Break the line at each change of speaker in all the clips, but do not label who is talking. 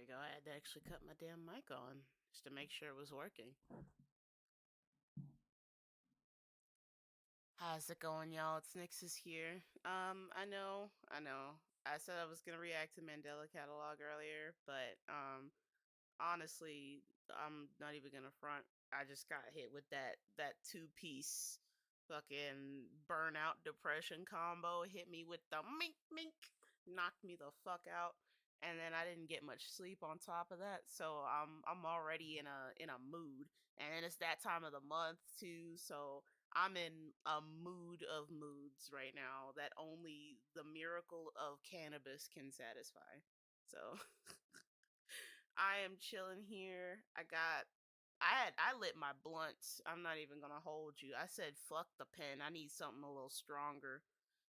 we go. I had to actually cut my damn mic on just to make sure it was working. How's it going, y'all? It's Nixus here. I know. I said I was gonna react to Mandela Catalog earlier, but honestly, I'm not even gonna front. I just got hit with that two-piece fucking burnout depression combo. It hit me with the mink mink, knocked me the fuck out, and then I didn't get much sleep on top of that. So I'm already in a mood, and it's that time of the month too. So I'm in a mood of moods right now that only the miracle of cannabis can satisfy. So I am chilling here. I lit my blunts. I'm not even gonna hold you. I said fuck the pen. I need something a little stronger.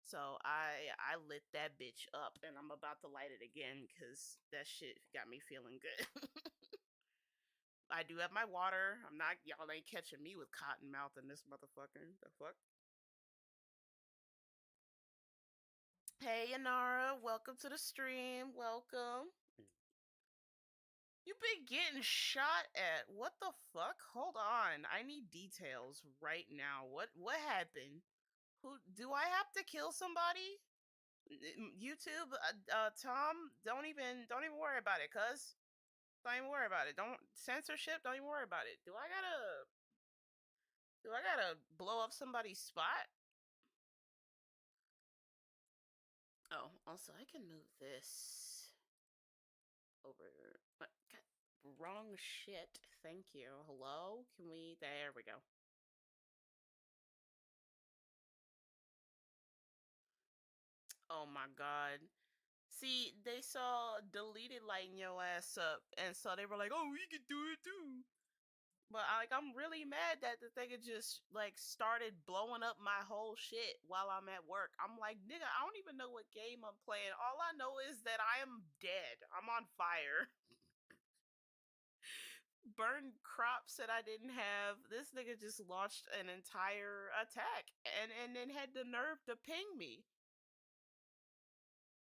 So I lit that bitch up, and I'm about to light it again because that shit got me feeling good. I do have my water. I'm not Y'all ain't catching me with cotton mouth in this motherfucker. The fuck? Hey Yanara, welcome to the stream. Welcome. You been getting shot at. What the fuck? Hold on. I need details right now. What happened? Who do I have to kill somebody? YouTube, Tom, don't even worry about it, cuz. Don't even worry about it. Don't censorship, don't even worry about it. Do I gotta blow up somebody's spot? Oh, also I can move this over. What? God, wrong shit. Thank you. Hello? Can we? There we go. Oh my god. See, they saw deleted lighting your ass up, and so they were like, "Oh, we can do it too." But I'm really mad that the thing had just like started blowing up my whole shit while I'm at work. I'm like, nigga, I don't even know what game I'm playing. All I know is that I am dead. I'm on fire. Burned crops that I didn't have. This nigga just launched an entire attack and then had the nerve to ping me.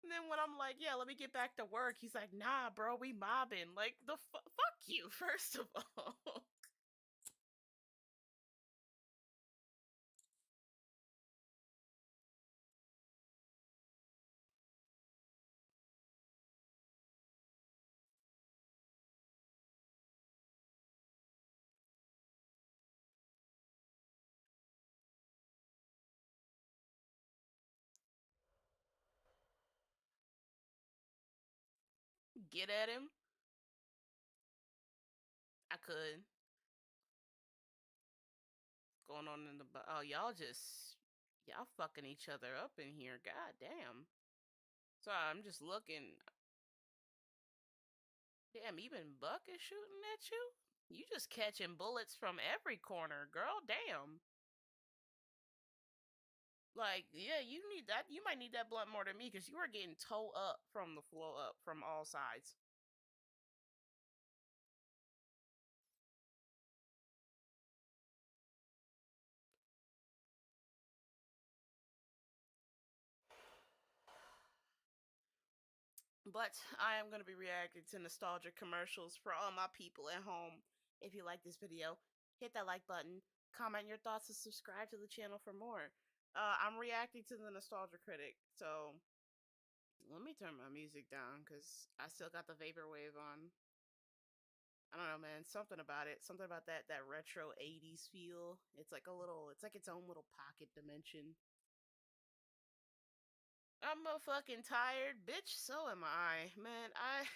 And then when I'm like, yeah, let me get back to work, he's like, nah, bro, we mobbing. Like, fuck you, first of all. Get at him. I could. Going on in the. Oh, y'all fucking each other up in here. God damn. Sorry, I'm just looking. Damn, even Buck is shooting at you? You just catching bullets from every corner, girl. Damn. Like, yeah, you need that. You might need that blunt more than me because you are getting towed up from the floor up from all sides. But I am going to be reacting to nostalgic commercials for all my people at home. If you like this video, hit that like button, comment your thoughts, and subscribe to the channel for more. I'm reacting to the Nostalgia Critic, so let me turn my music down because I still got the vaporwave on. I don't know, man. Something about it. Something about that retro '80s feel. It's like its own little pocket dimension. I'm a fucking tired bitch. So am I, man. I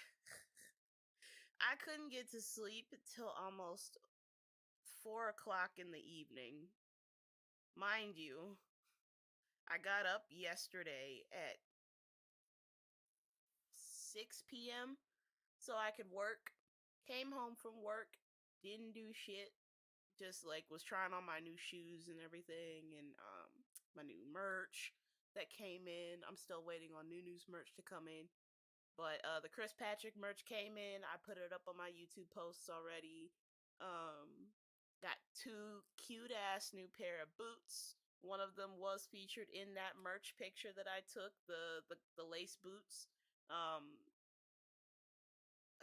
couldn't get to sleep until almost 4 o'clock in the evening. Mind you, I got up yesterday at 6 p.m. so I could work. Came home from work, didn't do shit. Just like was trying on my new shoes and everything, and my new merch that came in. I'm still waiting on new news merch to come in. But the Chris Patrick merch came in. I put it up on my YouTube posts already. Got two cute ass new pair of boots. One of them was featured in that merch picture that I took, the lace boots. Um,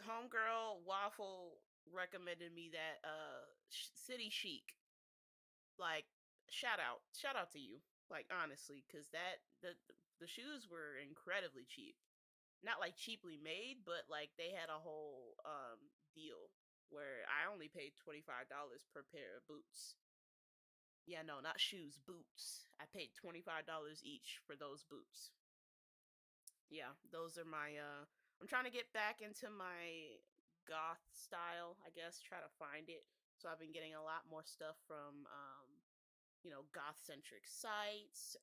Homegirl Waffle recommended me that City Chic. Like, shout out to you. Like, honestly, because the shoes were incredibly cheap. Not like cheaply made, but like they had a whole deal where I only paid $25 per pair of boots. Yeah, no, not shoes, boots. I paid $25 each for those boots. Yeah, those are my I'm trying to get back into my goth style, I guess, try to find it. So I've been getting a lot more stuff from goth centric sites,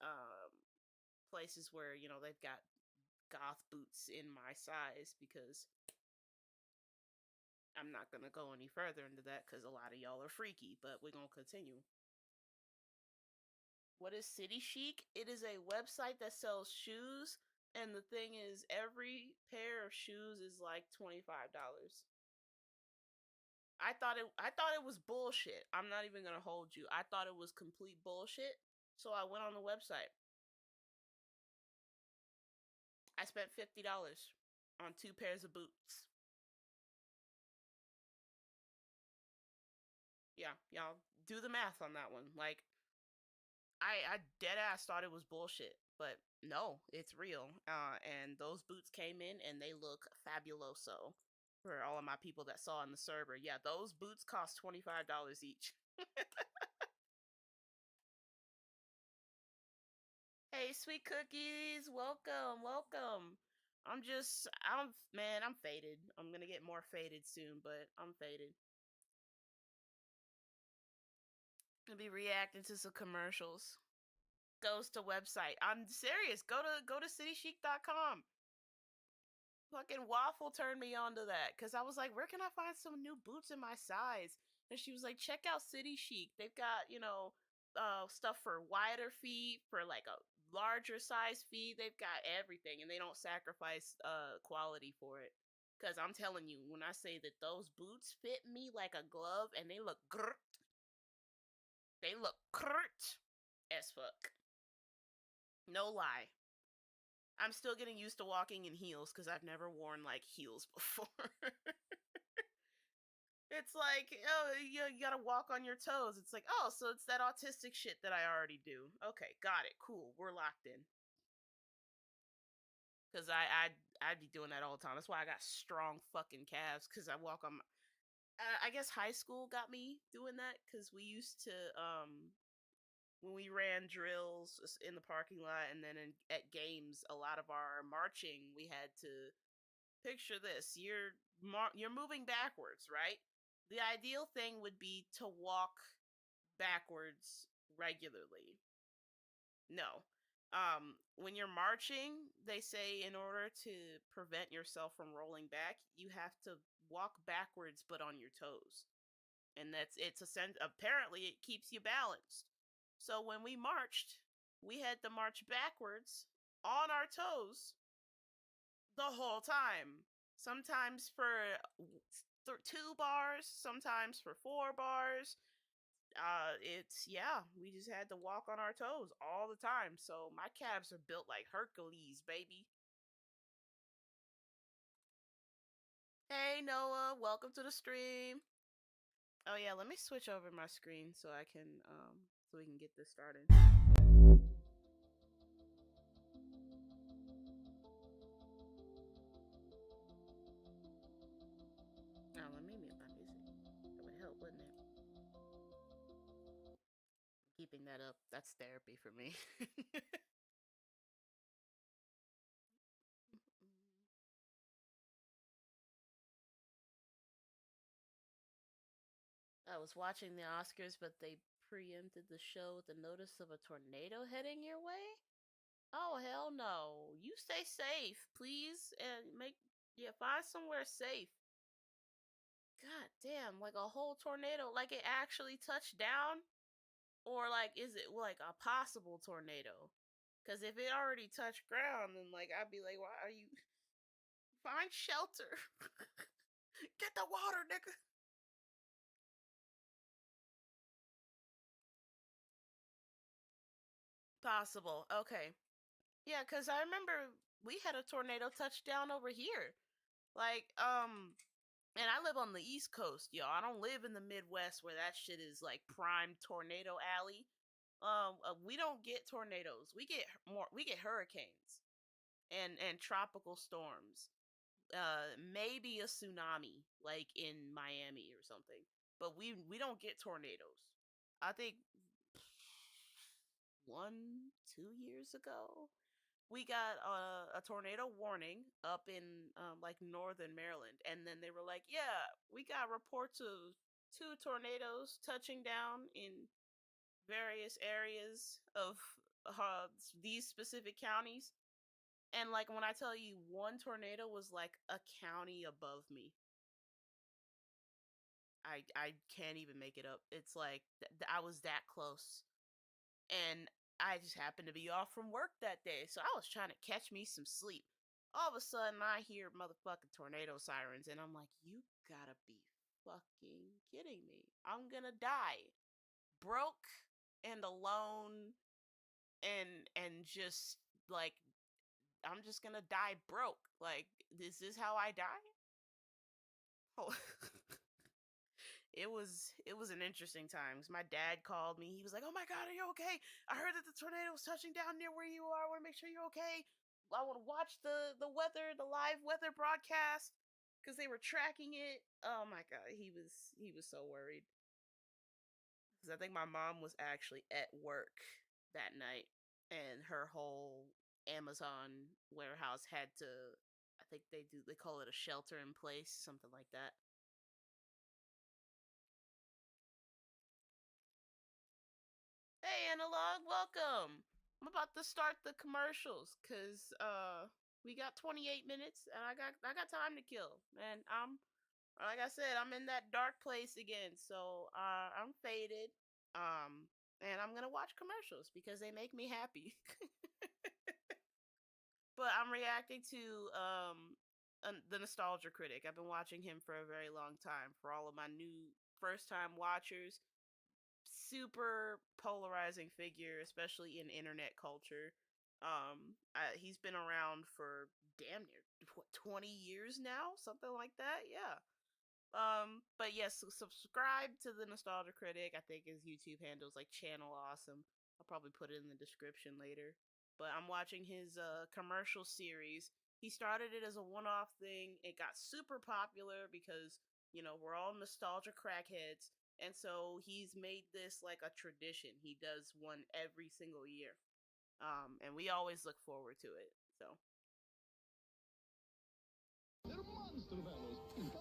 places where, they've got goth boots in my size because I'm not going to go any further into that cuz a lot of y'all are freaky, but we're going to continue. What is City Chic? It is a website that sells shoes, and the thing is, every pair of shoes is like $25. I thought it was bullshit. I'm not even gonna hold you. I thought it was complete bullshit. So I went on the website. I spent $50 on two pairs of boots. Yeah, y'all do the math on that one. Like I dead ass thought it was bullshit, but no, it's real. And those boots came in and they look fabuloso. For all of my people that saw on the server, yeah, those boots cost $25 each. Hey, sweet cookies, welcome, welcome. I'm faded. I'm gonna get more faded soon, but I'm faded. Gonna be reacting to some commercials. Goes to website. I'm serious. Go to citychic.com. Fucking Waffle turned me on to that because I was like, where can I find some new boots in my size? And she was like, check out City Chic. They've got, stuff for wider feet, for like a larger size feet. They've got everything and they don't sacrifice quality for it. Because I'm telling you, when I say that those boots fit me like a glove and they look grt, they look curt as fuck. No lie. I'm still getting used to walking in heels because I've never worn like heels before. It's like, oh, you gotta walk on your toes. It's like, oh, so it's that autistic shit that I already do. Okay, got it. Cool. We're locked in. Cause I'd be doing that all the time. That's why I got strong fucking calves. Cause I walk on. I guess high school got me doing that. Cause we used to when we ran drills in the parking lot, and then at games, a lot of our marching, we had to picture this. You're moving backwards, right? The ideal thing would be to walk backwards regularly. No. When you're marching, they say in order to prevent yourself from rolling back, you have to walk backwards but on your toes. And it's a sense, apparently it keeps you balanced. So when we marched, we had to march backwards on our toes the whole time. Sometimes for 2 bars, sometimes for 4 bars. It's yeah, we just had to walk on our toes all the time. So my calves are built like Hercules, baby. Hey Noah, welcome to the stream. Oh yeah, let me switch over my screen so I can so we can get this started. Oh, let me mute my music. That would help, wouldn't it? Keeping that up, that's therapy for me. I was watching the Oscars, but they preempted the show with the notice of a tornado heading your way. Oh hell no! You stay safe, please, and find somewhere safe. God damn, like a whole tornado, like it actually touched down, or like is it like a possible tornado? Because if it already touched ground, then like I'd be like, why are you find shelter? Get the water, nigga. Possible. Okay. Yeah, because I remember we had a tornado touchdown over here. Like, and I live on the East Coast, yo. I don't live in the Midwest where that shit is like prime tornado alley. We don't get tornadoes. We get hurricanes and tropical storms. Maybe a tsunami like in Miami or something. But we don't get tornadoes. I think 1, 2 years ago we got a tornado warning up in like northern Maryland, and then they were like, "Yeah, we got reports of two tornadoes touching down in various areas of these specific counties." And like when I tell you, one tornado was like a county above me. I can't even make it up. It's like I was that close, and I just happened to be off from work that day, so I was trying to catch me some sleep. All of a sudden, I hear motherfucking tornado sirens, and I'm like, "You gotta be fucking kidding me! I'm gonna die, broke and alone, and just like I'm just gonna die broke. Like, is this how I die?" Oh. It was an interesting time. 'Cause my dad called me. He was like, "Oh my god, are you okay? I heard that the tornado was touching down near where you are. I want to make sure you're okay. I want to watch the live weather broadcast because they were tracking it." Oh my god, he was so worried because I think my mom was actually at work that night, and her whole Amazon warehouse had to. I think they call it a shelter in place, something like that. Hey, Analog, welcome. I'm about to start the commercials cuz we got 28 minutes and I got time to kill. And I'm like I said, I'm in that dark place again. So, I'm faded. Um and I'm going to watch commercials because they make me happy. But I'm reacting to the Nostalgia Critic. I've been watching him for a very long time. For all of my new first time watchers, super polarizing figure, especially in internet culture. He's been around for damn near 20 years now, something like that. Yeah. But yes, subscribe to the Nostalgia Critic. I think his YouTube handle's like Channel Awesome. I'll probably put it in the description later. But I'm watching his commercial series. He started it as a one-off thing. It got super popular because we're all nostalgia crackheads, and so he's made this like a tradition. He does one every single year, and we always look forward to it. So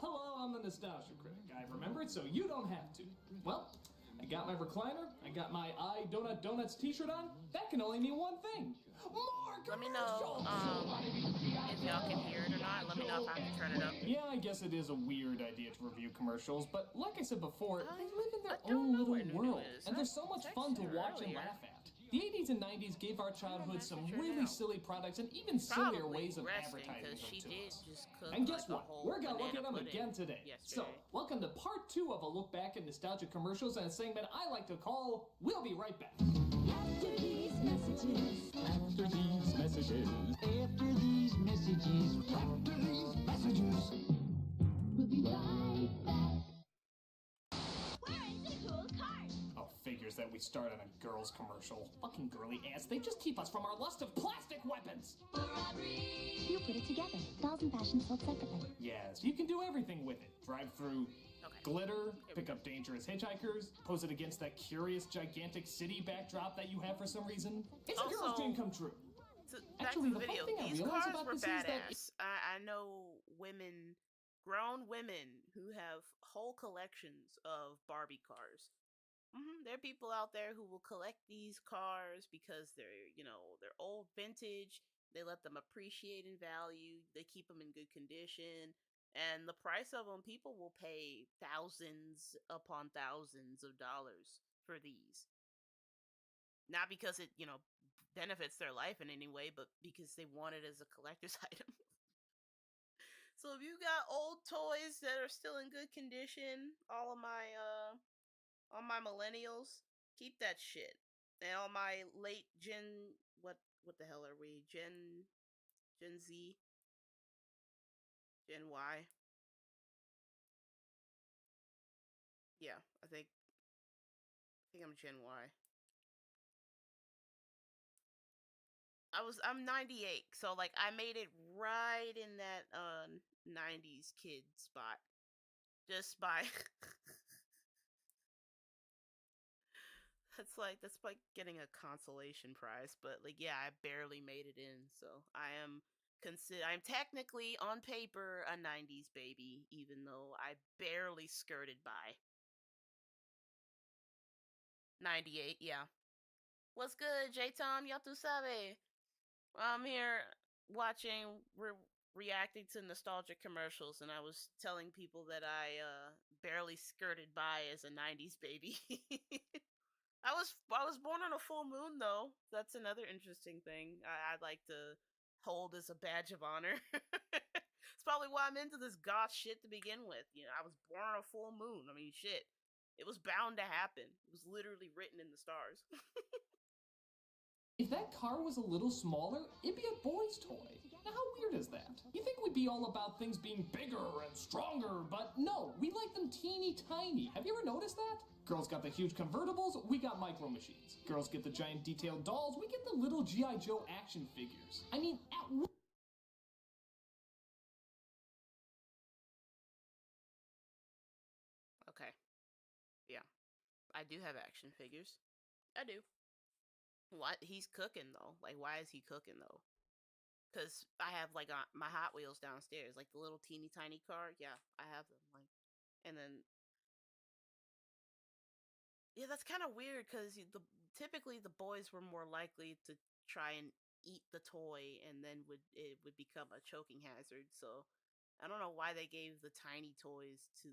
Hello, I'm the Nostalgia Critic. I remembered, so you don't have to. Well, I got my recliner, I got my I Donut Donuts t-shirt on. That can only mean one thing. More
let me know if y'all can hear it or not. Let me know if I have to turn it up.
Yeah, I guess it is a weird idea to review commercials, but like I said before, they live in their
I don't
own
know
little
where Nunu
world,
is.
and
I
they're so much fun to
texted her
watch and
earlier.
laugh at. The 80s and 90s gave our childhood some
message her
really
now.
silly products and even sillier
Probably
ways of
resting
advertising
because
them
she
to
did
us.
just cook
And guess
like a
what?
whole
We're gonna look
banana
at them
pudding
again today. So,
yesterday.
welcome to part 2 of a look back at nostalgic commercials and a segment I like to call We'll Be Right Back.
After these messages, after these messages, after these messages, after these messages, we'll be right back.
Where is the cool card?
Oh, figures that we start on a girl's commercial. Fucking girly ass. They just keep us from our lust of plastic weapons.
You put it together. Dolls and fashion sold separately.
Yes, you can do everything with it. Drive through glitter, pick up dangerous hitchhikers, pose it against that curious, gigantic city backdrop that you have for some reason. It's a girl's dream come true.
So back
Actually,
to the
the fun
video.
thing I
These
realize
cars
about
were
this is that
badass. I know women, grown women, who have whole collections of Barbie cars. There are people out there who will collect these cars because they're old vintage. They let them appreciate in value. They keep them in good condition. And the price of them, people will pay thousands upon thousands of dollars for these. Not because it, benefits their life in any way, but because they want it as a collector's item. So if you got old toys that are still in good condition, all my millennials, keep that shit. And all my late Gen what the hell are we? Gen Z? Gen Y. Yeah, I think I'm Gen Y. I'm 98, so like I made it right in that 90s kid spot just by that's like getting a consolation prize, but like yeah, I barely made it in, so I'm technically on paper a 90s baby even though I barely skirted by. 98, yeah. What's good, J-Tom? Yo tu sabe? I'm here watching reacting to nostalgic commercials, and I was telling people that I barely skirted by as a 90s baby. I was born on a full moon though. That's another interesting thing. I'd like to hold as a badge of honor. It's probably why I'm into this goth shit to begin with. You know, I was born on a full moon. I mean, shit. It was bound to happen. It was literally written in the stars.
If that car was a little smaller, it'd be a boy's toy. Now, how weird is that? You think we'd be all about things being bigger and stronger, but no, we like them teeny tiny. Have you ever noticed that? Girls got the huge convertibles, we got micro machines. Girls get the giant detailed dolls, we get the little G.I. Joe action figures. I mean,
Okay. Yeah. I do have action figures. I do. What he's cooking though? Like, why is he cooking though? Because I have like my Hot Wheels downstairs, like the little teeny tiny car. Yeah, I have them. Like, and then yeah, that's kind of weird because typically the boys were more likely to try and eat the toy, and then it would become a choking hazard. So I don't know why they gave the tiny toys to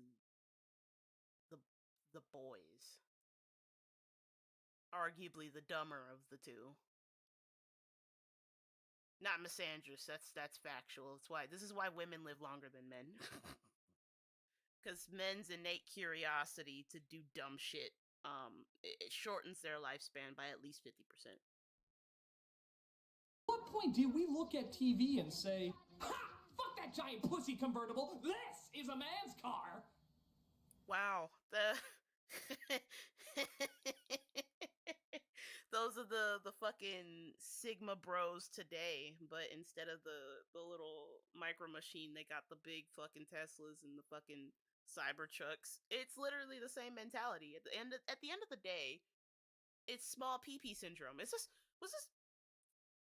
the the boys. Arguably the dumber of the two. Not misandrous. That's factual. That's why this is why women live longer than men. Because men's innate curiosity to do dumb shit it shortens their lifespan by at least 50%.
what point do we look at TV and say, ha! Fuck that giant pussy convertible! This is a man's car!
Wow. Those are the fucking Sigma bros today, but instead of the little micro machine, they got the big fucking Teslas and the fucking Cybertrucks. It's literally the same mentality. At the end of the day, it's small PP syndrome. It's just was this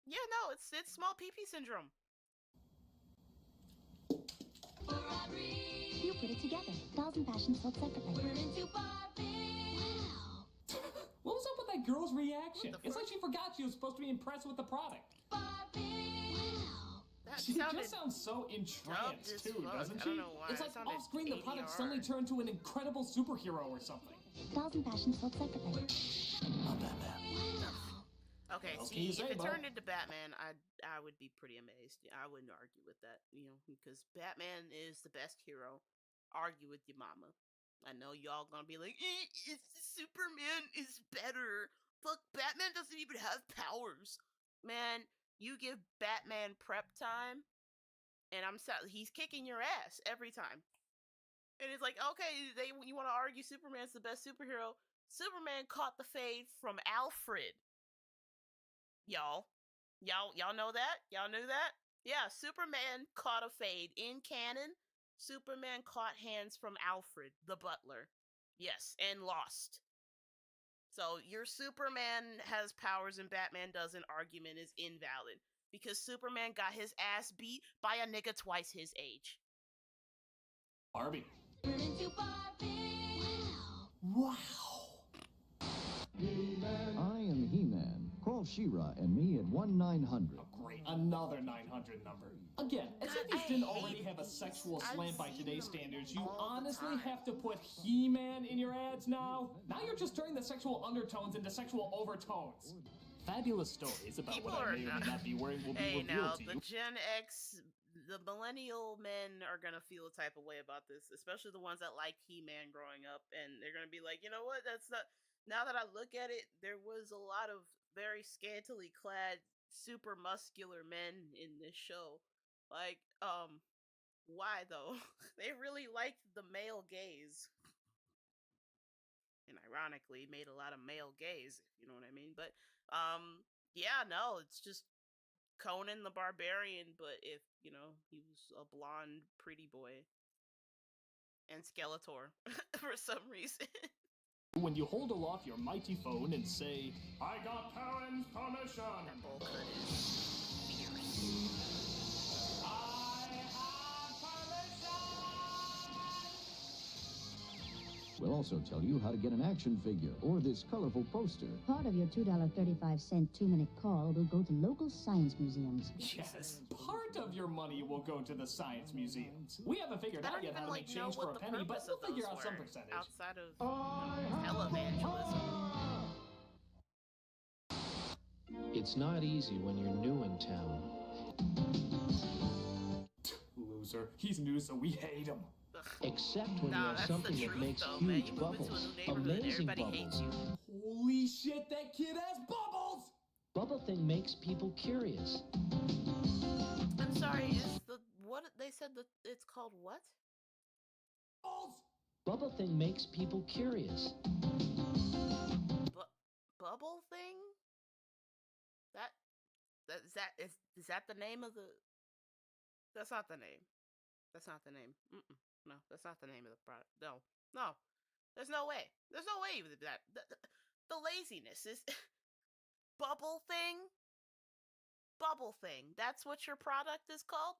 yeah, no, it's small PP syndrome.
You put it together. Dolls and fashion sold separately.
We're into Barbie.
Wow.
What was up with that girl's reaction?
What the
It's
fuck?
like she forgot she was supposed to be impressed with the product.
Barbie.
Wow.
That
She
sounded
just sounds so entranced
as
too,
fuck.
doesn't
I
she?
don't know why.
It's
It
like
sounded
off screen the product
ADR.
suddenly turned to an incredible superhero or something.
Dolls and fashion sold separately.
I'm Batman.
Okay,
What else can you
see,
say,
if it
bud?
turned into Batman, I would be pretty amazed. I wouldn't argue with that, because Batman is the best hero. Argue with your mama. I know y'all gonna be like, Superman is better. Fuck, Batman doesn't even have powers. Man, you give Batman prep time, and he's kicking your ass every time. And it's like, okay, you want to argue Superman's the best superhero? Superman caught the fade from Alfred. Y'all know that? Y'all knew that? Yeah, Superman caught a fade in canon. Superman caught hands from Alfred, the butler. Yes, and lost. So your Superman has powers and Batman doesn't argument is invalid because Superman got his ass beat by a nigga twice his age.
Barbie.
We're into Barbie.
Wow.
I am He-Man. Call She-Ra and me at 1-900.
Oh, great. Another 900 number. Again, as
God,
if these
I
didn't
hate
already have a
these.
sexual
I've
slant by
seen
today's
them
standards, you
all the
honestly
time.
have to put He-Man in your ads now? Now you're just turning the sexual undertones into sexual overtones. Fabulous stories about
People
what I
are
may or may
not-
not be wearing will be
Hey,
revealed
now,
to
the
you.
Gen X, the millennial men are gonna feel a type of way about this, especially the ones that like He-Man growing up, and they're gonna be like, you know what, that's not... Now that I look at it, there was a lot of very scantily clad, super muscular men in this show. Like, why though? They really liked the male gaze. And ironically made a lot of male gays, if you know what I mean. But yeah, no, it's just Conan the Barbarian, but if, you know, he was a blonde pretty boy. And Skeletor for some reason.
When you hold aloft your mighty phone and say, I got parents' permission.
That bowl cut is fierce.
I have permission.
We'll also tell you how to get an action figure or this colorful poster.
Part of your $2.35 2-minute call will go to local science museums.
Yes, part of your money will go to the science museums. We haven't figured out yet how to make change for a penny, but we'll figure out some percentage.
Outside of televangelism.
It's not easy when you're new in town.
Loser. He's new, so we hate him.
Except when you have something that makes huge bubbles. Amazing bubbles.
Holy shit, that kid has bubbles!
Bubble thing makes people curious.
I'm sorry, is the what they said that it's called what?
Balls!
Bubble thing makes people curious.
Bubble thing? Is that the name of the? That's not the name. That's not the name. No, that's not the name of the product. No. There's no way. There's no way that the laziness is bubble thing. Bubble thing. That's what your product is called?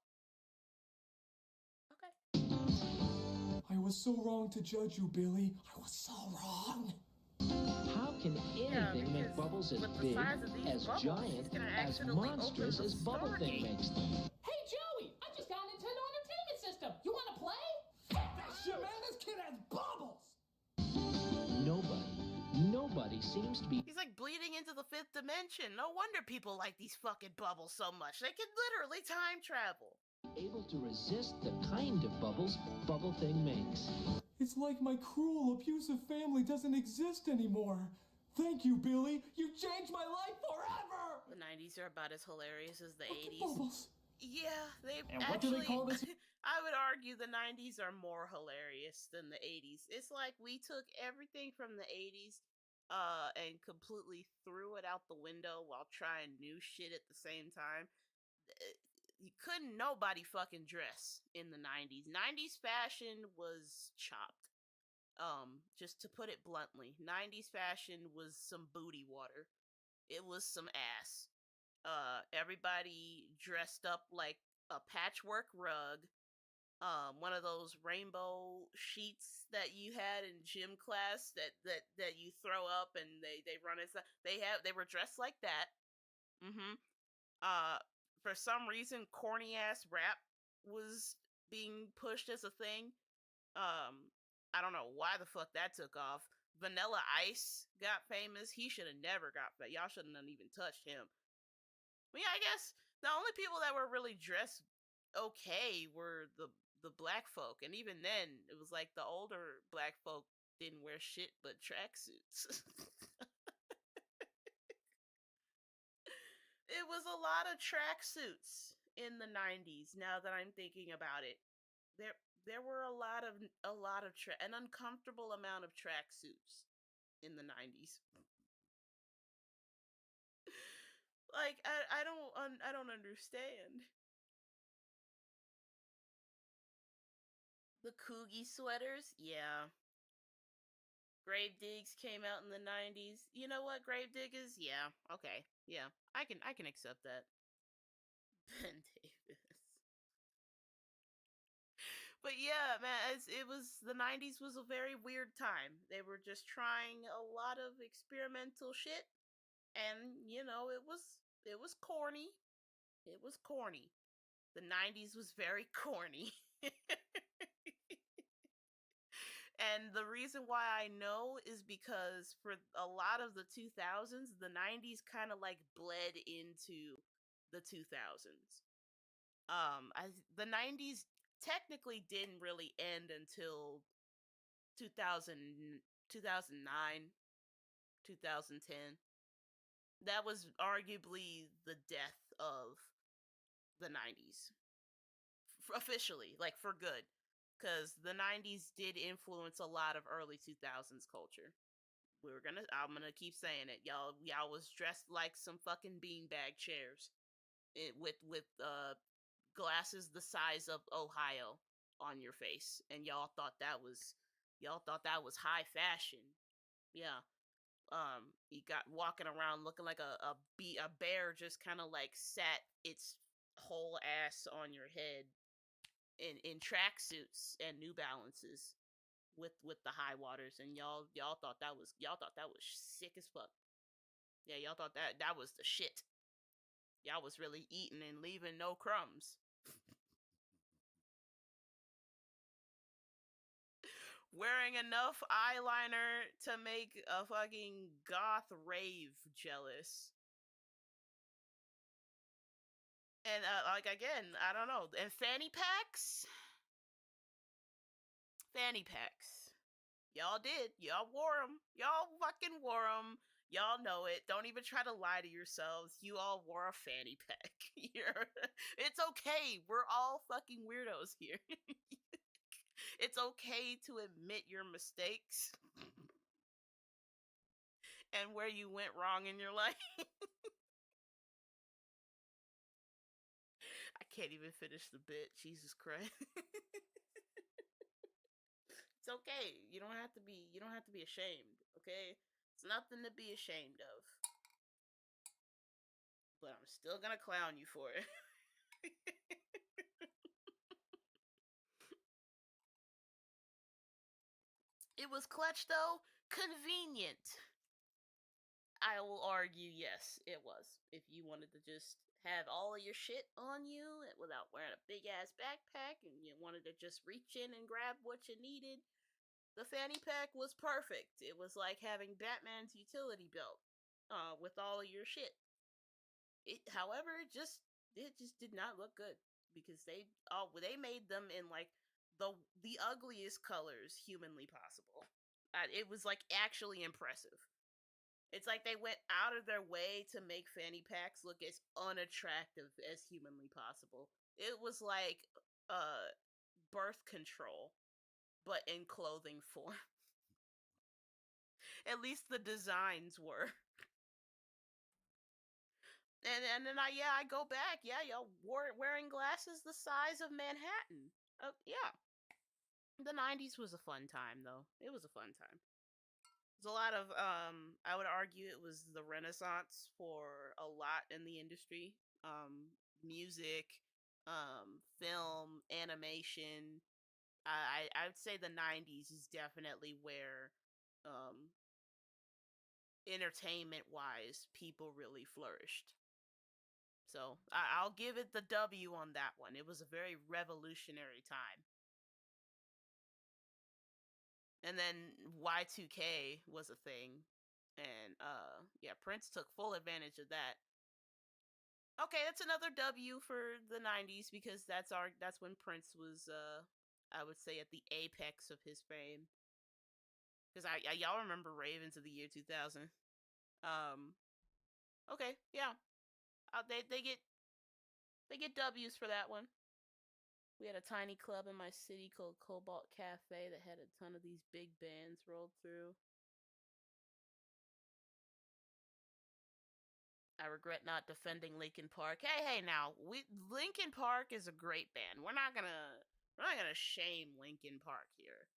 Okay.
I was so wrong to judge you, Billy. I was so wrong.
How can anything make bubbles as big, as giant, as monstrous as Bubble Thing makes them?
Hey, Joey! I just got a Nintendo Entertainment System. You want to play? Fuck that shit, man! This kid has bubbles!
Nobody seems to be...
He's like bleeding into the fifth dimension. No wonder people like these fucking bubbles so much. They can literally time travel.
able to resist the kind of bubbles Bubble Thing makes.
It's like my cruel, abusive family doesn't exist anymore. Thank you, Billy. You changed my life forever.
The 90s are about as hilarious as the
Fucking
80s.
Bubbles.
Yeah, they
And
actually,
what do they call this?
I would argue the 90s are more hilarious than the 80s. It's like we took everything from the 80s and completely threw it out the window while trying new shit at the same time. You couldn't nobody fucking dress in the 90s. 90s fashion was chopped. Just to put it bluntly, 90s fashion was some booty water. It was some ass. Everybody dressed up like a patchwork rug. One of those rainbow sheets that you had in gym class that you throw up and they run inside. They were dressed like that. For some reason, corny ass rap was being pushed as a thing. I don't know why the fuck that took off. Vanilla Ice got famous. He should have never got famous. Y'all shouldn't have even touched him. But yeah, I guess the only people that were really dressed okay were the black folk, and even then, it was like the older black folk didn't wear shit but tracksuits. It was a lot of tracksuits in the 90s. Now that I'm thinking about it, there were an uncomfortable amount of tracksuits in the 90s. Like I don't understand. The Coogie sweaters, yeah. Grave Digs came out in the 90s. You know what, Grave Diggers? Yeah, okay. Yeah, I can accept that. Ben Davis. But yeah, man, the 90s was a very weird time. They were just trying a lot of experimental shit, and you know, it was corny. It was corny. The 90s was very corny. And the reason why I know is because for a lot of the 2000s, the 90s kind of like bled into the 2000s. The 90s technically didn't really end until 2000, 2009, 2010. That was arguably the death of the 90s officially, like for good, because the '90s did influence a lot of early 2000s culture. I'm gonna keep saying it, y'all was dressed like some fucking beanbag chairs, with glasses the size of Ohio on your face, and y'all thought that was high fashion. Yeah. You got walking around looking like a bear just kind of like sat its whole ass on your head in tracksuits and New Balances with the high waters, and y'all thought that was sick as fuck. Yeah, y'all thought that was the shit. Y'all was really eating and leaving no crumbs. Wearing enough eyeliner to make a fucking goth rave jealous. And like again, I don't know. And fanny packs. Fanny packs. Y'all did. Y'all wore them. Y'all fucking wore them. Y'all know it. Don't even try to lie to yourselves. You all wore a fanny pack. It's okay. We're all fucking weirdos here. It's okay to admit your mistakes and where you went wrong in your life. I can't even finish the bit. Jesus Christ. It's okay. You don't have to be ashamed, okay? It's nothing to be ashamed of. But I'm still gonna clown you for it. It was clutch though, convenient. I will argue yes, it was. If you wanted to just have all of your shit on you without wearing a big ass backpack and you wanted to just reach in and grab what you needed, the fanny pack was perfect. It was like having Batman's utility belt with all of your shit. However, it just did not look good because they made them in like the ugliest colors humanly possible. It was like actually impressive. It's like they went out of their way to make fanny packs look as unattractive as humanly possible. It was like birth control, but in clothing form. At least the designs were. And then I go back. Yeah, y'all wearing glasses the size of Manhattan. Yeah. The '90s was a fun time though. It was a fun time. There's a lot of I would argue it was the renaissance for a lot in the industry. Music, film, animation. I would say the '90s is definitely where um entertainment wise people really flourished. So I'll give it the W on that one. It was a very revolutionary time. And then Y2K was a thing. And yeah, Prince took full advantage of that. Okay, that's another W for the '90s because that's when Prince was I would say at the apex of his fame. Cuz y'all remember Ravens of the year 2000. Um okay, yeah. They get W's for that one. We had a tiny club in my city called Cobalt Cafe that had a ton of these big bands rolled through. I regret not defending Linkin Park. Hey, now Linkin Park is a great band. We're not gonna shame Linkin Park here.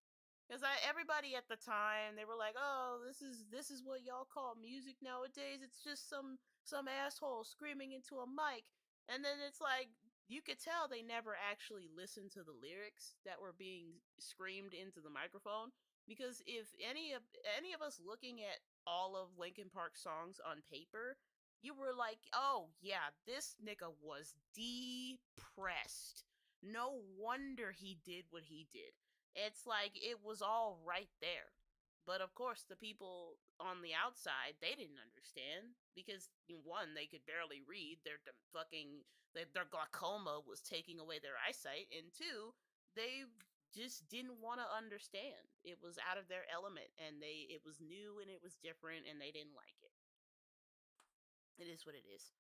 Because everybody at the time, they were like, "Oh, this is what y'all call music nowadays. It's just some asshole screaming into a mic." And then it's like you could tell they never actually listened to the lyrics that were being screamed into the microphone. Because if any of us looking at all of Linkin Park songs on paper, you were like, "Oh yeah, this nigga was depressed. No wonder he did what he did." It's like it was all right there. But of course, the people on the outside, they didn't understand because one, they could barely read. Their glaucoma was taking away their eyesight, and two, they just didn't want to understand. It was out of their element, and it was new and it was different, and they didn't like it. It is what it is.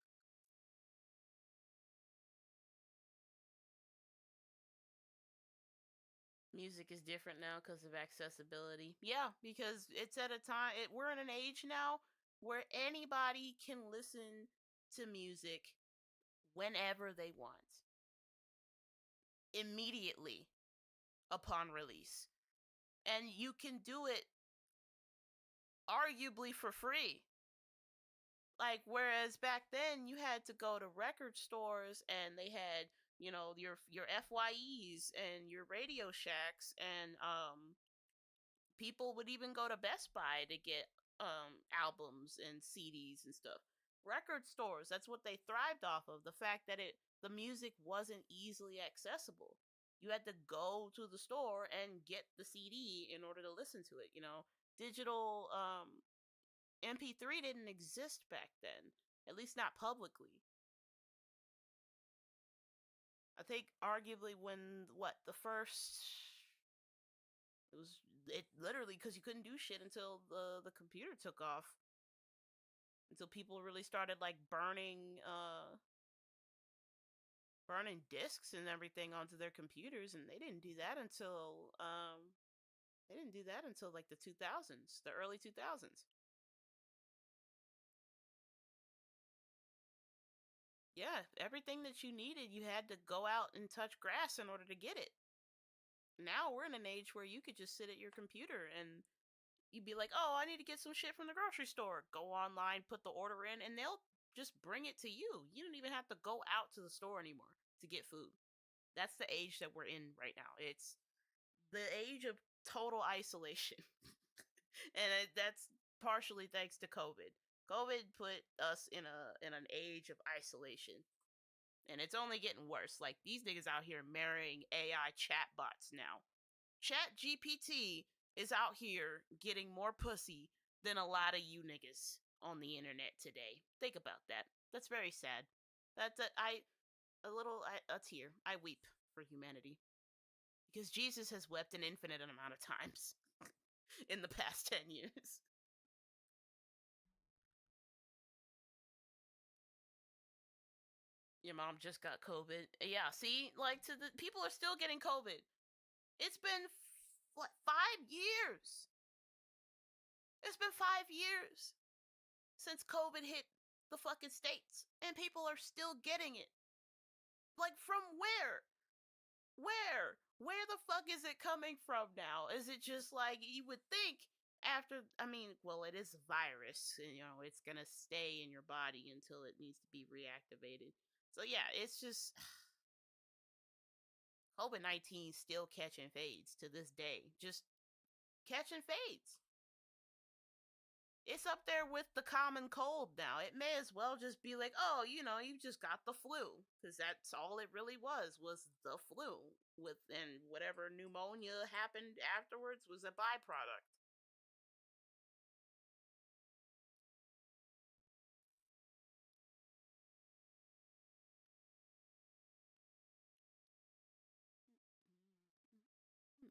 Music is different now because of accessibility. Yeah, because it's at a time, we're in an age now where anybody can listen to music whenever they want, immediately upon release. And you can do it arguably for free. Like, whereas back then you had to go to record stores and they had, your FYEs and your Radio Shacks, and people would even go to Best Buy to get albums and CDs and stuff. Record stores, that's what they thrived off of, the fact that the music wasn't easily accessible. You had to go to the store and get the CD in order to listen to it. Digital MP3 didn't exist back then, at least not publicly. I think arguably when the first, it literally, because you couldn't do shit until the computer took off, until people really started like burning discs and everything onto their computers, and they didn't do that until like the 2000s, the early 2000s. Yeah, everything that you needed, you had to go out and touch grass in order to get it. Now we're in an age where you could just sit at your computer and you'd be like, oh, I need to get some shit from the grocery store. Go online, put the order in, and they'll just bring it to you. You don't even have to go out to the store anymore to get food. That's the age that we're in right now. It's the age of total isolation. And that's partially thanks to COVID. COVID put us in an age of isolation, and it's only getting worse. Like, these niggas out here marrying AI chatbots now. Chat GPT is out here getting more pussy than a lot of you niggas on the internet today. Think about that. That's very sad. That's a tear. I weep for humanity, because Jesus has wept an infinite amount of times in the past 10 years. Your mom just got COVID. Yeah, see? Like, the people are still getting COVID. It's been, 5 years? It's been 5 years since COVID hit the fucking States, and people are still getting it. Like, from where? Where the fuck is it coming from now? Is it just like, you would think after, it is a virus, and, it's gonna stay in your body until it needs to be reactivated. So yeah, it's just COVID-19 still catching fades to this day. Just catching fades. It's up there with the common cold now. It may as well just be like, oh, you just got the flu. Because that's all it really was the flu. And whatever pneumonia happened afterwards was a byproduct.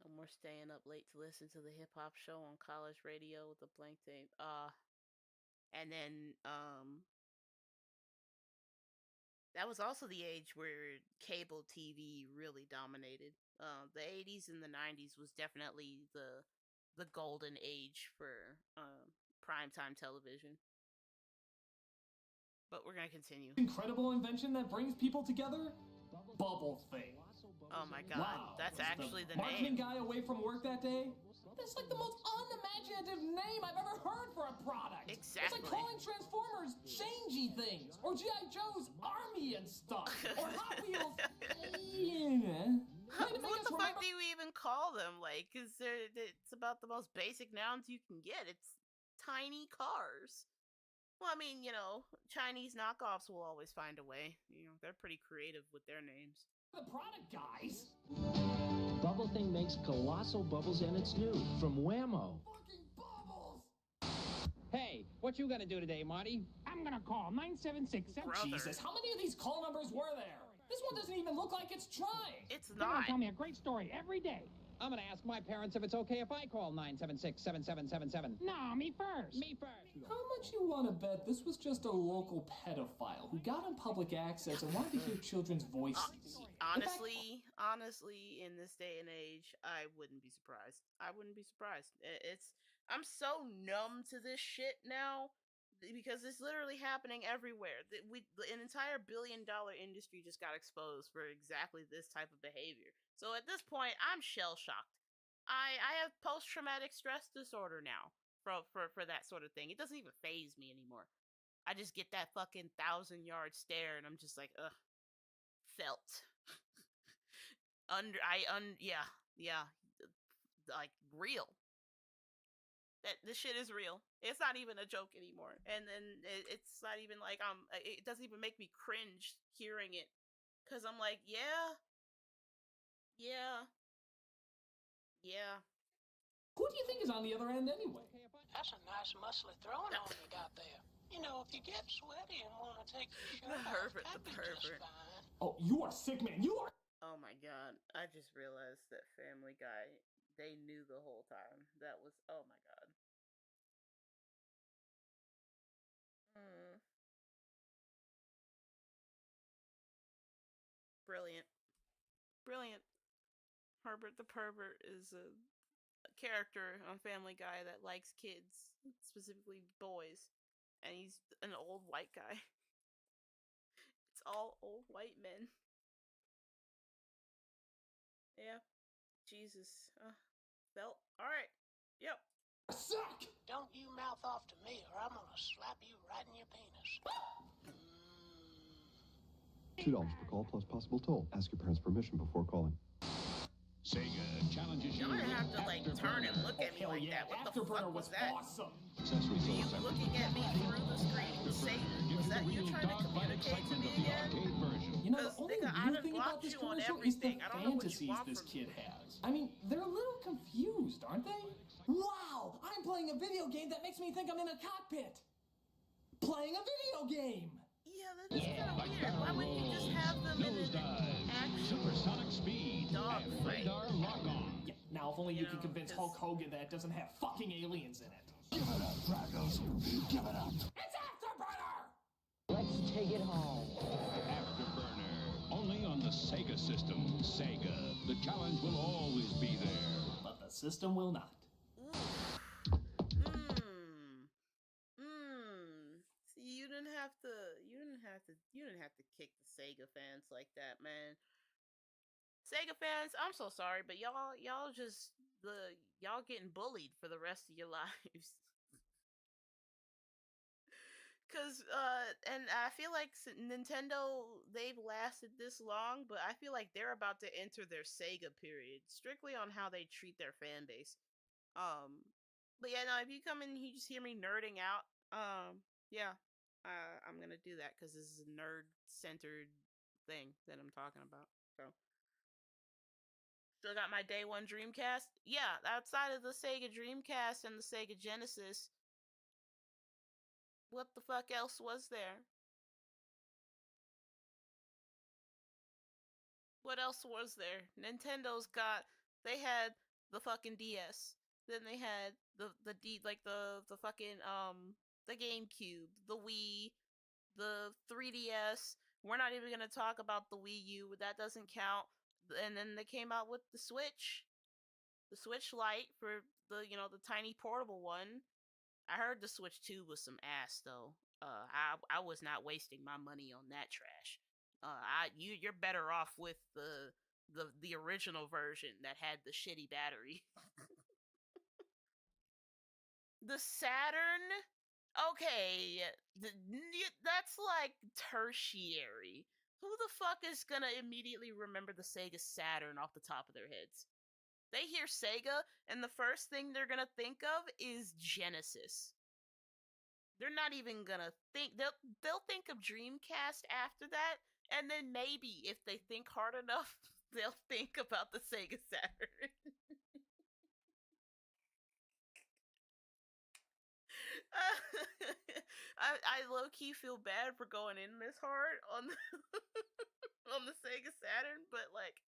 No more staying up late to listen to the hip hop show on college radio with a blank tape. And then that was also the age where cable TV really dominated. The 80s and the 90s was definitely the golden age for primetime television. But we're gonna continue.
Incredible invention that brings people together? Bubble thing.
Oh my god,
wow,
that's actually the
marketing
name.
guy away from work that day? That's like the most unimaginative name I've ever heard for a product.
Exactly.
It's like calling Transformers changey things, or G.I. Joe's army and stuff, or Hot Wheels.
What the fuck do you even call them? Like, because it's about the most basic nouns you can get. It's tiny cars. Well, Chinese knockoffs will always find a way. They're pretty creative with their names.
The product, guys.
Bubble Thing makes colossal bubbles, and it's new from Whammo.
Fucking bubbles!
Hey, what you gonna do today, Marty?
I'm gonna call 976.
Jesus, how many of these call numbers were there? This one doesn't even look like it's trying.
It's
They're
not.
gonna tell me a great story every day.
I'm gonna ask my parents if it's okay if I call 976-7777.
No, me first.
Me first.
How much you you want to bet this was just a local pedophile who got on public access and wanted to hear children's voices?
Honestly, in this day and age, I wouldn't be surprised. I'm so numb to this shit now because it's literally happening everywhere. An entire billion-dollar industry just got exposed for exactly this type of behavior. So at this point, I'm shell shocked. I have post-traumatic stress disorder now for that sort of thing. It doesn't even faze me anymore. I just get that fucking 1,000-yard stare, and I'm just like, ugh, felt. Yeah, like real. That this shit is real. It's not even a joke anymore, and then it's not even like it doesn't even make me cringe hearing it, cause I'm like, yeah.
Who do you think is on the other end anyway?
That's a nice muscly throwing on you got there. You know, if you get sweaty and want to take your shirt off, that'd be just fine.
Oh, you are sick, man. You are.
Oh my god, I just realized that Family Guy, they knew the whole time. That was, oh my god. Brilliant. Herbert the Pervert is a character on Family Guy that likes kids, specifically boys, and he's an old white guy. It's all old white men. Yeah. Jesus. Felt. Alright. Yep.
Suck!
Don't you mouth off to me or I'm gonna slap you right in your penis.
$2 per call plus possible toll. Ask your parents' permission before calling.
Sega challenges you.
You're gonna have to like turn and look at me like that. What the fuck was that?
Awesome.
Accessories
Are you looking at me through the screen? Was that you trying to communicate to me again?
You know, the only weird thing about this commercial is the fantasies this kid has. I mean, they're a little confused, aren't they? Wow! I'm playing a video game that makes me think I'm in a cockpit. Playing a video game.
Yeah, that's kind of weird. Why wouldn't you just have them in an actual
supersonic speed
dog
and
fight?
radar lock-on?
Yeah, now if only you can convince Hulk Hogan that it doesn't have fucking aliens in it.
Give it up, Dragos. Give it up.
It's Afterburner!
Let's take it home.
Afterburner. Only on the Sega system. Sega. The challenge will always be there.
But the system will not.
See, you didn't have to kick the Sega fans like that, man. Sega fans, I'm so sorry, but y'all getting bullied for the rest of your lives. Cause and I feel like Nintendo, they've lasted this long, but I feel like they're about to enter their Sega period, strictly on how they treat their fan base. But yeah, no, if you come in, you just hear me nerding out. Yeah, I'm gonna do that because this is a nerd-centered thing that I'm talking about. So, still got my day one Dreamcast. Yeah, outside of the Sega Dreamcast and the Sega Genesis, what the fuck else was there? What else was there? They had the fucking DS. Then they had the fucking the GameCube, the Wii, the 3DS. We're not even gonna talk about the Wii U. That doesn't count. And then they came out with the Switch Lite for the the tiny portable one. I heard the Switch 2 was some ass though. I was not wasting my money on that trash. You're better off with the original version that had the shitty battery. The Saturn? Okay, that's like tertiary. Who the fuck is gonna immediately remember the Sega Saturn off the top of their heads? They hear Sega, and the first thing they're gonna think of is Genesis. They're not even gonna think. They'll think of Dreamcast after that, and then maybe if they think hard enough, they'll think about the Sega Saturn. I low-key feel bad for going in this hard on the on the Sega Saturn, but like,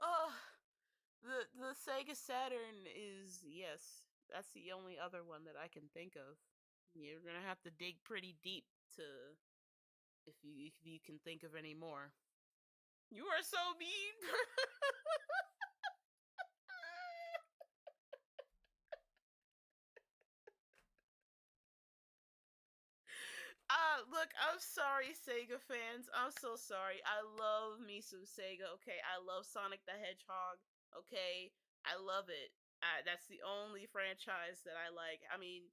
oh, the Sega Saturn is, yes, That's the only other one that I can think of. You're gonna have to dig pretty deep to if you can think of any more. You are so mean. Look, I'm sorry, Sega fans. I'm so sorry. I love me some Sega. Okay, I love Sonic the Hedgehog. Okay, I love it. That's the only franchise that I like. I mean,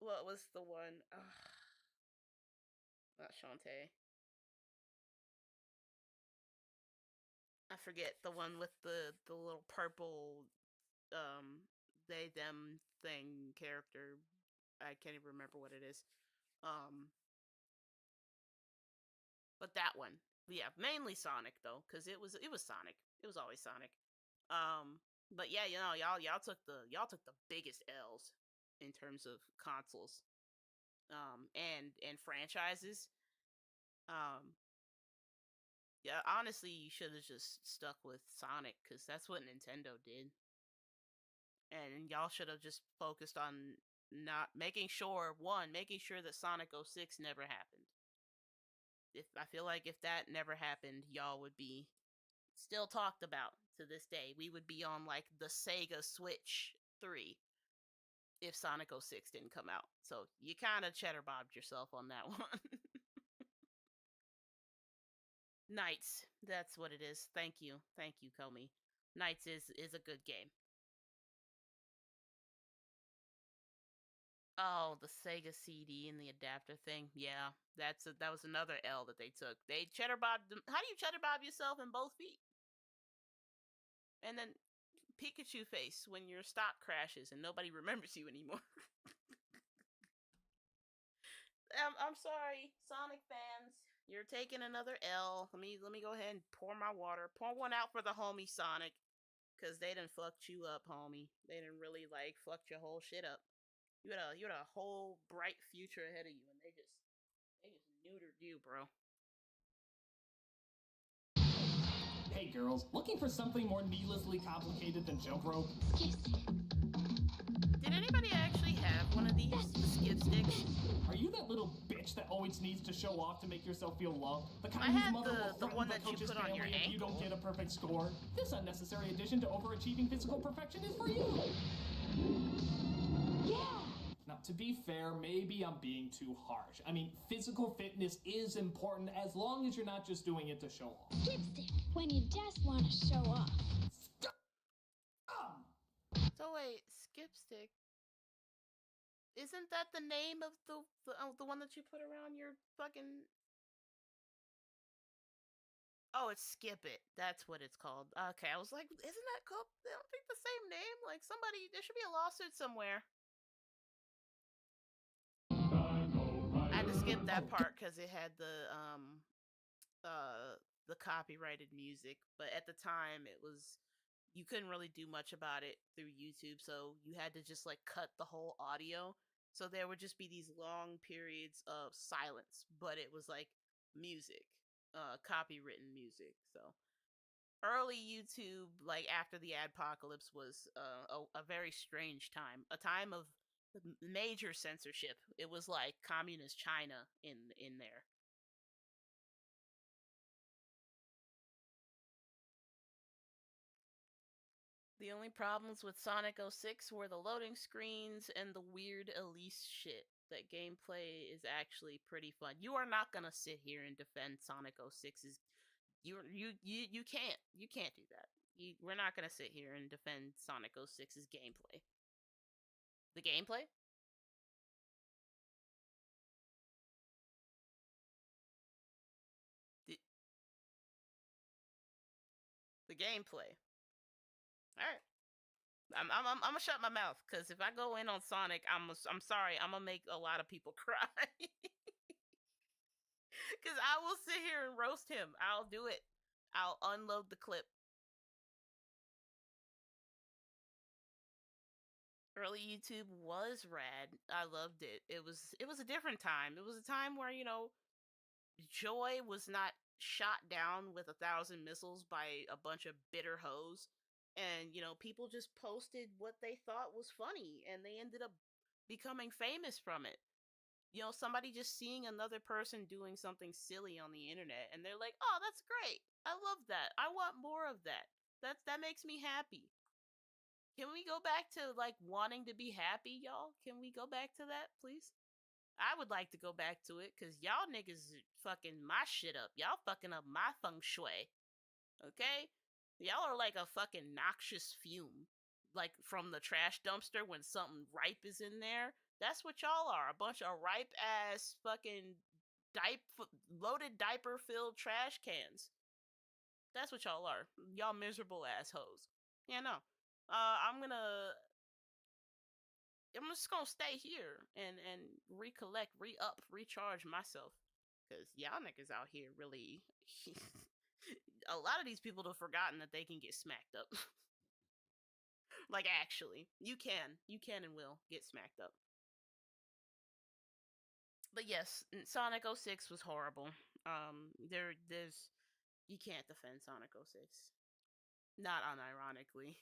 what was the one? Not Shantae. I forget the one with the little purple they them thing character. I can't even remember what it is. But that one, yeah, mainly Sonic though, because it was Sonic. It was always Sonic. But yeah, y'all took the biggest L's in terms of consoles, and franchises. Um, yeah, honestly, you should have just stuck with Sonic because that's what Nintendo did, and y'all should have just focused on not making sure that Sonic 06 never happened. If I feel like if that never happened, y'all would be still talked about to this day. We would be on like the Sega Switch 3 if Sonic 06 didn't come out. So you kind of cheddar bobbed yourself on that one. Knights, that's what it is. Thank you, Comey. Knights is a good game. Oh, the Sega CD and the adapter thing. Yeah, that was another L that they took. They cheddar bobbed. How do you cheddar bob yourself in both feet? And then Pikachu face when your stock crashes and nobody remembers you anymore. I'm sorry, Sonic fans. You're taking another L. Let me go ahead and pour my water. Pour one out for the homie Sonic, cause they done fucked you up, homie. They done really like fucked your whole shit up. You had a whole bright future ahead of you, and they just neutered you, bro.
Hey girls, looking for something more needlessly complicated than jump rope?
Did anybody actually have one of these? The skip sticks?
Are you that little bitch that always needs to show off to make yourself feel loved? The
I
kind whose
had
mother will
the one
threaten
that
the
you
coach's
put on your
family if you don't
ankle.
get a perfect score? This unnecessary addition to overachieving physical perfection is for you! Yeah! Now, to be fair, maybe I'm being too harsh. I mean, physical fitness is important as long as you're not just doing it to show off.
Dipstick, when you just want to show off.
So wait, Skipstick. Isn't that the name of the one that you put around your fucking? Oh, it's Skip It. That's what it's called. Okay, I was like, isn't that called? They don't think the same name. Like there should be a lawsuit somewhere. I had to skip that part because it had the copyrighted music, but at the time you couldn't really do much about it through YouTube, so you had to just like cut the whole audio. So there would just be these long periods of silence, but it was like music, copywritten music. So early YouTube, like after the adpocalypse, was a very strange time, a time of major censorship. It was like communist China in there. The only problems with Sonic 06 were the loading screens and the weird Elise shit. That gameplay is actually pretty fun. You are not gonna sit here and defend Sonic 06's. You can't do that. We're not gonna sit here and defend Sonic 06's gameplay. The gameplay? The gameplay. All right. I'm gonna shut my mouth because if I go in on Sonic, I'm sorry, I'm gonna make a lot of people cry. Because I will sit here and roast him. I'll do it. I'll unload the clip. Early YouTube was rad. I loved it. It was a different time. It was a time where Joy was not shot down with 1,000 missiles by a bunch of bitter hoes, And, people just posted what they thought was funny and they ended up becoming famous from it. Somebody just seeing another person doing something silly on the internet and they're like, "Oh, that's great. I love that. I want more of that. That makes me happy." Can we go back to like wanting to be happy, y'all? Can we go back to that, please? I would like to go back to it because y'all niggas fucking my shit up. Y'all fucking up my feng shui. Okay? Y'all are like a fucking noxious fume. Like from the trash dumpster when something ripe is in there. That's what y'all are. A bunch of ripe ass fucking loaded diaper filled trash cans. That's what y'all are. Y'all miserable assholes. Yeah, no. I'm just gonna stay here and recollect, re-up, recharge myself. Cause y'all niggas out here really a lot of these people have forgotten that they can get smacked up. Like actually. You can and will get smacked up. But yes, Sonic 06 was horrible. There's you can't defend Sonic 06. Not unironically.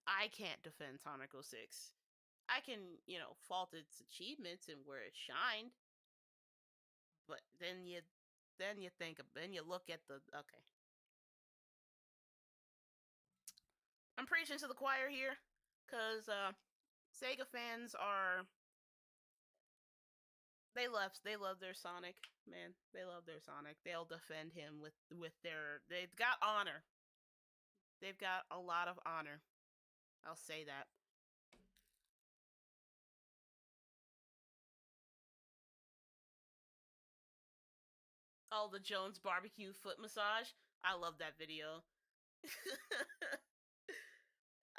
I can't defend Sonic 06. I can, fault its achievements and where it shined. But then you look at the okay. I'm preaching to the choir here, cause Sega fans they love their Sonic, man. They love their Sonic. They'll defend him they've got honor. They've got a lot of honor. I'll say that. Oh, the Jones barbecue foot massage. I love that video.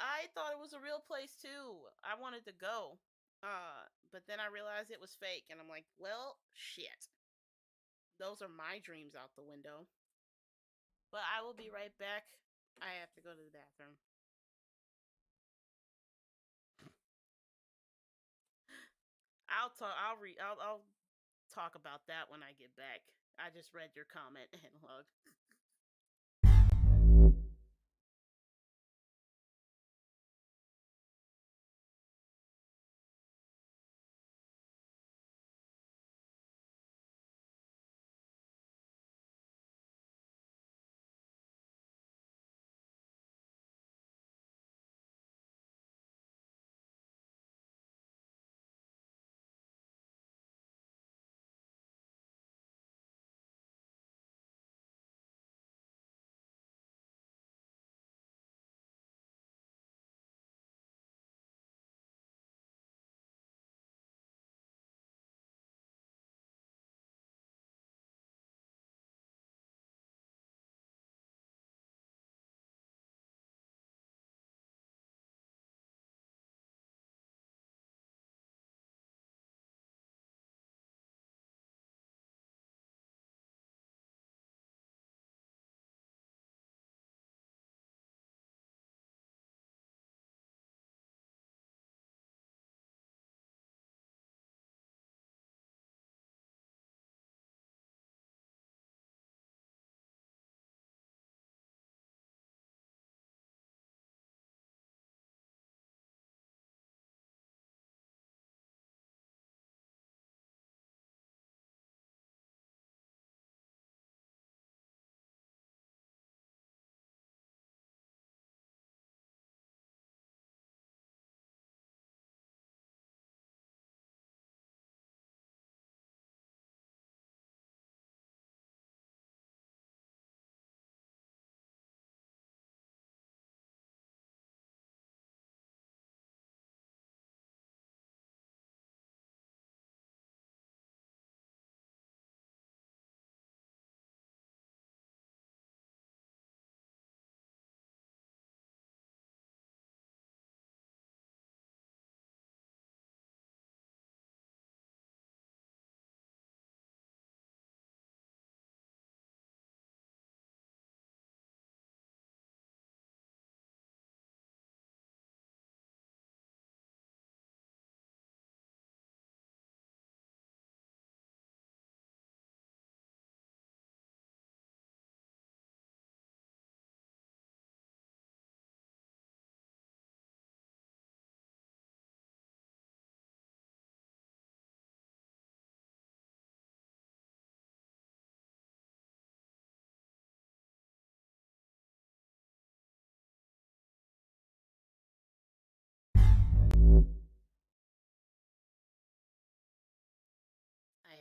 I thought it was a real place too. I wanted to go. But then I realized it was fake and I'm like, well, shit. Those are my dreams out the window. But I will be right back. I have to go to the bathroom. I'll talk about that when I get back. I just read your comment and log.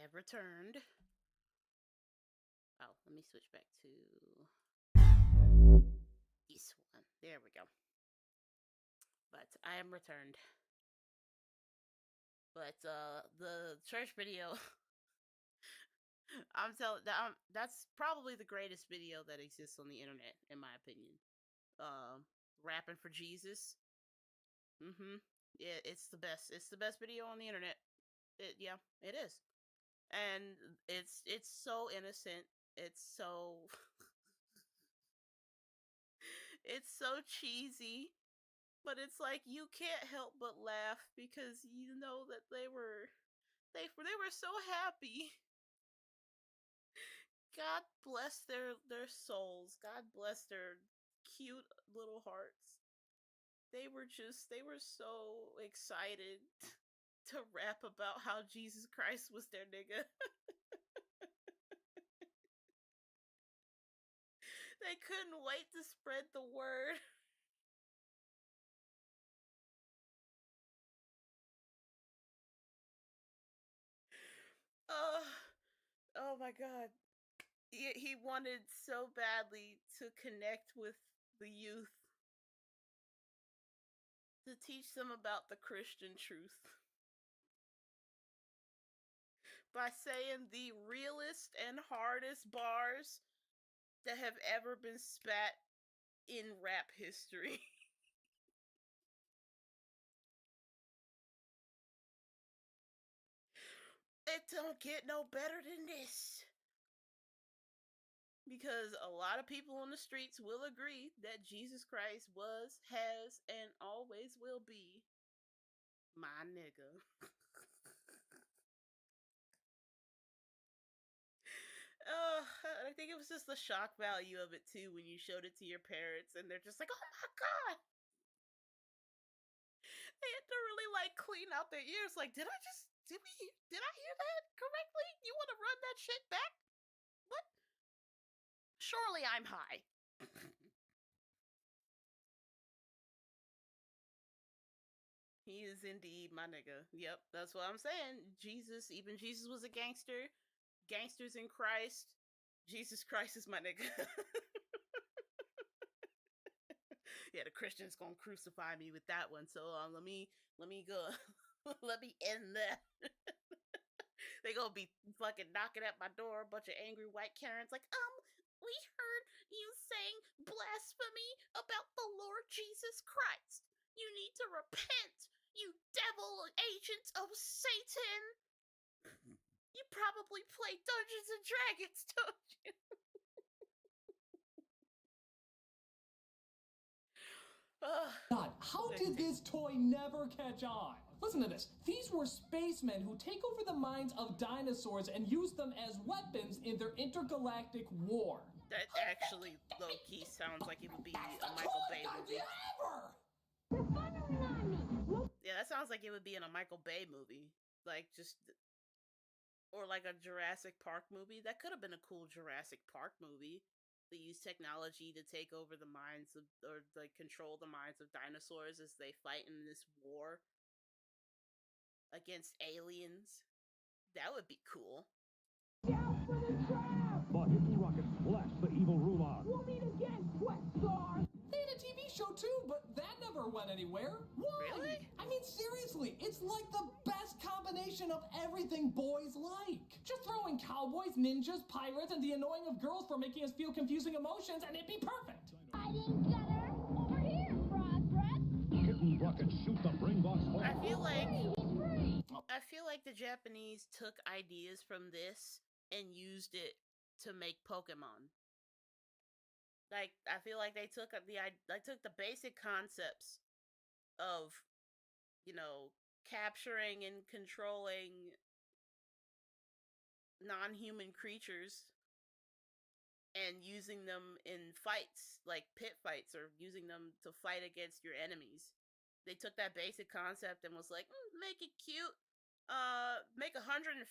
I've returned. Oh, let me switch back to this one. There we go. But I am returned. But the church video, I'm telling that's probably the greatest video that exists on the internet, in my opinion. Rapping for Jesus. Yeah, it's the best. It's the best video on the internet. Yeah, it is. And it's so innocent. It's so it's so cheesy, but it's like you can't help but laugh because you know that they were so happy. God bless their souls. God bless their cute little hearts. They were so excited to rap about how Jesus Christ was their nigga. They couldn't wait to spread the word. Oh my god. He wanted so badly to connect with the youth, to teach them about the Christian truth by saying the realest and hardest bars that have ever been spat in rap history. It don't get no better than this. Because a lot of people on the streets will agree that Jesus Christ was, has, and always will be my nigga. I think it was just the shock value of it too when you showed it to your parents and they're just like, oh my god! They had to really like clean out their ears. Like, did I hear that correctly? You want to run that shit back? What? Surely I'm high. He is indeed my nigga. Yep, that's what I'm saying. Even Jesus was a gangster. Gangsters in Christ. Jesus Christ is my nigga. Yeah, the Christians gonna crucify me with that one. So let me go. Let me end that. They gonna be fucking knocking at my door, a bunch of angry white Karens like, we heard you saying blasphemy about the Lord Jesus Christ. You need to repent, you devil agent of Satan. You probably play Dungeons and Dragons, don't you?
God, how did this toy never catch on? Listen to this. These were spacemen who take over the minds of dinosaurs and use them as weapons in their intergalactic war.
That actually low-key sounds like it would be a Michael Bay movie. Yeah, that sounds like it would be in a Michael Bay movie. Or like a Jurassic Park movie. That could have been a cool Jurassic Park movie. They use technology to take over the minds of, or like control the minds of dinosaurs as they fight in this war against aliens. That would be cool.
The hippie rocket blast the evil ruler. We'll meet again, Questar.
They had a TV show too, but that never went anywhere. Why?
Really?
I mean, seriously, it's like the best combination of everything boys like. Just throw in cowboys, ninjas, pirates, and the annoying of girls for making us feel confusing emotions, and it'd be perfect.
Fighting gutter, over here, frog breath.
Kitten rocket shoot the brain box hole.
I feel like the Japanese took ideas from this and used it to make Pokemon. Like, I feel like they took the basic concepts of, capturing and controlling non-human creatures and using them in fights, like pit fights, or using them to fight against your enemies. They took that basic concept and was like, make it cute, make 151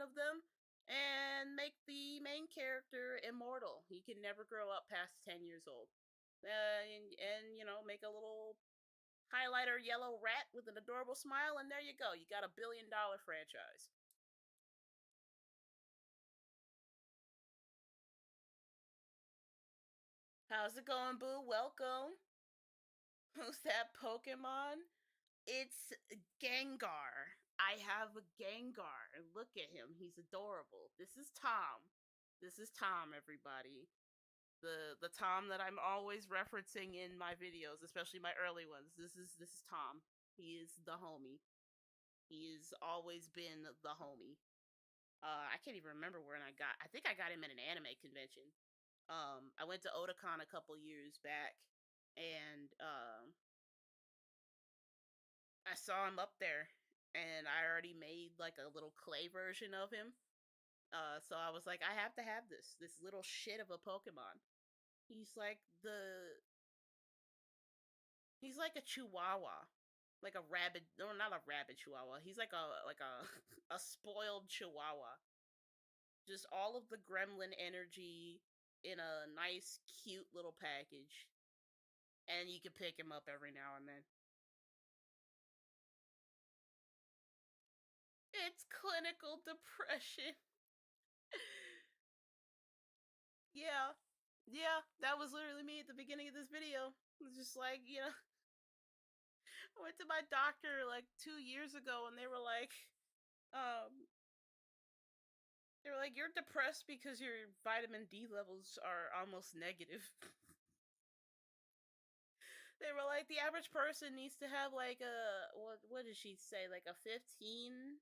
of them, and make the main character immortal. He can never grow up past 10 years old. And make a little highlighter yellow rat with an adorable smile, and there you go. You got $1 billion franchise. How's it going, boo? Welcome. Who's that Pokemon? It's Gengar. I have a Gengar. Look at him. He's adorable. This is Tom. This is Tom, everybody. The Tom that I'm always referencing in my videos, especially my early ones. This is Tom. He is the homie. He has always been the homie. I can't even remember when I think I got him at an anime convention. I went to Otakon a couple years back, and I saw him up there, and I already made like a little clay version of him. So I was like, I have to have this little shit of a Pokemon. He's like he's like a Chihuahua, like a rabid, no, not a rabid Chihuahua. He's like a a spoiled Chihuahua. Just all of the gremlin energy in a nice, cute little package, and you can pick him up every now and then. It's clinical depression. Yeah. Yeah, that was literally me at the beginning of this video. It was just like, I went to my doctor like 2 years ago and um, you're depressed because your vitamin D levels are almost negative. They were like, the average person needs to have like what did she say, like a 15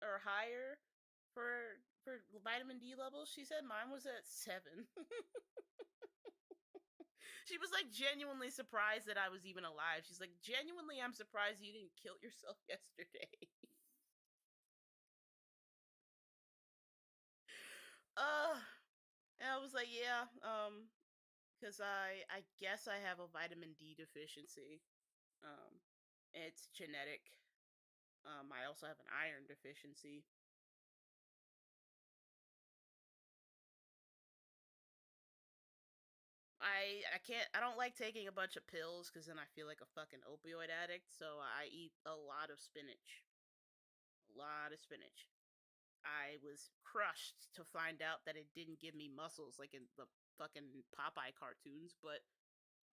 or higher for vitamin D levels. She said mine was at 7. She was like genuinely surprised that I was even alive. She's like, genuinely, I'm surprised you didn't kill yourself yesterday. And I was like, yeah, because I guess I have a vitamin D deficiency. It's genetic. I also have an iron deficiency. I don't like taking a bunch of pills because then I feel like a fucking opioid addict. So I eat a lot of spinach. A lot of spinach. I was crushed to find out that it didn't give me muscles like in the fucking Popeye cartoons, but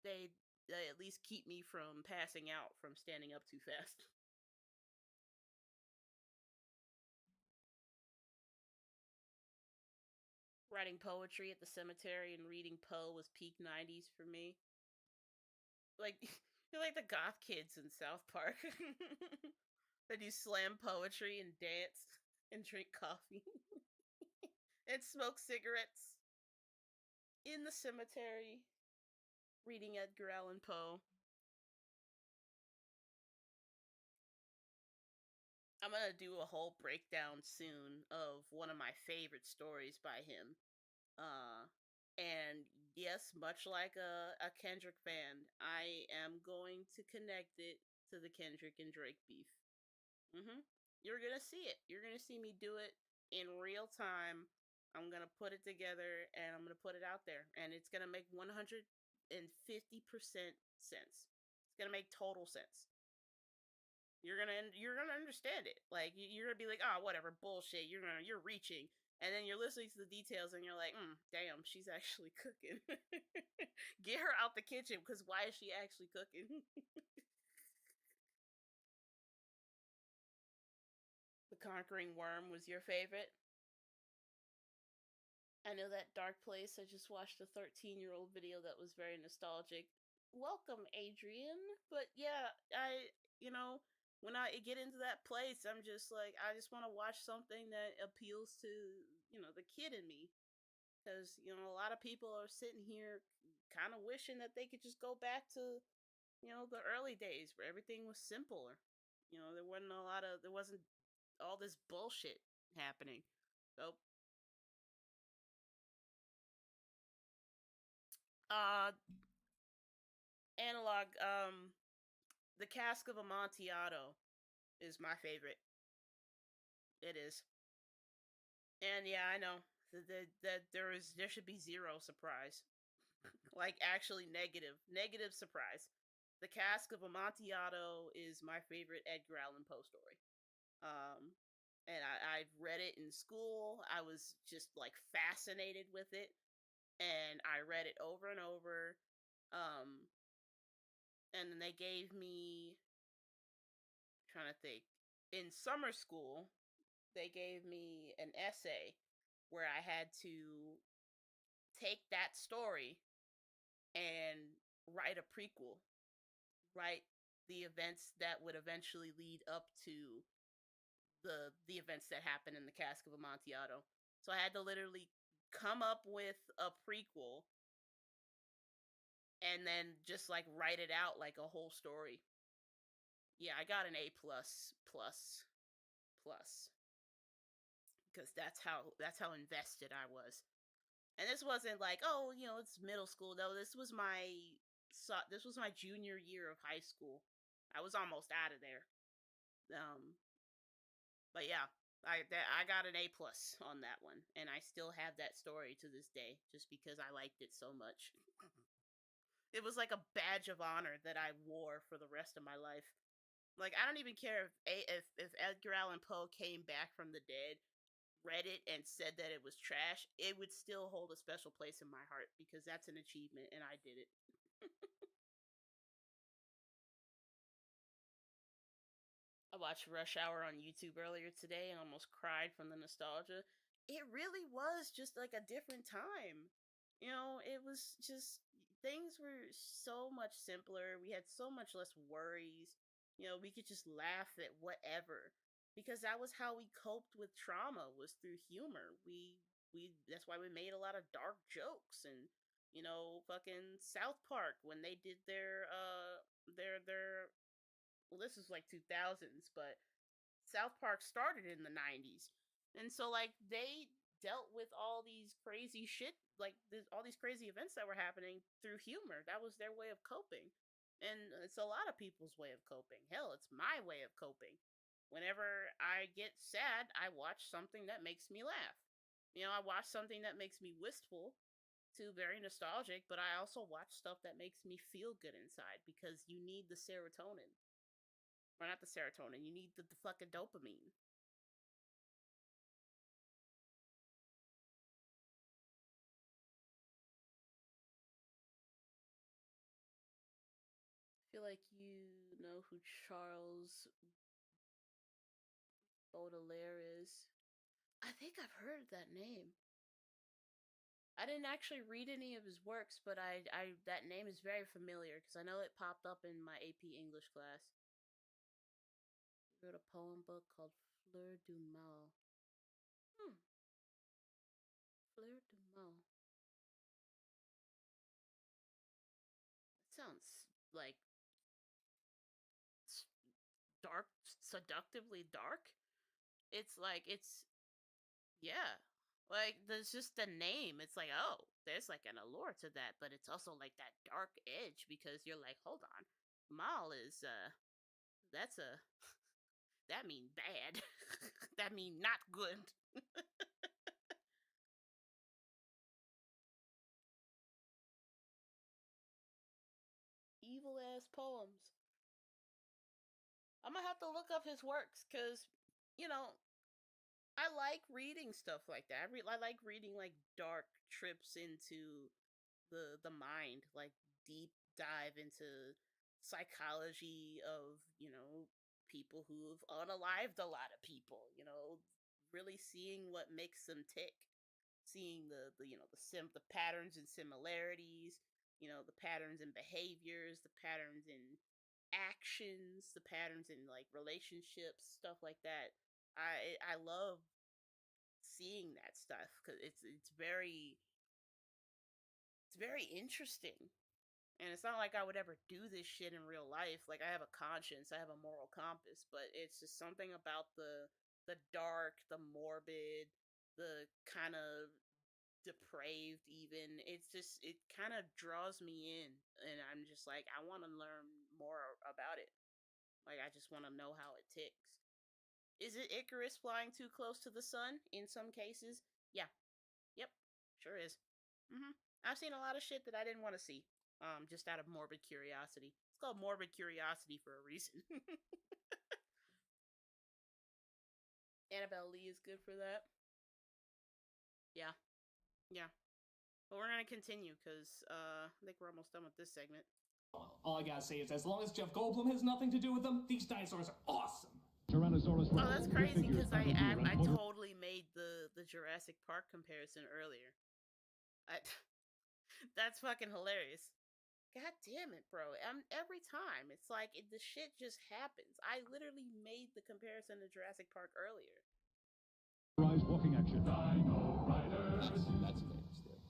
they at least keep me from passing out from standing up too fast. Writing poetry at the cemetery and reading Poe was peak 90s for me. Like, you're like the goth kids in South Park. That do slam poetry and dance and drink coffee and smoke cigarettes in the cemetery reading Edgar Allan Poe. I'm gonna do a whole breakdown soon of one of my favorite stories by him. And yes, much like a Kendrick fan, I am going to connect it to the Kendrick and Drake beef. You're gonna see it. You're gonna see me do it in real time. I'm gonna put it together and I'm gonna put it out there, and it's gonna make 150% sense. It's gonna make total sense. You're gonna understand it. Like you're gonna be like, oh, whatever, bullshit. You're reaching, and then you're listening to the details, and you're like, damn, she's actually cooking. Get her out the kitchen, because why is she actually cooking? The Conquering Worm was your favorite? I know that dark place. I just watched a 13-year-old video that was very nostalgic. Welcome, Adrian. But yeah, when I get into that place, I'm just like, I just want to watch something that appeals to, the kid in me. Because, a lot of people are sitting here kind of wishing that they could just go back to, the early days where everything was simpler. There wasn't all this bullshit happening. So, analog, the Cask of Amontillado is my favorite. It is. And yeah, I know that there should be zero surprise. Like actually negative surprise. The Cask of Amontillado is my favorite Edgar Allan Poe story. And I've read it in school. I was just like fascinated with it. and I read it over and over. Um, and then they gave me, trying to think, in summer school, they gave me an essay where I had to take that story and write a prequel, write the events that would eventually lead up to the events that happened in the Cask of Amontillado. So I had to literally come up with a prequel and then just like write it out like a whole story. Yeah, I got an A plus because that's how invested I was. And this wasn't like, oh, it's middle school. No, this was my junior year of high school. I was almost out of there. But yeah, I got an A plus on that one, and I still have that story to this day, just because I liked it so much. It was like a badge of honor that I wore for the rest of my life. Like, I don't even care if Edgar Allan Poe came back from the dead, read it, and said that it was trash. It would still hold a special place in my heart because that's an achievement, and I did it. I watched Rush Hour on YouTube earlier today and almost cried from the nostalgia. It really was just like a different time. It was just, things were so much simpler. We had so much less worries. We could just laugh at whatever because that was how we coped with trauma, was through humor. We that's why we made a lot of dark jokes. And fucking South Park, when they did their well, this was like 2000s, but South Park started in the 90s. And so like they dealt with all these crazy shit, like all these crazy events that were happening through humor. That was their way of coping. And it's a lot of people's way of coping. Hell, it's my way of coping. Whenever I get sad, I watch something that makes me laugh. I watch something that makes me wistful to very nostalgic, but I also watch stuff that makes me feel good inside because you need the serotonin. Or not the serotonin, you need the fucking dopamine. I feel like you know who Charles Baudelaire is. I think I've heard that name. I didn't actually read any of his works, but I that name is very familiar because I know it popped up in my AP English class. He wrote a poem book called Fleur du Mal. Fleur du Mal. That sounds like dark, seductively dark. It's like, yeah. Like, there's just the name. It's like, oh, there's like an allure to that, but it's also like that dark edge because you're like, hold on. Mal is, that's a, that mean bad. That mean not good. Evil ass poems. I'm gonna have to look up his works because, you know, I like reading stuff like that. I like reading like dark trips into the mind, like deep dive into psychology of people who've unalived a lot of people. Really seeing what makes them tick, seeing the patterns and similarities. The patterns in behaviors, the patterns in actions, the patterns in like relationships, stuff like that. I love seeing that stuff because it's very interesting. And it's not like I would ever do this shit in real life. Like, I have a conscience, I have a moral compass, but it's just something about the dark, the morbid, the kind of depraved even. It kind of draws me in, and I'm just like, I want to learn more about it. Like, I just want to know how it ticks. Is it Icarus flying too close to the sun in some cases? Yeah. Yep. Sure is. I've seen a lot of shit that I didn't want to see. Just out of morbid curiosity. It's called morbid curiosity for a reason. Annabelle Lee is good for that. Yeah. Yeah. But we're gonna continue because I think we're almost done with this segment.
All I gotta say is, as long as Jeff Goldblum has nothing to do with them, these dinosaurs are awesome.
Tyrannosaurus. Oh, that's crazy because I totally made the Jurassic Park comparison earlier. That's fucking hilarious. God damn it, bro. Every time it's like the shit just happens. I literally made the comparison to Jurassic Park earlier.
Rise walking action. Dino Riders.
That's famous there.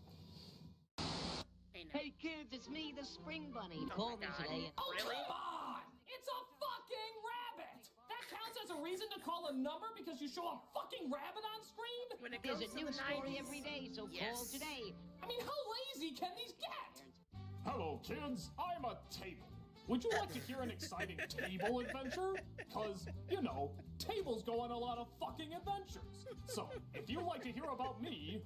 Hey kids, it's me, the Spring Bunny.
Oh
Call me today.
Oh,
really?
Come on! It's a fucking rabbit! That counts as a reason to call a number because you show a fucking rabbit on screen?
When it comes
There's a new story every day, so call today.
I mean, how lazy can these get?
Hello, kids. I'm a table. Would you like to hear an exciting table adventure? Because, you know, tables go on a lot of fucking adventures. So, if you'd like to hear about me,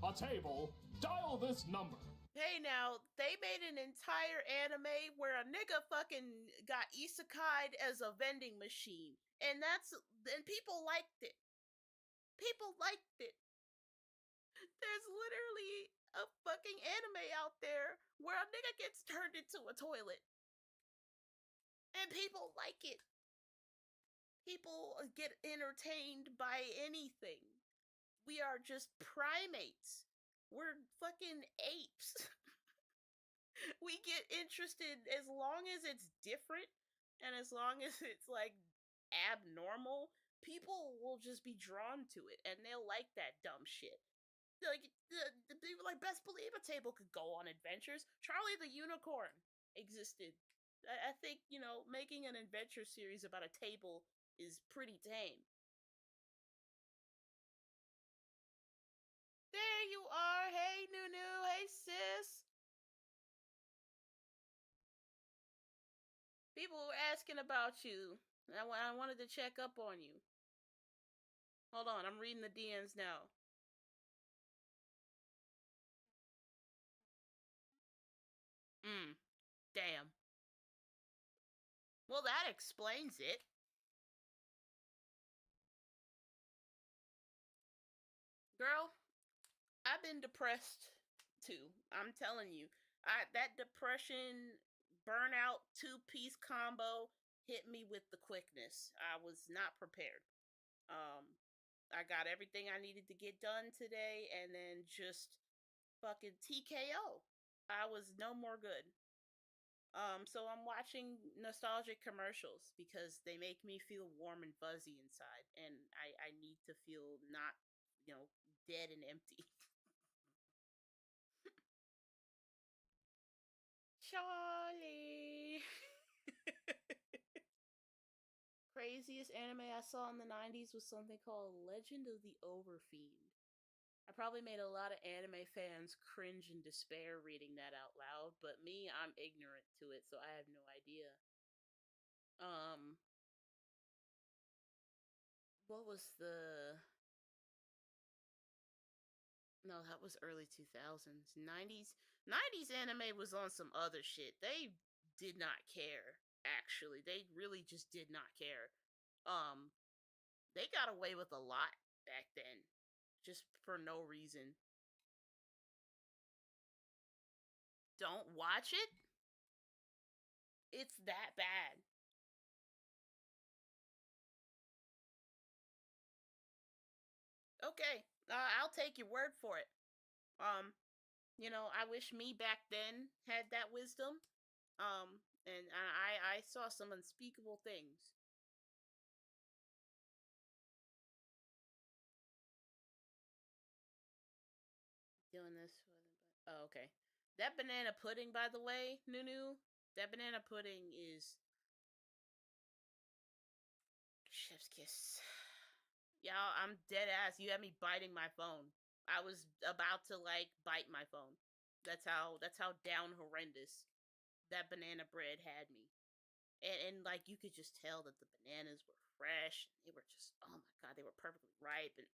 a table, dial this number.
Hey now, they made an entire anime where a nigga fucking got isekai'd as a vending machine. And people liked it. People liked it. There's literally a fucking anime out there where a nigga gets turned into a toilet. And people like it. People get entertained by anything. We are just primates. We're fucking apes. We get interested as long as it's different and as long as it's like abnormal, people will just be drawn to it and they'll like that dumb shit. Like the people like best believe a table could go on adventures. Charlie the Unicorn existed. I think, making an adventure series about a table is pretty tame. There you are. Hey, Nunu. Hey, sis. People were asking about you. I wanted to check up on you. Hold on. I'm reading the DMs now. Damn. Well, that explains it. Girl, I've been depressed too. I'm telling you. That depression burnout 2-piece combo hit me with the quickness. I was not prepared. I got everything I needed to get done today and then just fucking TKO. I was no more good. So I'm watching Nostalgic Commercials because they make me feel warm and fuzzy inside, and I need to feel not, dead and empty. Charlie! Craziest anime I saw in the 90s was something called Legend of the Overfiend. I probably made a lot of anime fans cringe in despair reading that out loud, but me, I'm ignorant to it, so I have no idea. What was No, that was early 2000s. 90s anime was on some other shit. They did not care, actually. They really just did not care. They got away with a lot back then, just for no reason. Don't watch it? It's that bad. Okay, I'll take your word for it. I wish me back then had that wisdom. And I saw some unspeakable things. Doing this for the... Oh, okay. That banana pudding, by the way, Nunu, that banana pudding is chef's kiss. Y'all, I'm dead ass. You had me biting my phone. I was about to bite my phone. That's how down horrendous that banana bread had me. And you could just tell that the bananas were fresh. They were just, oh my god, they were perfectly ripe, and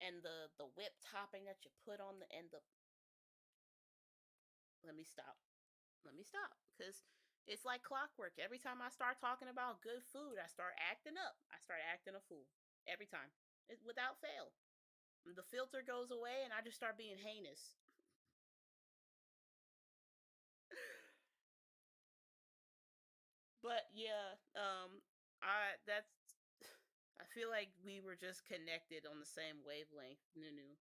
and the whipped topping that you put on the end. Let me stop, because it's like clockwork. Every time I start talking about good food, I start acting up. I start acting a fool every time, without fail. The filter goes away, and I just start being heinous. But yeah, I feel like we were just connected on the same wavelength, Nunu.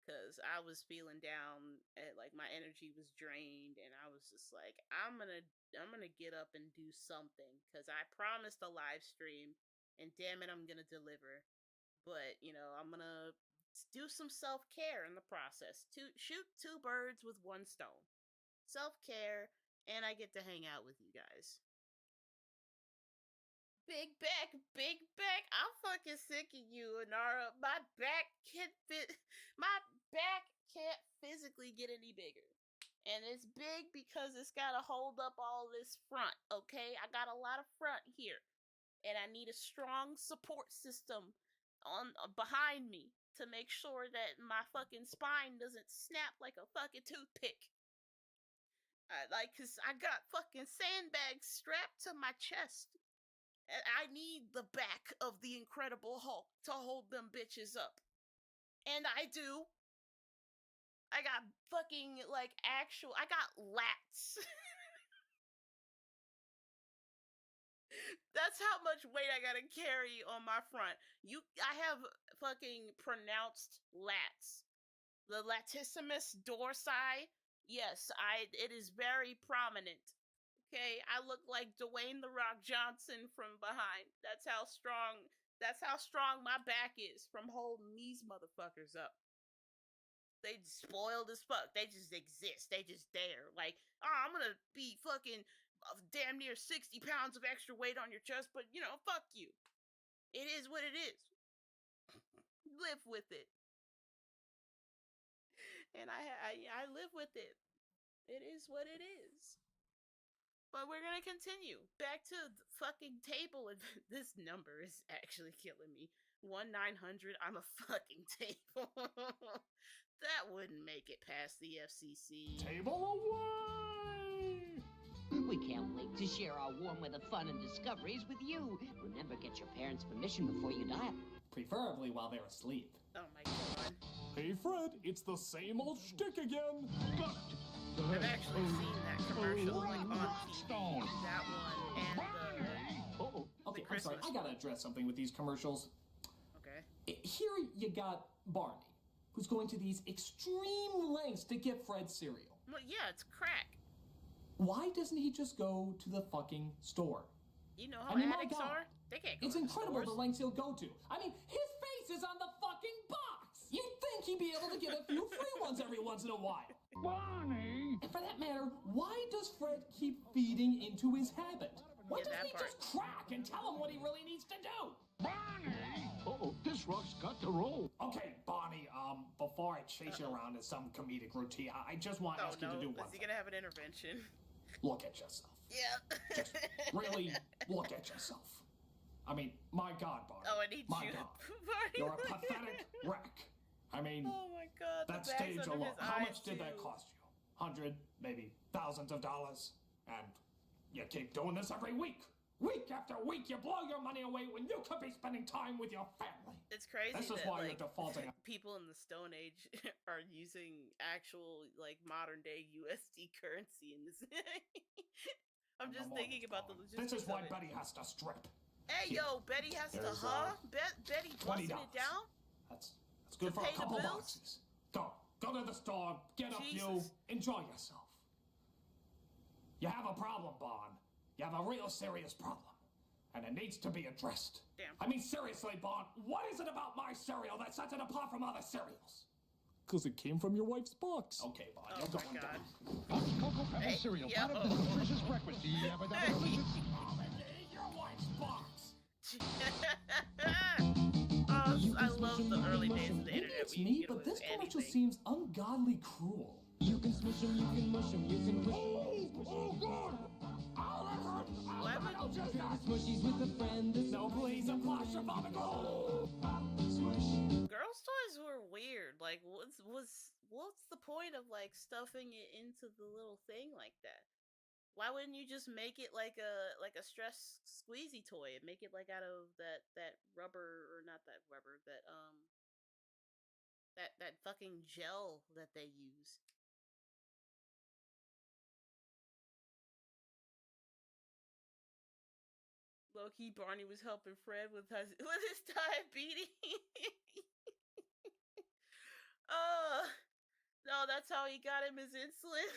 Because I was feeling down, and like my energy was drained, and I was just like, I'm gonna get up and do something because I promised a live stream, and damn it, I'm gonna deliver. But I'm gonna do some self care in the process. To shoot two birds with one stone, self care, and I get to hang out with you guys. Big back, big back. I'm fucking sick of you, Anara. My back can't fit. My back can't physically get any bigger. And it's big because it's gotta hold up all this front, okay? I got a lot of front here. And I need a strong support system on behind me to make sure that my fucking spine doesn't snap like a fucking toothpick. Cause I got fucking sandbags strapped to my chest. And I need the back of the Incredible Hulk to hold them bitches up. And I do. I got fucking, I got lats. That's how much weight I gotta carry on my front. I have fucking pronounced lats. The latissimus dorsi, yes, it is very prominent. Okay, I look like Dwayne The Rock Johnson from behind. That's how strong my back is from holding these motherfuckers up. They spoiled as fuck. They just exist. They just there. Like, I'm gonna be fucking damn near 60 pounds of extra weight on your chest, but fuck you. It is what it is. Live with it. And I live with it. It is what it is. But we're gonna continue. Back to the fucking table. This number is actually killing me. 1-900, I'm a fucking table. That wouldn't make it past the FCC.
Table away!
We can't wait to share our warm weather fun and discoveries with you. Remember, get your parents' permission before you dial.
Preferably while they're asleep.
Oh my god.
Hey Fred, it's the same old shtick again.
I've actually seen that commercial on TV. That one and
okay, I'm sorry. I gotta address something with these commercials.
Okay.
Here you got Barney, who's going to these extreme lengths to get Fred cereal.
Well, yeah, it's crack.
Why doesn't he just go to the fucking store?
You know how addicts are? They can't go
It's
to
incredible
the
lengths he'll go to. I mean, his face is on the fucking box! You'd think he'd be able to get a few free ones every once in a while.
Bonnie!
And for that matter, why does Fred keep feeding into his habit? Why doesn't he just crack and tell him what he really needs to do?
Bonnie! Uh-oh, this rock's got to roll.
Okay, Bonnie, before I chase you around in some comedic routine, I just want to ask you to do one
Is he gonna have an intervention?
Look at yourself.
Yeah.
Just really look at yourself. I mean, my God, Barney.
Oh, I need
my
you.
God.
Barney,
You're a pathetic wreck. I mean,
oh my God,
that stage alone, how much did that cost you? 100, maybe thousands of dollars? And you keep doing this every week. Week after week, you blow your money away when you could be spending time with your family.
It's crazy.
This is why you're defaulting.
People in the Stone Age are using actual, modern day USD currency in this. I'm just thinking about the logistics.
This is why Betty has to strip.
Hey, yo, Betty has to, Betty busting it down?
That's good for a couple boxes. Go to the store, get a few, enjoy yourself. You have a problem, Bon. You have a real serious problem. And it needs to be addressed.
Damn.
I mean, seriously, Bon, what is it about my cereal that sets it apart from other cereals?
Because it came from your wife's box.
Okay, Bon, you're going down.
Cocoa Pebble cereal, part of this delicious breakfast. Do you have a delicious?
Your wife's box.
I love the early days of the internet.
It's me, but this commercial seems ungodly cruel.
You can smush them, you can mush them, you can wish
Oh, God! I'll just
smushies with a friend.
No, please, I'm claustrophobic.
Girls' toys were weird. Like, what's the point of stuffing it into the little thing like that? Why wouldn't you just make it like a stress squeezy toy and make it out of that rubber, or not that rubber, that That fucking gel that they use. Low-key, Barney was helping Fred with his diabetes. No, that's how he got him his insulin.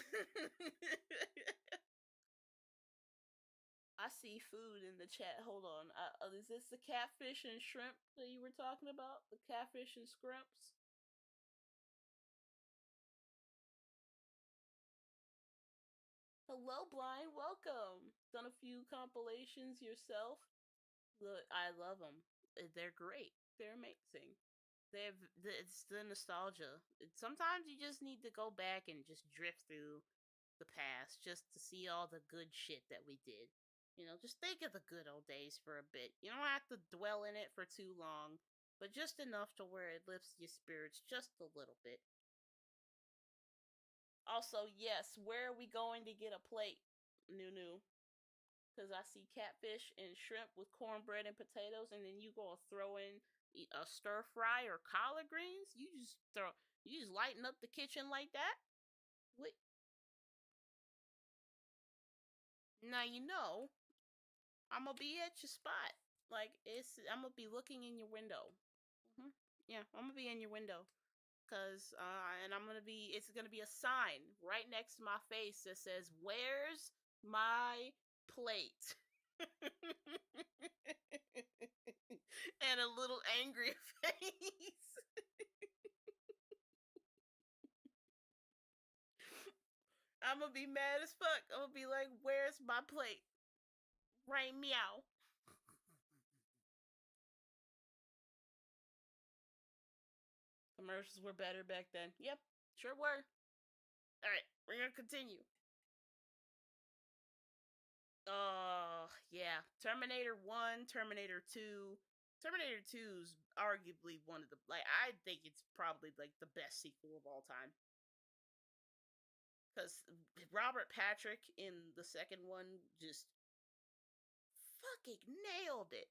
I see food in the chat. Hold on. Is this the catfish and shrimp that you were talking about? The catfish and scrimps? Hello, Blind. Welcome. Done a few compilations yourself. Look, I love them. They're great. They're amazing. It's the nostalgia. Sometimes you just need to go back and just drift through the past just to see all the good shit that we did. You know, just think of the good old days for a bit. You don't have to dwell in it for too long, but just enough to where it lifts your spirits just a little bit. Also, yes, where are we going to get a plate, Nunu? Because I see catfish and shrimp with cornbread and potatoes, and then you go throw in a stir fry or collard greens. You just lighten up the kitchen like that. What? Now you know, I'm gonna be at your spot. Like I'm gonna be looking in your window. Yeah, I'm gonna be in your window. And it's gonna be a sign right next to my face that says, "Where's my plate?" And a little angry face. I'm gonna be mad as fuck. I'm gonna be like, "Where's my plate?" Right, meow. Commercials were better back then. Yep, sure were. Alright, we're gonna continue. Yeah. Terminator 1, Terminator 2. Terminator 2 is arguably one of the, I think it's probably, the best sequel of all time. Because Robert Patrick in the second one just fucking nailed it.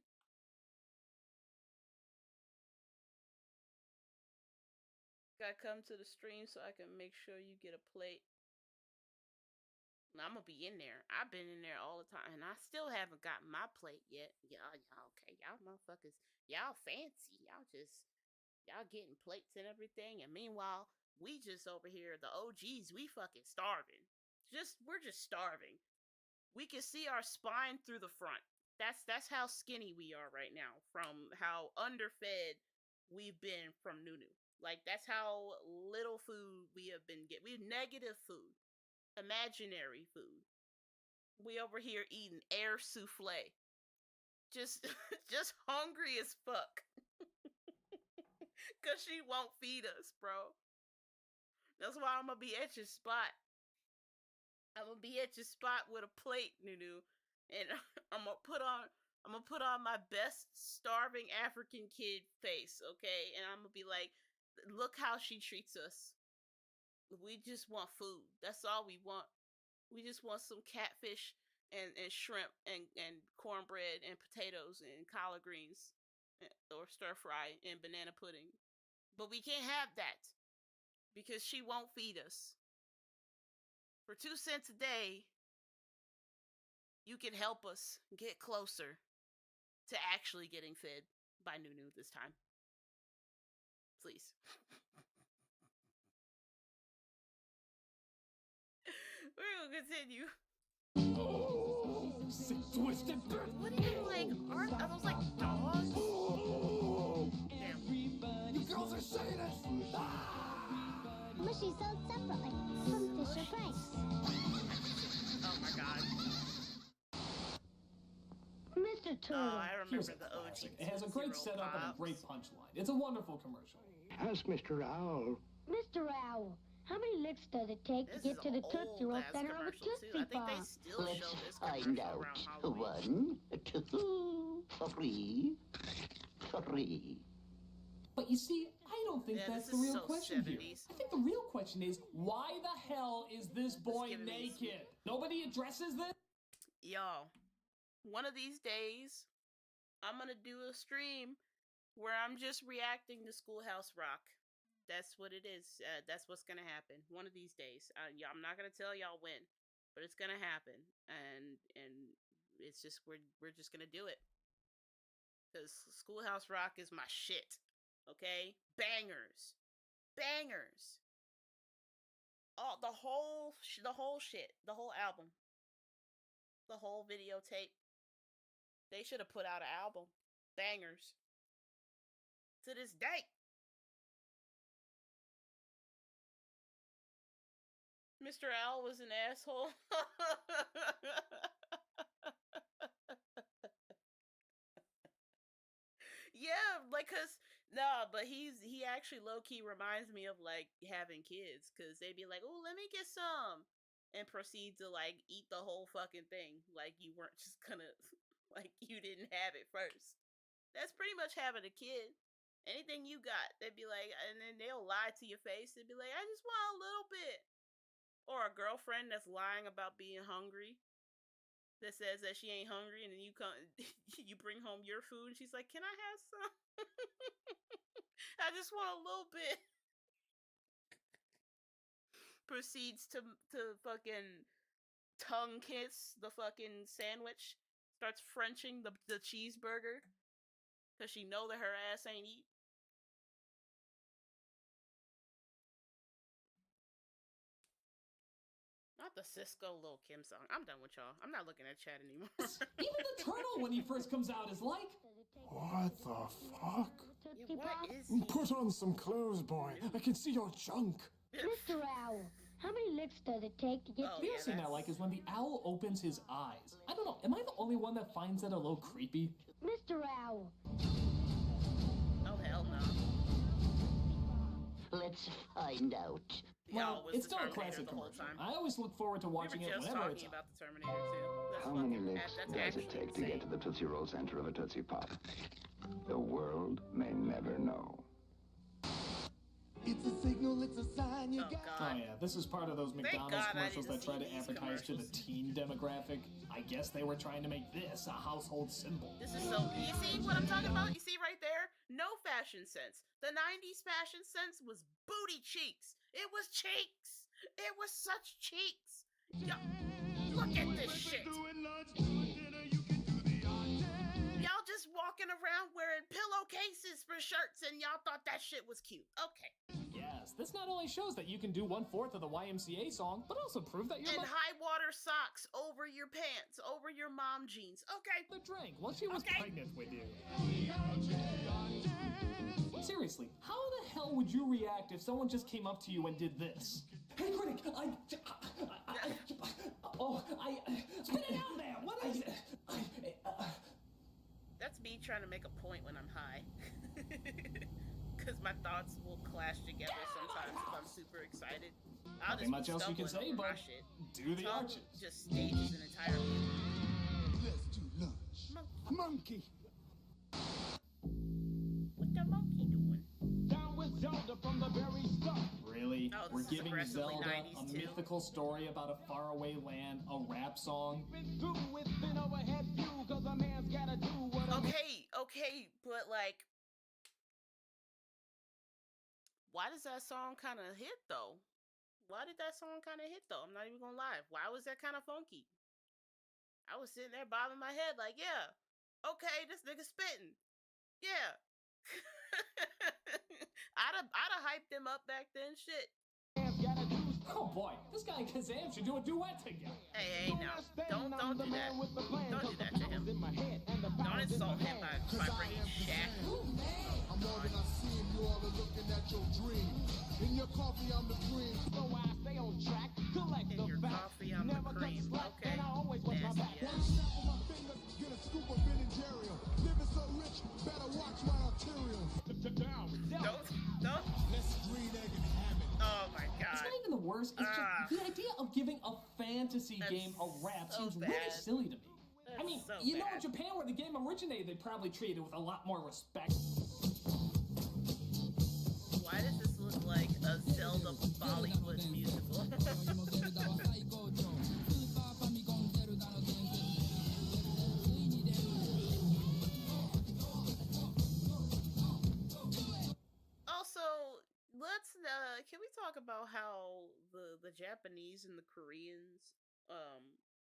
Gotta come to the stream so I can make sure you get a plate. I'm gonna be in there. I've been in there all the time, and I still haven't gotten my plate yet. Y'all okay? Y'all motherfuckers, y'all fancy. Y'all getting plates and everything, and meanwhile, we just over here, the OGs, we fucking starving. We're just starving. We can see our spine through the front. That's how skinny we are right now from how underfed we've been from Nunu. That's how little food we have been getting. We have negative food. Imaginary food. We over here eating air souffle. Just hungry as fuck. Cause she won't feed us, bro. That's why I'm gonna be at your spot. I'm gonna be at your spot with a plate, Nunu. And I'm gonna put on my best starving African kid face, okay? And I'm gonna be like, look how she treats us. We just want food. That's all we want. We just want some catfish and shrimp and cornbread and potatoes and collard greens or stir fry and banana pudding. But we can't have that because she won't feed us. For 2 cents a day, you can help us get closer to actually getting fed by Nunu this time. Please. We're gonna continue.
Oh, sick, twisted bird.
What do you are those dogs? Damn.
You girls are Satanists!
Mushy sold separately from Fisher Price.
Oh my god.
Mr. Turtle.
I remember the
OG. It has a great setup and a great punchline. It's a wonderful commercial.
Ask Mr. Owl.
Mr. Owl, how many licks does it take to get to the Tootsie Roll center of a Tootsie Pop?
Let's find out. 1, 2, 3, 3.
But you see, I don't think that's the real question 70s. Here. I think the real question is, why the hell is this boy naked? Nobody addresses this?
Y'all, one of these days, I'm gonna do a stream where I'm just reacting to Schoolhouse Rock. that's what it is. That's what's gonna happen one of these days. Yeah, I'm not gonna tell y'all when, but it's gonna happen, and it's just we're just gonna do it. Because Schoolhouse Rock is my shit. Okay, bangers, bangers. Oh, the whole shit, the whole album, the whole videotape. They should have put out an album, bangers. To this day. Mr. Owl was an asshole. Yeah, like, cause no, but he actually low key reminds me of like having kids, cause they'd be like, "Oh, let me get some," and proceed to like eat the whole fucking thing, like you weren't just gonna, like you didn't have it first. That's pretty much having a kid. Anything you got, they'd be like, and then they'll lie to your face. They'd be like, "I just want a little bit," or a girlfriend that's lying about being hungry. That says that she ain't hungry, and then you come, you bring home your food, and she's like, "Can I have some?" I just want a little bit. Proceeds to fucking tongue kiss the fucking sandwich. Starts Frenching the cheeseburger because she know that her ass ain't eat. Not the Cisco Lil Kim song. I'm done with y'all. I'm not looking at chat anymore.
Even the turtle, when he first comes out, is like,
what the fuck?
Yeah, what is he?
Put on some clothes, boy. I can see your junk.
Mr. Owl, how many licks does it take to get
the other thing I like is when the owl opens his eyes. I don't know, am I the only one that finds that a little creepy?
Mr. Owl.
Oh, hell no.
Let's find out.
Well, it's still a classic commercial. I always look forward to watching it whenever it's
about the Terminator too. That's
How many licks does it take to get to the Tootsie Roll center of a Tootsie Pop? The world may never know.
It's a signal, it's a sign you got.
Oh yeah, this is part of those McDonald's commercials that try to advertise to the teen demographic. I guess they were trying to make this a household symbol.
This is so, you see what I'm talking about? You see right there? No fashion sense. The 90s fashion sense was booty cheeks. It was cheeks. It was such cheeks. Yo, look at this shit. Y'all just walking around wearing pillowcases for shirts and y'all thought that shit was cute. Okay.
Yes, this not only shows that you can do 1/4 of the YMCA song, but also prove that you're—
And high water socks over your pants, over your mom jeans. Okay.
The drink, once she was pregnant with you. Seriously, how the hell would you react if someone just came up to you and did this? Hey, critic, spit it out there. What is it?
That's me trying to make a point when I'm high. Because my thoughts will clash together sometimes if I'm super excited. I'll
Nothing much else you can say, but do the arches.
Just stages an entire movie.
Let's do lunch. Monkey.
What the monkey doing?
Down with Zelda from the very start.
Really?
Oh,
we're giving Zelda
90s
a
too.
mythical story about a faraway land, a rap song?
Okay, but like, why does that song kind of hit though? Why did that song kind of hit though? I'm not even gonna lie. Why was that kind of funky? I was sitting there bobbing my head like, yeah, okay, this nigga spitting. Yeah. I'd have hyped him up back then, shit.
Oh boy, this guy and Kazam should do a duet together.
Hey, no. Don't do that. Don't do that to him. Don't insult him by bringing Shaq.
I'm more than I seem, you all are looking at your dream. In your coffee, I'm the cream.
So I stay on track, collect
In
the
your
facts.
coffee, I'm
Never
the cream.
cut slack,
Okay.
and I always watch my back.
One snap of my fingers, get a scoop of Ben and Jerry. Living so rich, better watch my arterials.
Don't.
Let's green egg and ham it.
Oh my god.
It's not even the worst, it's just the idea of giving a fantasy game a rap
so
seems
bad.
really silly to me. I mean,
so
you know,
bad.
in Japan where the game originated, they probably treated it with a lot more respect.
Why does this look like a Zelda Bollywood musical? Also, let's can we talk about how the Japanese and the Koreans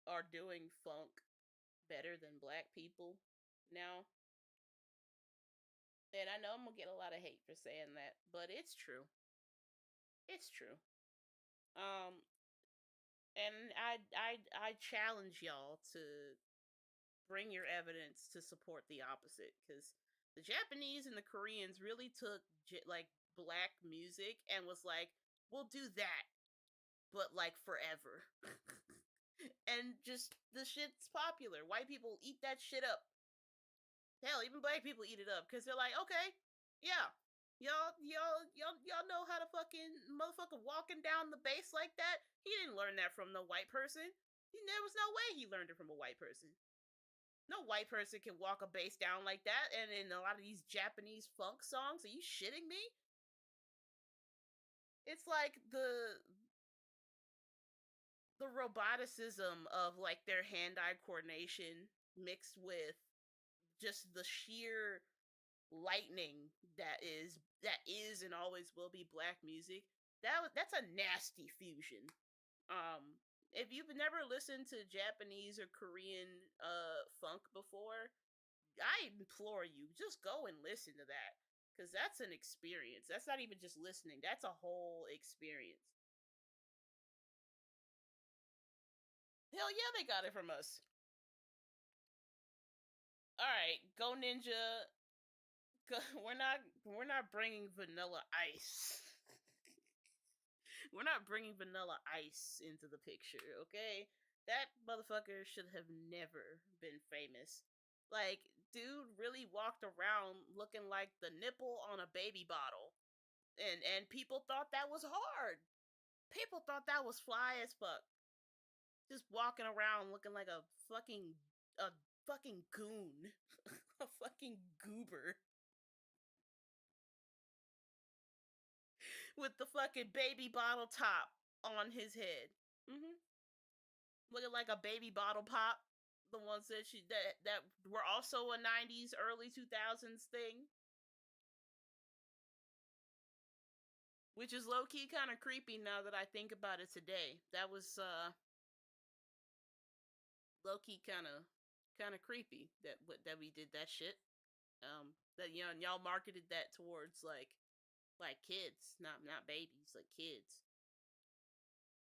are doing funk better than black people now? And I know I'm gonna get a lot of hate for saying that, but it's true. It's true. Um, and I challenge y'all to bring your evidence to support the opposite, because the Japanese and the Koreans really took like black music and was like, we'll do that, but like forever. And just the shit's popular. White people eat that shit up. Hell, even black people eat it up because they're like, okay, yeah, y'all know how to fucking motherfucker walking down the bass like that. He didn't learn that from no white person. There was no way he learned it from a white person. No white person can walk a bass down like that. And in a lot of these Japanese funk songs, are you shitting me? It's like the roboticism of like their hand-eye coordination mixed with just the sheer lightning that is and always will be black music. That's a nasty fusion. If you've never listened to Japanese or Korean funk before, I implore you, just go and listen to that, because that's an experience. That's not even just listening, that's a whole experience. Hell yeah, they got it from us. All right, go Ninja. Go, we're not bringing Vanilla Ice. We're not bringing Vanilla Ice into the picture, okay? That motherfucker should have never been famous. Like, dude really walked around looking like the nipple on a baby bottle. And people thought that was hard. People thought that was fly as fuck. Just walking around looking like a fucking goon. A fucking goober. With the fucking baby bottle top on his head. Looking like a baby bottle pop. The ones that that were also a 90s, early 2000s thing. Which is low-key kind of creepy now that I think about it today. That was low-key kind of creepy that we did that shit. That y'all marketed that towards like kids, not babies, like kids.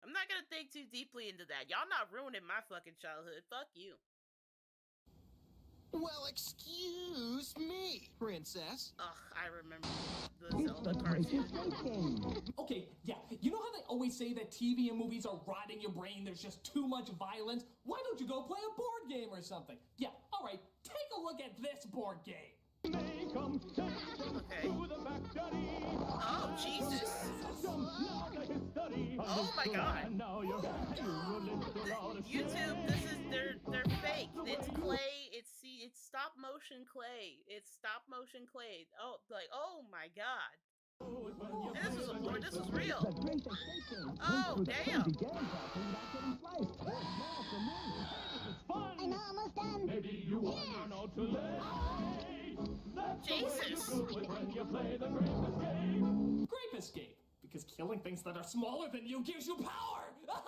I'm not gonna think too deeply into that. Y'all not ruining my fucking childhood. Fuck you.
Well, excuse me, princess.
Ugh, I remember the Zelda cartoon.
Okay, yeah, you know how they always say that TV and movies are rotting your brain, there's just too much violence? Why don't you go play a board game or something? Yeah, alright, take a look at this board game.
Okay. Oh, Jesus. Oh my god. YouTube, they're fake. It's clay. It's stop motion clay. It's stop motion clay. Oh, like, oh my god. This was real. Oh, damn.
I'm almost done.
Maybe you wanna know too late.
Jesus.
Grape escape. Because killing things that are smaller than you gives you power.
But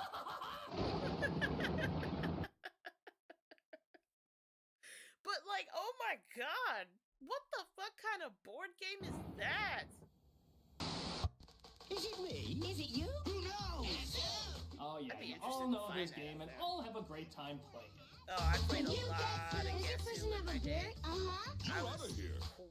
like, oh my god. What the fuck kind of board game is that?
Is it me?
Is it you?
Who knows?
Oh yeah, you all know this game and all have a great time playing it.
Oh, I played a lot of Guess Who in my day.
Uh-huh.
I was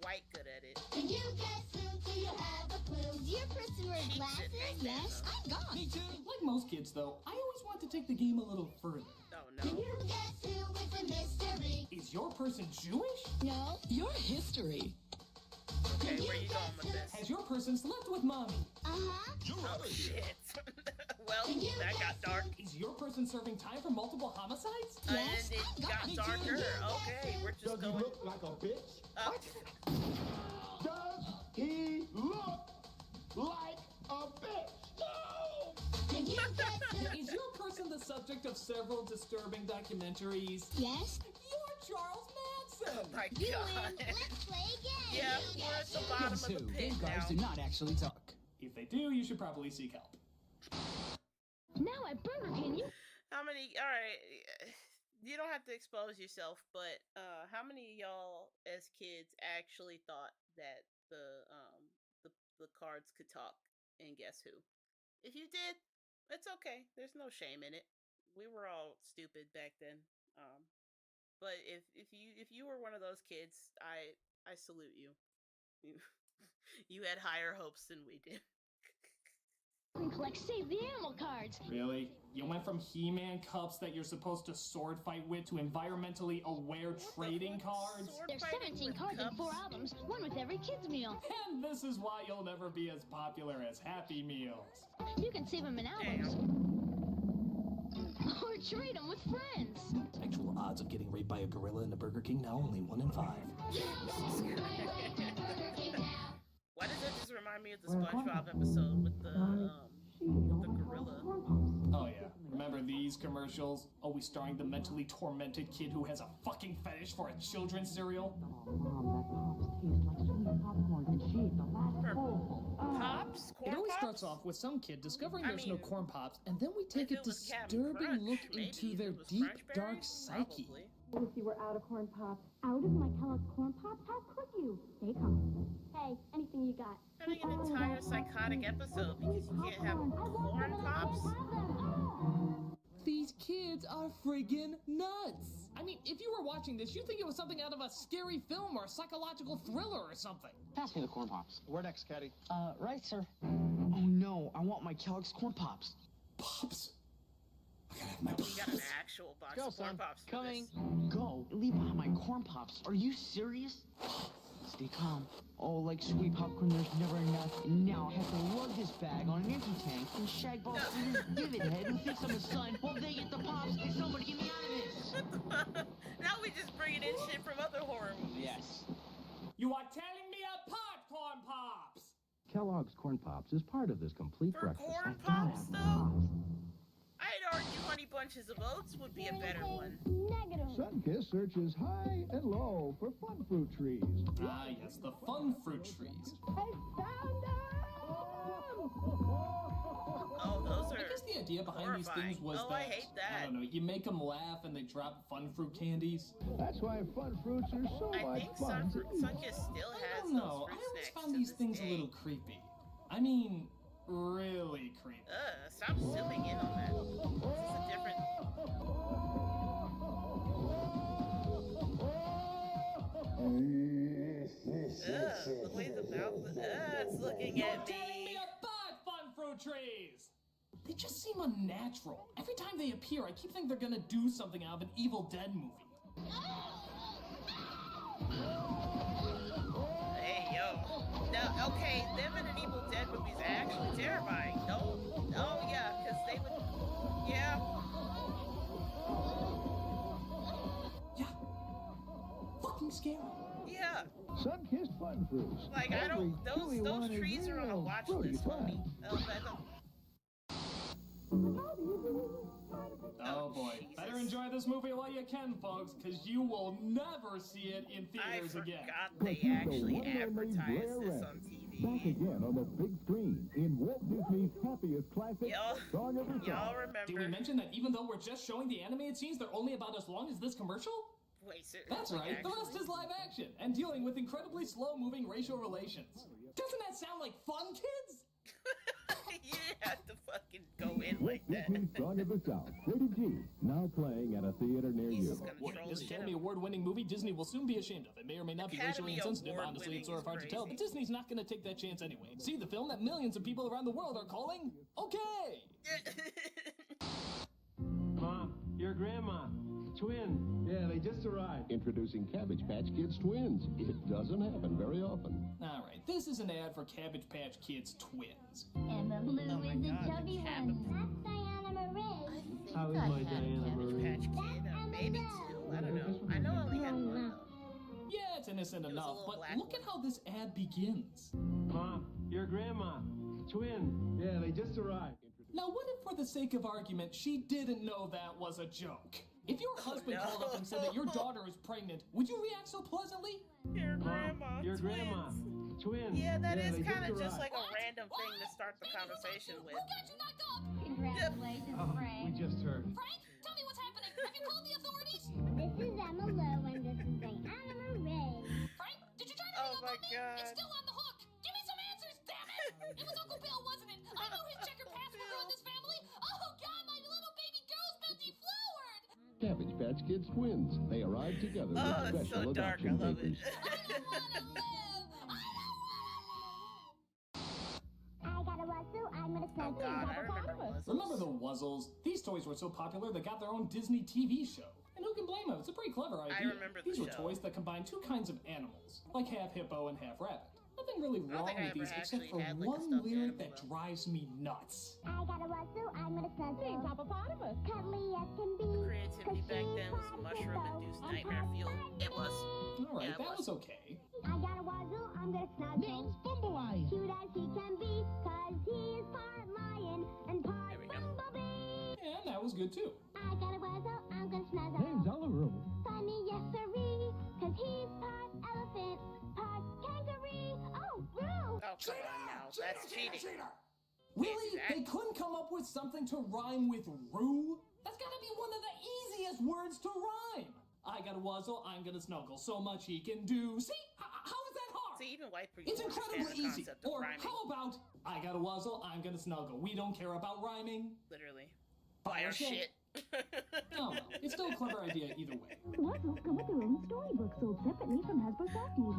quite good at it.
Can you guess who? Do you have a clue? Do your person wear glasses? Yes, I'm gone.
Me too. Like most kids, though, I always want to take the game a little further.
Oh, no.
Can you guess who? It's a mystery.
Is your person Jewish?
No.
Your history.
Okay, where you going with this?
Has your person slept with mommy?
Uh-huh.
Oh, shit. Well, that got dark.
Is your person serving time for multiple homicides?
Yes,
And it got darker. Okay, we're just
Does he
going.
look like a bitch? Does he look like a bitch? No!
Can you guess who?
Is your person the subject of several disturbing documentaries?
Yes.
You're Charles Manson!
Oh my
You
god.
win. Let's play again.
Yeah, we're at the bottom of the pit
Game
now.
cards do not actually talk.
If they do, you should probably seek help.
Now at Burger King,
How many? All right, you don't have to expose yourself, but how many of y'all as kids actually thought that the cards could talk and Guess Who? If you did, it's okay. There's no shame in it. We were all stupid back then. But if you were one of those kids, I salute you. You had higher hopes than we did.
collect Save the Animal cards.
Really? You went from He-Man cups that you're supposed to sword fight with to environmentally aware trading cards?
There's 17 cards and 4 albums, one with every kid's meal.
And this is why you'll never be as popular as Happy Meals.
You can save them in albums. Or trade them with friends.
Actual odds of getting raped by a gorilla in a Burger King now only 1 in 5.
Why does that just remind me of the SpongeBob episode with the gorilla?
Oh yeah, remember these commercials? Always starring the mentally tormented kid who has a fucking fetish for a children's cereal?
Pops? Corn
It always
pops?
starts off with some kid discovering there's no corn pops, and then we take a disturbing look into their deep, dark psyche.
If you were out of corn pops. Out of my Kellogg's corn pops? How could you? Stay calm. Hey, anything you got.
Having an entire psychotic episode because you can't have corn pops?
These kids are friggin' nuts! I mean, if you were watching this, you'd think it was something out of a scary film or a psychological thriller or something.
Pass me the corn pops.
Where next, Caddy?
Right, sir. Oh no, I want my Kellogg's corn pops.
Pops?
We got an actual box of corn pops. For
Coming.
this.
Go. Leave behind my corn pops. Are you serious? Stay calm. Oh, like sweet popcorn, there's never enough. And now I have to lug this bag on an empty tank and shag balls to this divot head who thinks I'm the son while they get the pops. And somebody get me out of this.
Now we just bringing in shit from other horror movies.
Yes.
You are tearing me apart, corn pops!
Kellogg's Corn Pops is part of this complete
For
breakfast.
corn pops, though? I'd argue Honey Bunches of Oats would be a better one.
Negative.
Sunkist searches high and low for fun fruit trees.
Ah, yes, the fun fruit trees.
I found them!
Oh, those are
I guess the idea behind these things was
oh,
that,
I hate that.
I don't know, you make them laugh and they drop fun fruit candies.
That's why fun fruits are so
I
much
think
fun.
Sunkist still
I
has
don't know,
those
I
fruit
always
snacks
found
to
these
this
things
day.
a little creepy. I mean, really creepy.
Stop zooming in on that. This is a different... the way the mouth... it's looking at
Tearing me
me.
apart, fun fruit trees! They just seem unnatural. Every time they appear, I keep thinking they're gonna do something out of an Evil Dead movie.
Hey, yo. No, okay, them in an Evil Dead movie is actually terrifying. No. Oh, yeah, because they would... Yeah.
Yeah. Fucking scary.
Yeah.
Sunkist fun fruits.
Like, I don't...
Every chewy one
Those
is
trees are on a
real
watch
fruity
list,
fun.
homie.
Oh boy.
Jesus.
Better enjoy this movie while you can, folks, because you will never see it in theaters again.
I forgot they actually advertised this on
Back
TV.
again on the big screen in Walt Disney's happiest classic, Song of the South.
Y'all
Did we
remember...
mention that even though we're just showing the animated scenes, they're only about as long as this commercial?
Wait, sir.
That's right, the rest is live action, and dealing with incredibly slow-moving racial relations. Doesn't that sound like fun, kids?
You didn't have to fucking go in
Walt
like that.
Disney's Song of the South, rated G, now playing at a theater near
He's
you.
just gonna
Warning,
troll
this
the shit
Academy
out of
Award-winning movie Disney will soon be ashamed of. It may or may not be racially
Academy
insensitive. Honestly,
Award-winning
it's sort of
is
hard to tell, but
crazy.
Disney's not going to take that chance anyway. See the film that millions of people around the world are calling okay.
Mom, your grandma. Twins.
Yeah, they just arrived.
Introducing Cabbage Patch Kids Twins. It doesn't happen very often.
All right, this is an ad for Cabbage Patch Kids Twins.
And the blue
Oh my
is the
God,
chubby
the
one. That's Diana Marie.
How is my Diana Marie?
Patch Kid, maybe two. I don't know. I know I only had one though.
Yeah, it's innocent
It was a
enough,
little
but
black
look at how this ad begins.
Mom, your grandma. Twins.
Yeah, they just arrived.
Now, what if, for the sake of argument, she didn't know that was a joke? If your husband called up and said that your daughter is pregnant, would you react so pleasantly?
Your grandma.
Your
twins.
grandma. Twins.
Yeah, that is
they
kind of
just
just
arrived.
like a random thing to start the conversation with.
Congratulations, Frank.
We just heard.
Frank, tell me what's happening. Have you called the authorities? This is Emma Lowe and this is Diana Ray. Frank, did you try to hang up on me?
God.
It's still on the hook. Give me some answers, damn it! It was Uncle Bill, wasn't it? I know his checkered past will ruin this family. Oh God, my little baby girl's been deflowered.
Cabbage Patch Kids twins. They arrive together with
Oh, it's
special
so dark. I
adoption
love
papers.
it. Oh God, I remember Wuzzles.
Remember the Wuzzles? These toys were so popular they got their own Disney TV show. And who can blame them? It's a pretty clever idea.
I remember the
These were
show.
toys that combine two kinds of animals, like half hippo and half rabbit. Nothing really
I don't
wrong
think I
with
ever
these except
actually
for
had, like, a
one
stuffed
lyric
animal,
that
though.
drives me nuts.
I got a Wuzzle, I'm gonna snuggle. Hey, hippopotamus. Cuddly as can be.
Creativity back then was mushroom-induced nightmare fuel. It was.
Alright,
Yeah, it
that was okay.
I got a Wuzzle, I'm gonna snuggle.
Name's Bumbleye.
Cute as he can be, cause he is part lion and part bumblebee.
And that was good too.
I got a Wuzzle, I'm gonna snuggle.
Name's Oliver.
Funny, yes sirree, cause he's part elephant, part kangaroo. Oh, Roo!
Oh, come on now. That's cheating.
Really? They couldn't come up with something to rhyme with roo? That's gotta be one of the easiest words to rhyme. I got a Wuzzle, I'm gonna snuggle. So much he can do. See? How is that hard?
See, even white people
It's
understand
incredibly
the
easy.
concept of
Or
rhyming.
how about, I got a Wuzzle, I'm gonna snuggle. We don't care about rhyming.
Literally.
Fire
Fire
shit.
shit.
Oh, well, it's still a clever idea either way.
Wuzzles come with their own storybook sold separately from Hasbro Softies.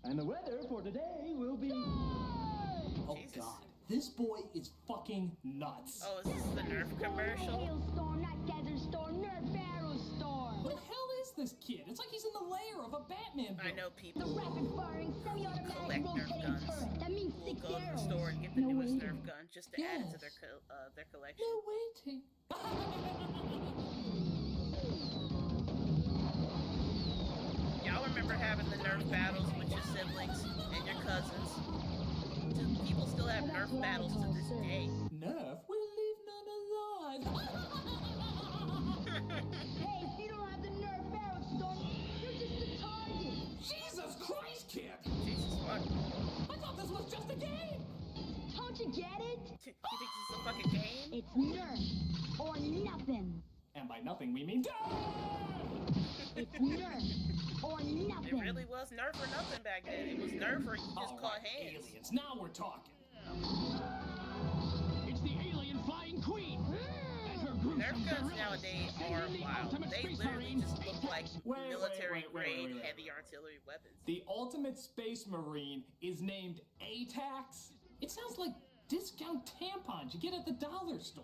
And the weather for today will be...
Oh God, this boy is fucking nuts.
Oh, is this the Nerf commercial?
Hailstorm, not desert storm, Nerf barrel storm.
Who the hell is this kid? It's like he's in the lair of a Batman
I
villain.
know
The
people
rapid firing semi-automatic
collect Nerf
rotating
guns.
turret. That means
who
6
will go to the
arrows.
store and get the
No
newest
waiting.
Nerf gun just to add it to
Yes.
their collection.
No waiting.
Y'all remember having the Nerf battles with your siblings and your cousins? People still have Nerf battles to this day.
Nerf will leave none alive.
Hey, if you don't have the Nerf barrel storm, you're just a target.
Jesus Christ, kid!
Jesus fuck.
I thought this was just a game.
Don't you get it?
You think this is a fucking game?
It's Nerf or nothing.
And by nothing we mean death.
It's Nerf or nothing.
It really was Nerf or nothing back then. It was Nerf or you just
All
caught
right,
hands.
aliens. Now we're talking.
It's the alien flying queen. And her group
Nerf guns nowadays are wild. They literally just look like
Wait,
military
wait,
grade
wait.
heavy artillery weapons.
The ultimate space marine is named ATAX. It sounds like discount tampons you get at the dollar store.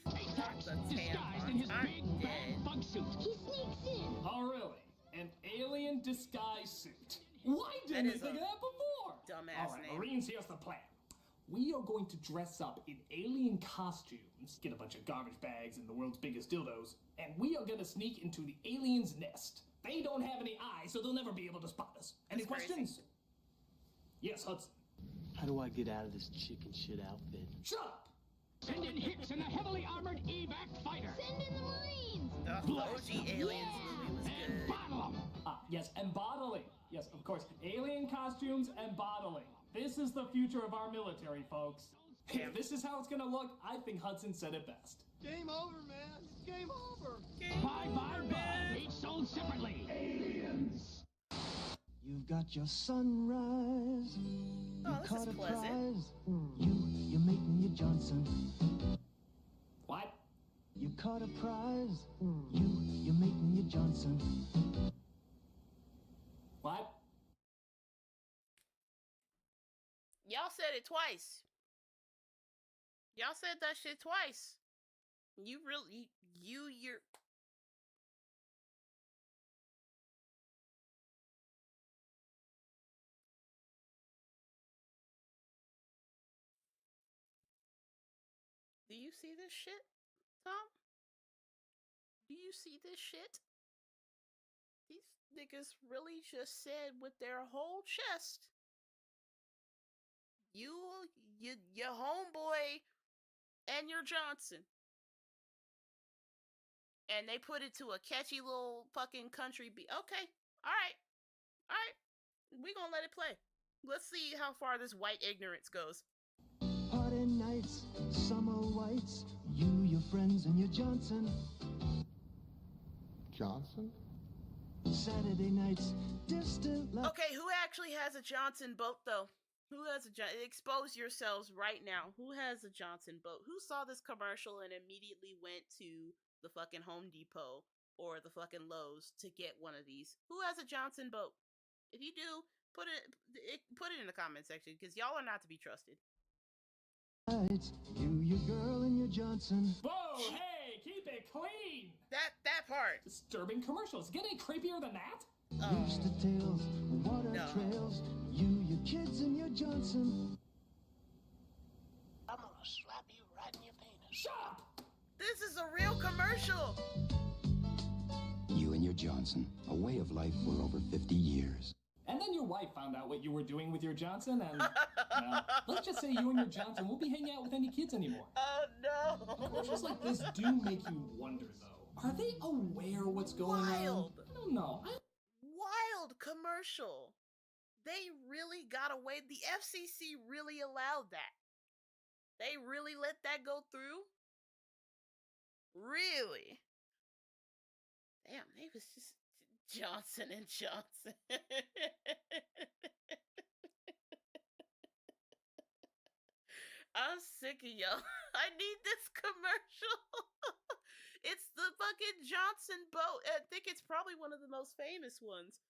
Atax,
The
disguised in his
tampons
big
aren't
bad
dead.
bug suit.
He sneaks in.
Oh, really? An alien disguise suit. Why
That
didn't we
is
think
a
of that before?
dumbass
All right,
name.
Marines, here's the plan. We are going to dress up in alien costumes, get a bunch of garbage bags and the world's biggest dildos, and we are going to sneak into the alien's nest. They don't have any eyes, so they'll never be able to spot us. Any
That's crazy.
questions? Yes, Hudson.
How do I get out of this chicken shit outfit?
Shut up!
Send in Hicks and a heavily armored evac fighter.
Send in the Marines.
The OG Aliens movie was
And
good.
bottle 'em.
Yes, and bottling. Yes, of course. Alien costumes and bottling. This is the future of our military, folks. If this is how it's gonna look, I think Hudson said it best.
Game over, man. It's game over.
Bye-bye bud. Each sold separately.
Aliens. You've got your sunrise.
Oh, this is pleasant.
You make me a Johnson.
What?
You caught a prize. You make me a Johnson.
What?
Y'all said it twice. Y'all said that shit twice. You really, you're. Do you see this shit, Tom? Do you see this shit? These niggas really just said with their whole chest, your homeboy, and your Johnson. and they put it to a catchy little fucking country beat. Okay, all right, we gonna let it play. Let's see how far this white ignorance goes.
Party nights, summer whites, you, your friends, and your Johnson.
Johnson?
Saturday nights, distant love.
Okay, who actually has a Johnson boat, though? Who has a Johnson? Expose yourselves right now. Who has a Johnson boat? Who saw this commercial and immediately went to the fucking Home Depot or the fucking Lowe's to get one of these? Who has a Johnson boat? If you do, put it in the comment section, because y'all are not to be trusted.
You, your girl, and your Johnson.
Whoa, hey, keep it clean.
That part.
Disturbing commercials. Get any creepier than that?
Rooster tails, water trails, you, your kids, and your Johnson.
I'm gonna slap you right in your penis.
Shut up!
This is a real commercial.
You and your Johnson, a way of life for over 50 years.
And then your wife found out what you were doing with your Johnson, and well, let's just say you and your Johnson won't be hanging out with any kids anymore.
Oh no!
Commercials like this do make you wonder, though. Are they aware what's going on? I don't know.
Wild commercial. They really got away. The FCC really allowed that. They really let that go through? Really? Damn, they was just Johnson and Johnson. I'm sick of y'all. I need this commercial. It's the fucking Johnson boat. I think it's probably one of the most famous ones.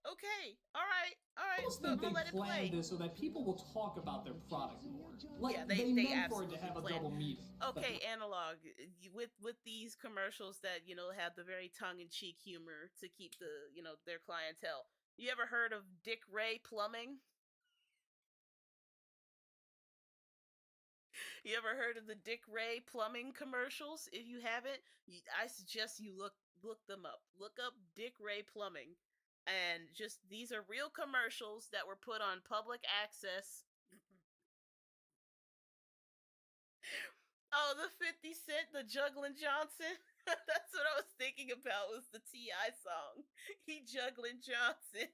Okay, all right.
I almost think they planned this so that people will talk about their product more. Like,
yeah,
they meant for it to have a double meaning.
Okay, Analog, with these commercials that, have the very tongue-in-cheek humor to keep their clientele. You ever heard of Dick Ray Plumbing? You ever heard of the Dick Ray Plumbing commercials? If you haven't, I suggest you look them up. Look up Dick Ray Plumbing. And these are real commercials that were put on public access. Oh, the 50 Cent, the Juggling Johnson. That's what I was thinking about, was the T.I. song. He Juggling Johnson.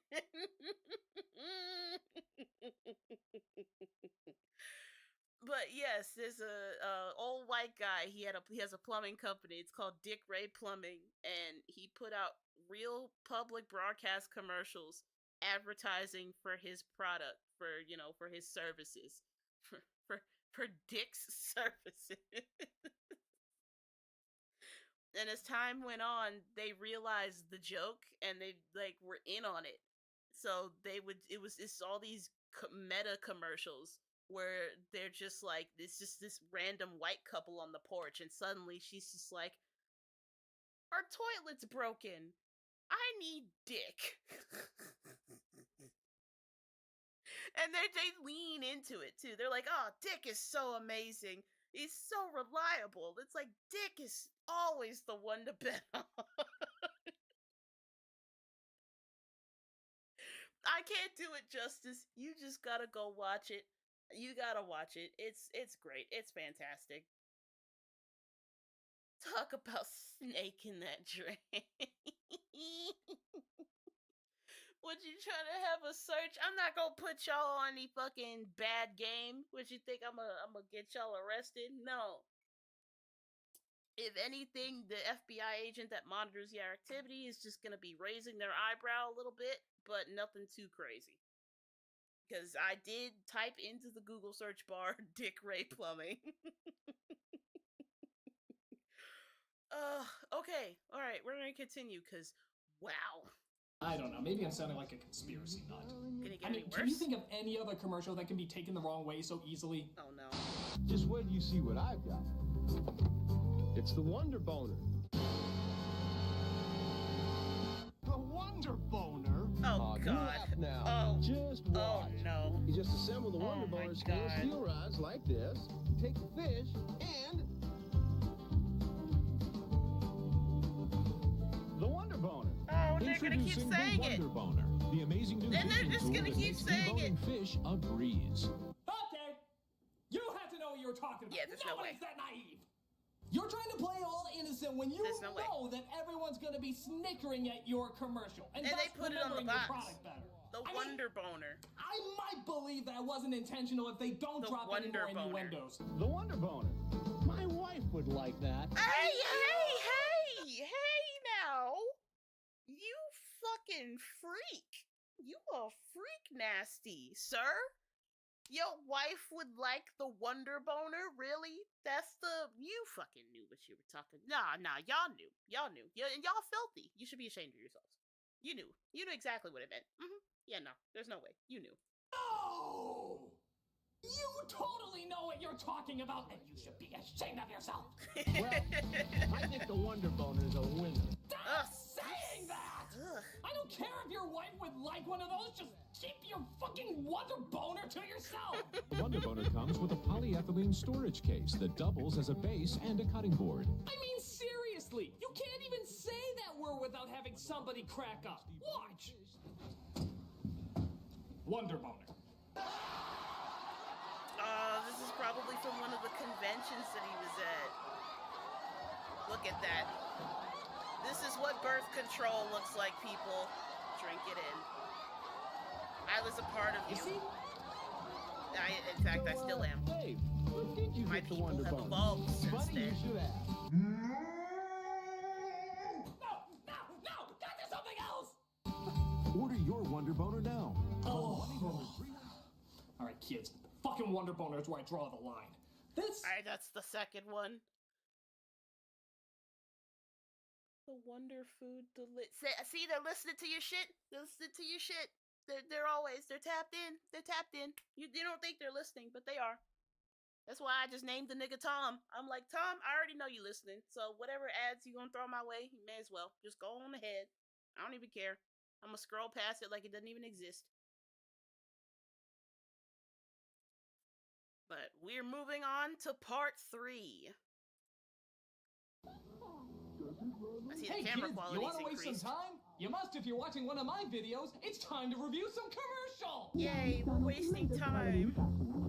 But yes, there's a old white guy. He has a plumbing company. It's called Dick Ray Plumbing, and he put out real public broadcast commercials advertising for his product, for his services, for Dick's services. And as time went on, they realized the joke and they were in on it. So it's all these meta commercials where they're just like, it's just this random white couple on the porch, and suddenly she's just like, our toilet's broken. I need Dick. And they lean into it too. They're like, oh, Dick is so amazing. He's so reliable. It's like, Dick is always the one to bet on. I can't do it justice. You just gotta go watch it. You gotta watch it. It's great. It's fantastic. Talk about snake in that drain. Would you try to have a search? I'm not gonna put y'all on any fucking bad game. Would you think I'm gonna get y'all arrested? No. If anything, the FBI agent that monitors your activity is just gonna be raising their eyebrow a little bit, but nothing too crazy. Because I did type into the Google search bar Dick Ray Plumbing. Okay. Alright, we're gonna continue, because, wow.
I don't know, maybe I'm sounding like a conspiracy nut.
Can
you think of any other commercial that can be taken the wrong way so easily?
Oh no.
Just wait till you see what I've got. It's the Wonder Boner.
The Wonder Boner?
Oh,
you
God.
laugh now.
Oh.
Just watch.
Oh, no.
You just assemble the Wonder Boner steel rods like this, take the fish, and... the Wonder Boner.
Oh, they're gonna keep
Introducing
saying
the
it.
Wonder Boner, the amazing new
Then they're
fishing
just
tool
gonna
that
keep
makes
saying it.
deboning fish a breeze.
Okay! You had to know what you were talking about.
Yeah, there's no way.
Nobody's that naive! You're trying to play all when you
There's no way.
know that everyone's gonna be snickering at your commercial and thus
they put it on the
remembering your
box.
product better.
The Wonder Boner.
I might believe that wasn't intentional if they don't
The
drop any
Wonder
more
Boner.
innuendos.
The Wonder Boner. My wife would like that.
Hey now. You fucking freak. You a freak nasty, sir. Your wife would like the Wonder Boner? Really? You fucking knew what you were talking. Nah, y'all knew. Y'all filthy. You should be ashamed of yourselves. You knew exactly what it meant. Yeah, no, there's no way. You knew.
No! You totally know what you're talking about, and you should be ashamed of yourself.
Well, I think the Wonder Boner is a winner.
Stop saying that! I don't care if your wife would like one of those, just keep your fucking Wonder Boner to yourself!
The Wonder Boner comes with a polyethylene storage case that doubles as a base and a cutting board.
I mean, seriously, you can't even say that word without having somebody crack up. Watch!
Wonder Boner.
This is probably from one of the conventions that he was at. Look at that. This is what birth control looks like, people. Drink it in. I was a part of you.
See?
In fact, I still am.
Dave, what did you
My
get the
people
Wonder
have
Boner?
evolved since
Buddy, you
then.
should have.
No! There's something else!
Order your Wonder Boner now.
All right, kids. Fucking Wonder Boner is where I draw the line.
Alright, that's the second one. The Wonder Food See, they're listening to your shit. They're listening to your shit. They're tapped in. They're tapped in. You don't think they're listening, but they are. That's why I just named the nigga Tom. I'm like, Tom, I already know you listening. So whatever ads you gonna throw my way, you may as well. Just go on ahead. I don't even care. I'm gonna scroll past it like it doesn't even exist. But we're moving on to part 3. I see
Hey
the camera
kids, you
quality's
wanna waste some
increased.
time? You must if you're watching one of my videos. It's time to review some commercials!
Yay, we're wasting time.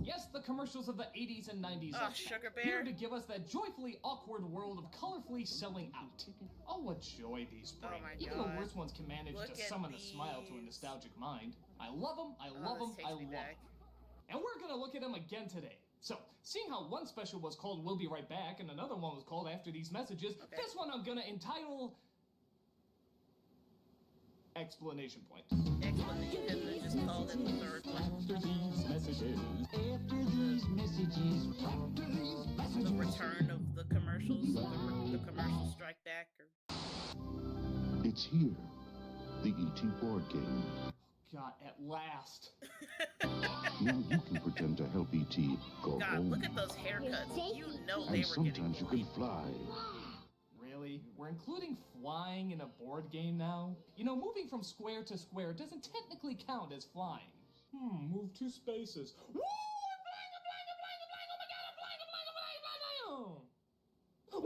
Yes, the commercials of the 80s and 90s
Oh,
are
Sugar
here
Bear.
to give us that joyfully awkward world of colorfully selling out. Oh, what joy these bring.
Oh my
Even
God.
the worst ones can manage
Look
to
at
summon a smile to a
these.
nostalgic mind. I love them, I love them,
this
I
takes me
love
back.
them. And we're gonna look at them again today. So, seeing how one special was called We'll Be Right Back and another one was called After These Messages, this one I'm gonna entitle... Explanation point.
Explanation, they just called it the third one.
After these messages. After these messages. After these messages.
The return of the commercials, the commercial strike back.
It's here. The E.T. board game.
God, at last.
Now you can pretend to help E.T. go
God,
home.
look at those haircuts. You know they
And
were getting
sometimes you can fly.
Really? We're including flying in a board game now? You know, moving from square to square doesn't technically count as flying.
Move 2 spaces.
Woo! I'm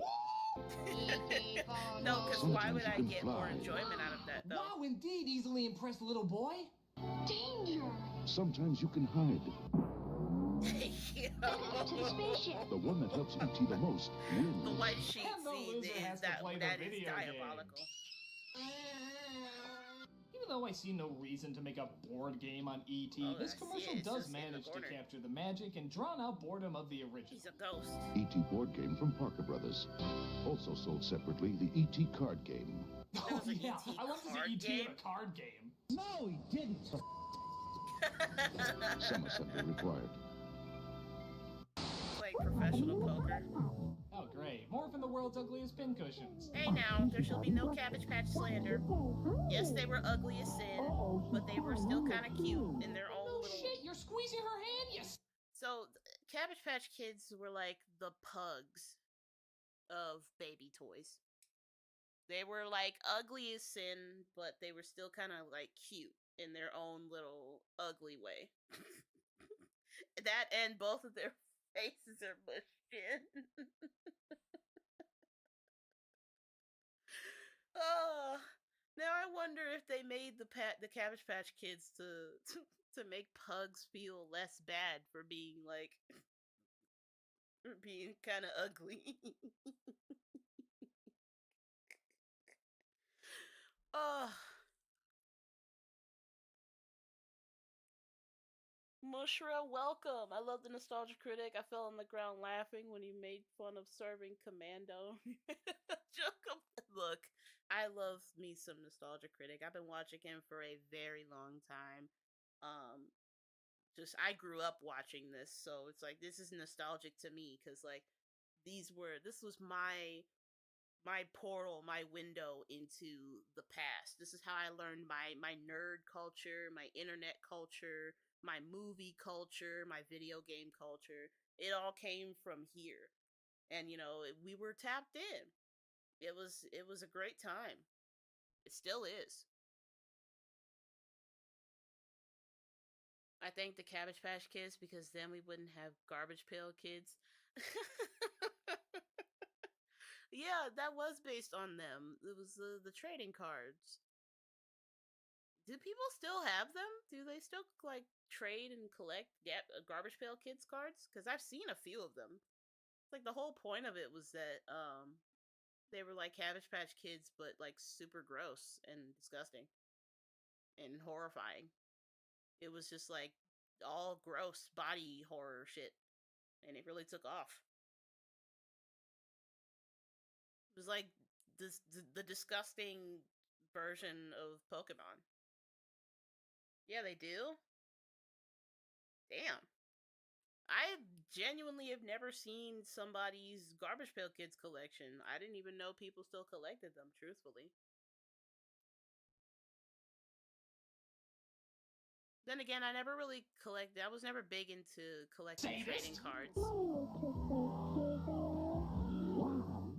flying.
No, because why would I
Sometimes you
get
can
more
fly.
enjoyment out of that, though?
Wow, indeed, easily impressed little boy.
Danger!
Sometimes you can hide.
Yo.
The one that helps E.T. the most wins.
The white sheet
And the
scene
loser has to play the
that is
video game.
diabolical.
Even though I see no reason to make a board game on E.T.,
Oh,
this
I see
commercial
it. It's
does
just in the
manage to
corner.
capture the magic and drawn-out boredom of the original.
He's a ghost.
E.T. board game from Parker Brothers. Also sold separately, the E.T. card game.
Oh
was an
yeah,
E.T.
I love to
card
see E.T. in
game.
a card game.
No, he didn't.
Some assembly required.
Playing professional poker.
Oh great, more from the world's ugliest pincushions.
Hey now, there shall be no Cabbage Patch slander. Yes, they were ugly as sin, but they were still kind of cute in their own
No
little...
shit, you're squeezing her hand, yes.
So, Cabbage Patch Kids were like the pugs of baby toys. They were like ugly as sin, but they were still kind of like cute in their own little ugly way. That and both of their faces are mushed in. Oh, now I wonder if they made the Cabbage Patch Kids to make pugs feel less bad for being like for being kind of ugly. Mushra, welcome. I love the Nostalgia Critic. I fell on the ground laughing when he made fun of serving Commando. Look, I love me some Nostalgia Critic. I've been watching him for a very long time. Just I grew up watching this, so it's like this is nostalgic to me because like this was my portal, my window into the past. This is how I learned my nerd culture, my internet culture, my movie culture, my video game culture. It all came from here. And you know, we were tapped in. It was a great time. It still is. I thank the Cabbage Patch Kids because then we wouldn't have Garbage Pail Kids. Yeah, that was based on them. It was the trading cards. Do people still have them? Do they still like trade and collect Garbage Pail Kids cards? Because I've seen a few of them. Like the whole point of it was that they were like Cabbage Patch Kids, but like super gross and disgusting and horrifying. It was just like all gross body horror shit, and it really took off. It was like the disgusting version of Pokemon. Yeah, they do. Damn. I genuinely have never seen somebody's Garbage Pail Kids collection. I didn't even know people still collected them, truthfully. Then again, I never really I was never big into collecting trading cards.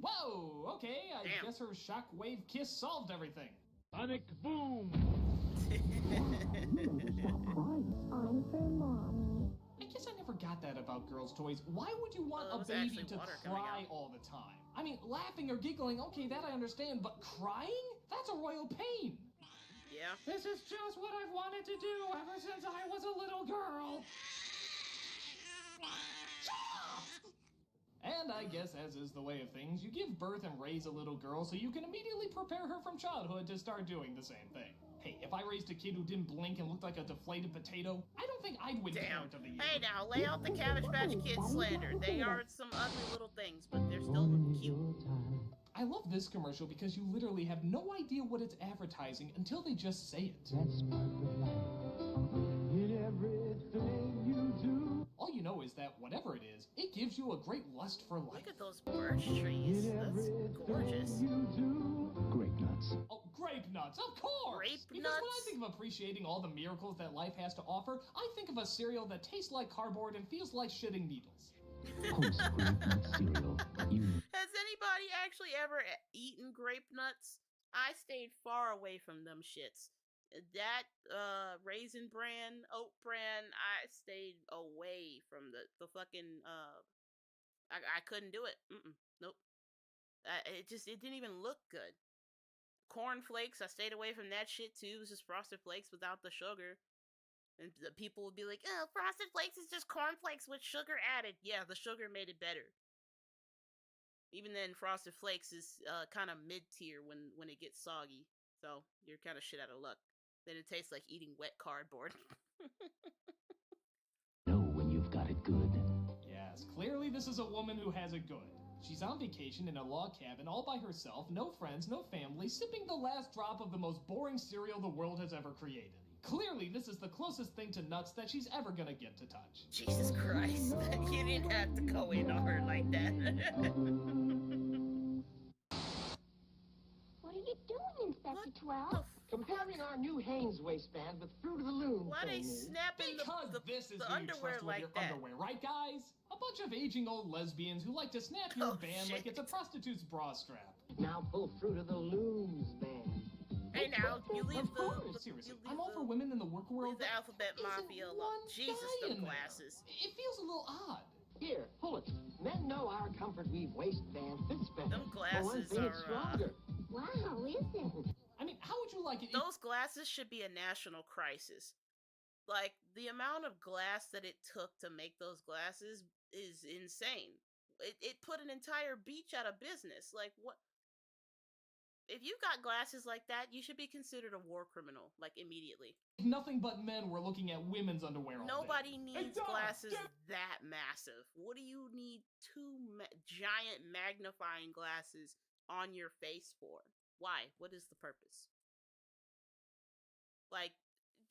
Whoa, okay, I guess her shockwave kiss solved everything.
Sonic boom!
I guess I never got that about girls' toys. Why would you want a baby to cry all the time? I mean, laughing or giggling, okay, that I understand, but crying? That's a royal pain.
Yeah.
This is just what I've wanted to do ever since I was a little girl.
And I guess, as is the way of things, you give birth and raise a little girl so you can immediately prepare her from childhood to start doing the same thing. Hey, if I raised a kid who didn't blink and looked like a deflated potato, I don't think I'd win Parent of the Year.
Hey now, lay out the Cabbage Patch Kids slander. They are some ugly little things, but they're still cute.
I love this commercial because you literally have no idea what it's advertising until they just say it.
That's part of life. In everything you do.
All you know is that whatever it is, it gives you a great lust for life.
Look at those birch trees. That's gorgeous.
Grape nuts.
Oh, grape nuts, of course!
Grape
because
nuts?
when I think of appreciating all the miracles that life has to offer, I think of a cereal that tastes like cardboard and feels like shitting needles.
Post grape nut cereal.
Has anybody actually ever eaten grape nuts? I stayed far away from them shits. That raisin bran, oat bran, I stayed away from the fucking I couldn't do it. Nope. It didn't even look good. Corn flakes, I stayed away from that shit too. It was just Frosted Flakes without the sugar. And the people would be like, oh, Frosted Flakes is just cornflakes with sugar added. Yeah, the sugar made it better. Even then, Frosted Flakes is kind of mid-tier when it gets soggy. So, you're kind of shit out of luck. Then it tastes like eating wet cardboard.
Know when you've got it good.
Yes, clearly this is a woman who has it good. She's on vacation in a log cabin all by herself, no friends, no family, sipping the last drop of the most boring cereal the world has ever created. Clearly, this is the closest thing to nuts that she's ever gonna get to touch.
Jesus Christ. You didn't have to go in on her like that.
What are you doing, Inspector 12?
Comparing our new Hanes waistband with Fruit of the Loom.
Why they snapping the underwear like that?
Underwear, right, guys? A bunch of aging old lesbians who like to snap your band like it's a prostitute's bra strap.
Now pull Fruit of the Loom's band.
Hey now, you leave
Seriously, I'm all for women in the work world.
Leave the Alphabet Mafia alone. Jesus, the glasses.
It feels a little odd.
Here, pull it. Men know our comfort weave waistband fits better.
Them glasses are
stronger.
Wow, is it?
I mean, how would you like it?
Those glasses should be a national crisis. Like, the amount of glass that it took to make those glasses is insane. It put an entire beach out of business. Like, what? If you got glasses like that, you should be considered a war criminal, like, immediately.
Nothing but men were looking at women's underwear all
Nobody
day.
needs glasses that massive. What do you need two giant magnifying glasses on your face for? Why? What is the purpose? Like,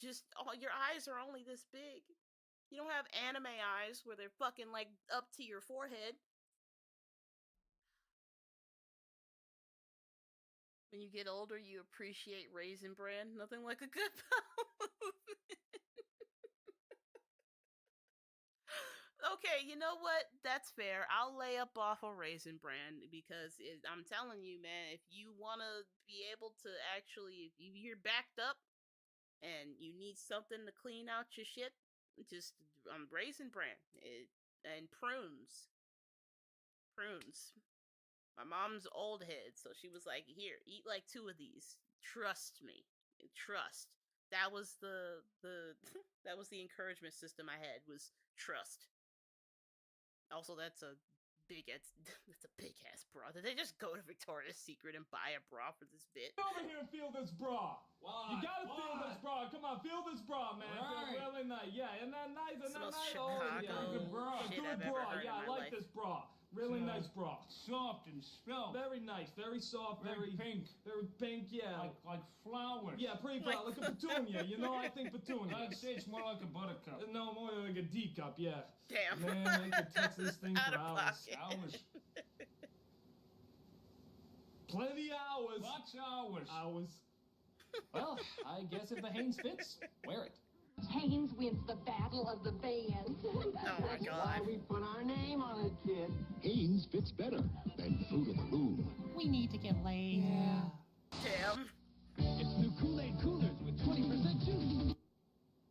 just, your eyes are only this big. You don't have anime eyes where they're fucking, like, up to your forehead. When you get older, you appreciate Raisin Bran. Nothing like a good bowel. Okay, you know what? That's fair. I'll lay up off a Raisin Bran because I'm telling you, man, if you want to be able to actually, if you're backed up and you need something to clean out your shit, just Raisin Bran and prunes. Prunes. My mom's old head, so she was like, "Here, eat like 2 of these. Trust me, trust." That was the that was the encouragement system I had, was trust. Also, that's a big ass bra. Did they just go to Victoria's Secret and buy a bra for this bit?
Get over here and feel this bra.
What?
You gotta feel this bra. Come on, feel this bra, man.
Right.
Feel really nice. Yeah, isn't that nice? Isn't that nice?
Chicago
Oh, yeah, good bra.
shit
Good
I've
bra.
ever heard
Yeah,
in
I
my
like
life.
this bra. Really nice bra.
Soft and spelt.
Very nice. Very soft.
Very pink.
Very pink, yeah.
Like flowers.
Yeah, pretty flower. Like a petunia. You know, I think petunia.
I'd say it's more like a buttercup.
No, more like a D cup, yeah.
Damn.
Man, I could text this thing
Out
for
of
hours.
pocket.
Hours.
Plenty hours.
Lots of hours.
Hours.
Well, I guess if the Hanes fits, wear it.
Haynes wins the battle of the bands.
Oh my
Why
god.
we put our name on it, kid.
Hanes fits better than Fruit of the Loom.
We need to get laid.
Damn.
It's new Kool-Aid coolers with 20% juice.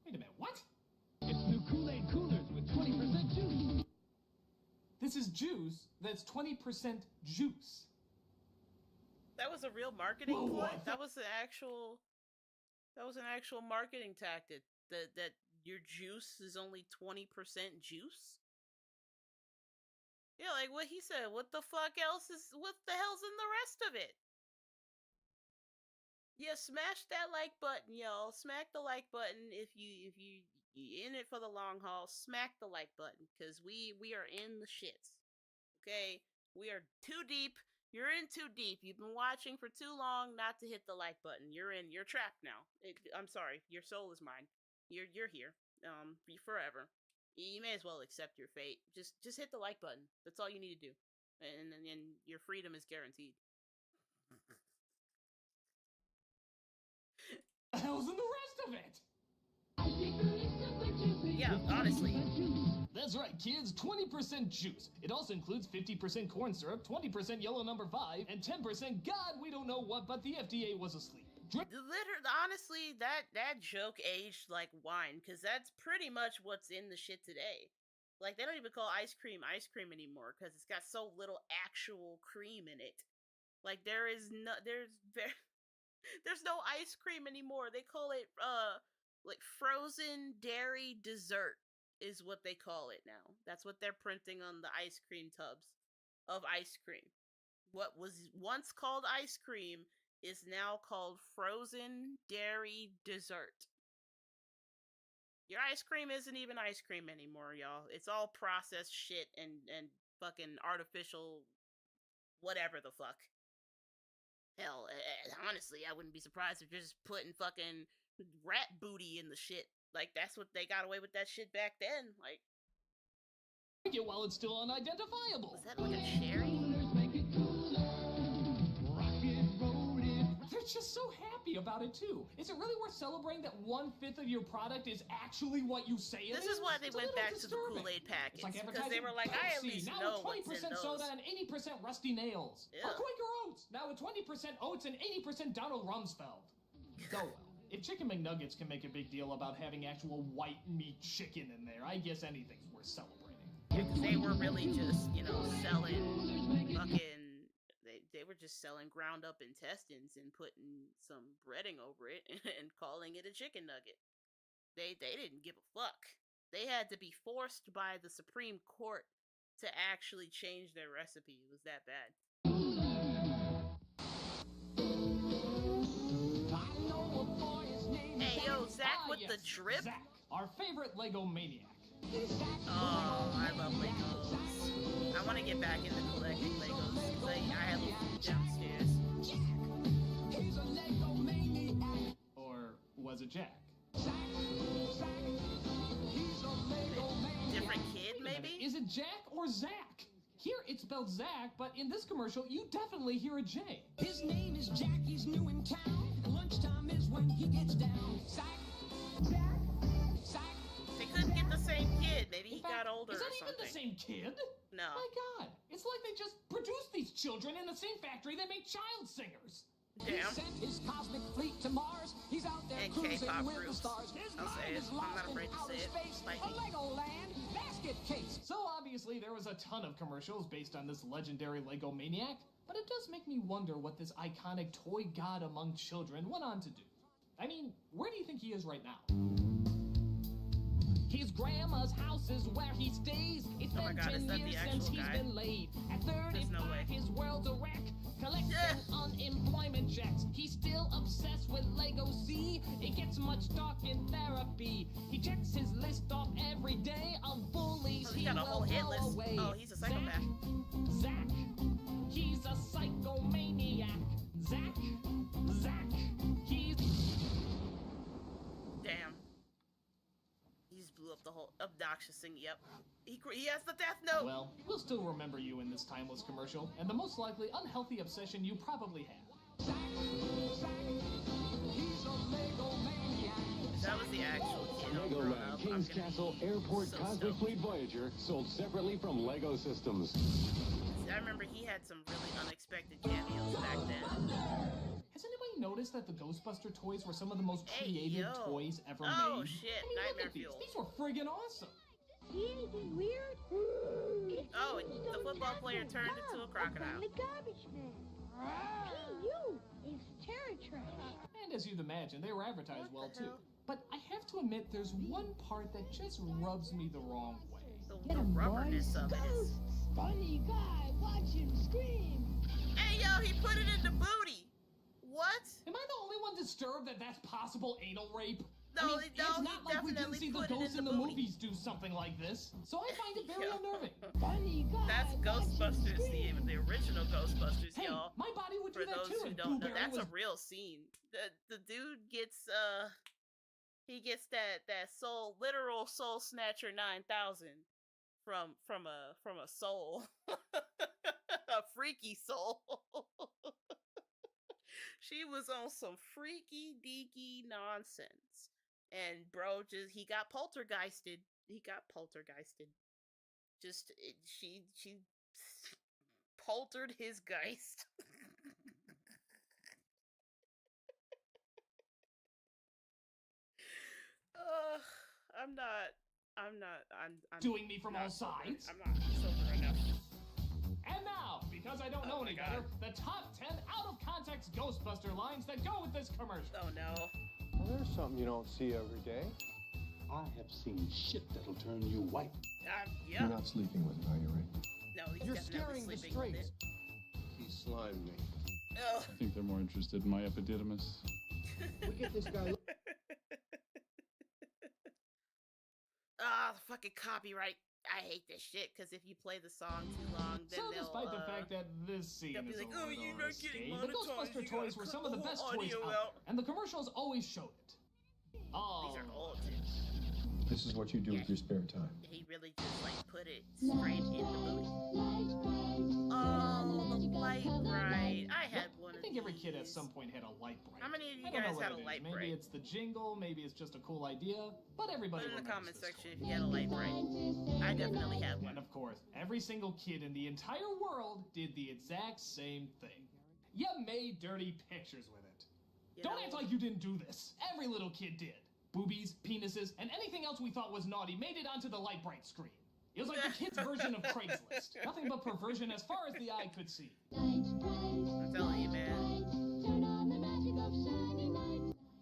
Wait a minute, what?
It's new Kool-Aid coolers with 20% juice.
This is juice that's 20% juice.
That was a real marketing
Whoa,
ploy.
what?
That was an actual marketing tactic. That your juice is only 20% juice. Yeah, like what he said. What the fuck else is? What the hell's in the rest of it? Yeah, smash that like button, y'all. Smack the like button if you in it for the long haul. Smack the like button, cause we are in the shits. Okay, we are too deep. You're in too deep. You've been watching for too long not to hit the like button. You're in. You're trapped now. I'm sorry. Your soul is mine. You're here. Forever. You may as well accept your fate. Just hit the like button. That's all you need to do, and your freedom is guaranteed.
The hell's in the rest of it?
Yeah, honestly.
That's right, kids. 20% juice. It also includes 50% corn syrup, 20% yellow number 5, and 10% God, we don't know what, but the FDA was asleep.
Literally, honestly, that joke aged like wine, because that's pretty much what's in the shit today. Like, they don't even call ice cream anymore, because it's got so little actual cream in it. Like, there's no ice cream anymore. They call it, like, frozen dairy dessert is what they call it now. That's what they're printing on the ice cream tubs of ice cream. What was once called ice cream is now called frozen dairy dessert. Your ice cream isn't even ice cream anymore, y'all. It's all processed shit and fucking artificial whatever the fuck. Hell, honestly, I wouldn't be surprised if you're just putting fucking rat booty in the shit. Like, that's what they got away with that shit back then. Like,
Drink it while it's still unidentifiable.
was that like a cherry?
They're just so happy about it, too. Is it really worth celebrating that 1/5 of your product is actually what you say it is?
This is why they
It's a
went
little
back to the
disturbing.
Kool-Aid packets.
It's like
because
advertising
they were like, I at
Pepsi,
least
now
know
with
what's in
20%
those.
soda and 80% rusty nails.
Yeah.
Or Quaker Oats, now with 20% oats and 80% Donald Rumsfeld. Oh well. If Chicken McNuggets can make a big deal about having actual white meat chicken in there, I guess anything's worth celebrating.
Yeah, 'cause they were really just, selling fucking... They were just selling ground up intestines and putting some breading over it and calling it a chicken nugget. They didn't give a fuck. They had to be forced by the Supreme Court to actually change their recipe. It was that bad. with
yes,
the drip?
Zach, our favorite Lego maniac.
Oh, I love Legos. I want to get back into collecting Legos because I have a few downstairs.
He's a Lego maniac.
Or was it Jack?
He's a Lego maniac.
Different kid, maybe?
Is it Jack or Zach? Here it's spelled Zach, but in this commercial you definitely hear a J.
His name is Jack, he's new in town. Lunchtime is when he gets down. Zach, Zach, Zach.
They couldn't get the same kid. Maybe he got older or
Is that
something.
even the same kid?
No.
My God, it's like they just produced these children in the same factory that made child singers.
He sent his cosmic fleet to Mars. He's out there
And
cruising
K-pop
with
groups.
the stars. His
I'll say
mind
it.
is
I'm
lost
not
in
afraid to
outer
say it.
space.
Like
A Legoland basket case.
So obviously there was a ton of commercials based on this legendary Lego maniac, but it does make me wonder what this iconic toy god among children went on to do. I mean, where do you think he is right now?
His grandma's house is where he stays. It's
Oh my
been
God, is
10
that the
years
actual
since he's
guy?
been laid. At
There's no way.
35, his world's a wreck. Collecting unemployment checks. He's still obsessed with Lego C. It gets much talk in therapy. He checks his list off every day of bullies.
Oh, he got a whole hit list.
Away.
Oh, he's a psychopath.
Zach, he's a psychomaniac. Zach, he's...
Damn. He just blew up the whole obnoxious thing. Yep. He has the death note.
Well, we'll still remember you in this timeless commercial, and the most likely unhealthy obsession you probably had.
That was the actual kid.
Legoland King's Castle Airport
so
Cosmic
stoked.
Fleet Voyager sold separately from Lego Systems.
I remember he had some really unexpected cameos back then.
Has anybody noticed that the Ghostbuster toys were some of the most creative
yo.
toys ever
Oh,
made?
shit,
I mean, look
Nightmare
at these.
Fuel.
These were friggin' awesome.
See anything weird?
Oh, the football player turned into a crocodile.
The garbage man. P.U. is terror trash.
And as you'd imagine, they were advertised well too.
hell?
But I have to admit, there's one part that just rubs me the wrong way.
The rubberness of it is.
Funny guy, watch him scream.
Hey, yo, he put it in the booty. What?
Am I the only one disturbed that that's possible anal rape?
No,
I mean,
no,
it's
he
not like we didn't
definitely
see the
put it
ghosts
in
in
the
the
booty.
movies do something like this, so I find it very
Yo.
unnerving.
Funny guy.
That's Ghostbusters, the original Ghostbusters,
Hey,
y'all.
my body would
For
do that
those
too
who
if
don't know,
Blueberry
that's
was...
a real scene. The dude gets he gets that literal soul snatcher 9000 from a soul. A freaky soul. She was on some freaky deaky nonsense. And bro he got poltergeisted. She poltered his geist. I'm
doing me from
not
all
sober.
sides.
I'm not sober enough.
And now, because I don't know
Oh
any
my
better,
God.
the top 10 out-of-context Ghostbuster lines that go with this commercial.
Oh no.
Well, there's something you don't see every day.
I have seen shit that'll turn you white.
Yeah.
You're not sleeping with it, are you, Ray?
No, he's
You're
definitely
scaring the
sleeping with
straight.
it.
He slimed me.
Ugh.
I think they're more interested in my epididymis.
We get this guy.
Ah, the fucking copyright. I hate this shit because if you play the song too long, then
So
they'll.
despite the fact that this scene
they'll be
is
like,
a
"Oh,
little
you're not getting
risque, the
monetized,
Ghostbuster
you gotta
toys were
cut
some of the
the
best
whole
toys
audio
out
out."
there, and the commercials always showed it. Oh,
These are old.
This is what you do with your spare time.
He really just like put it straight in the booty. Oh, the light bright. I had one.
I think every kid at some point had a light bright.
How many of you
I don't know
guys
what
had
it
a
is.
light
Maybe
bright?
it's the jingle, maybe it's just a cool idea, but everybody
Put in the
remembers
comment
this
section
story.
if you had a light bright. I definitely had one.
And of course, every single kid in the entire world did the exact same thing. You made dirty pictures with it.
You
Don't
know-
act like you didn't do this. Every little kid did. Boobies, penises, and anything else we thought was naughty made it onto the light bright screen. It was like the kids' version of Craigslist. Nothing but perversion as far as the eye could see.
I'm telling you, man.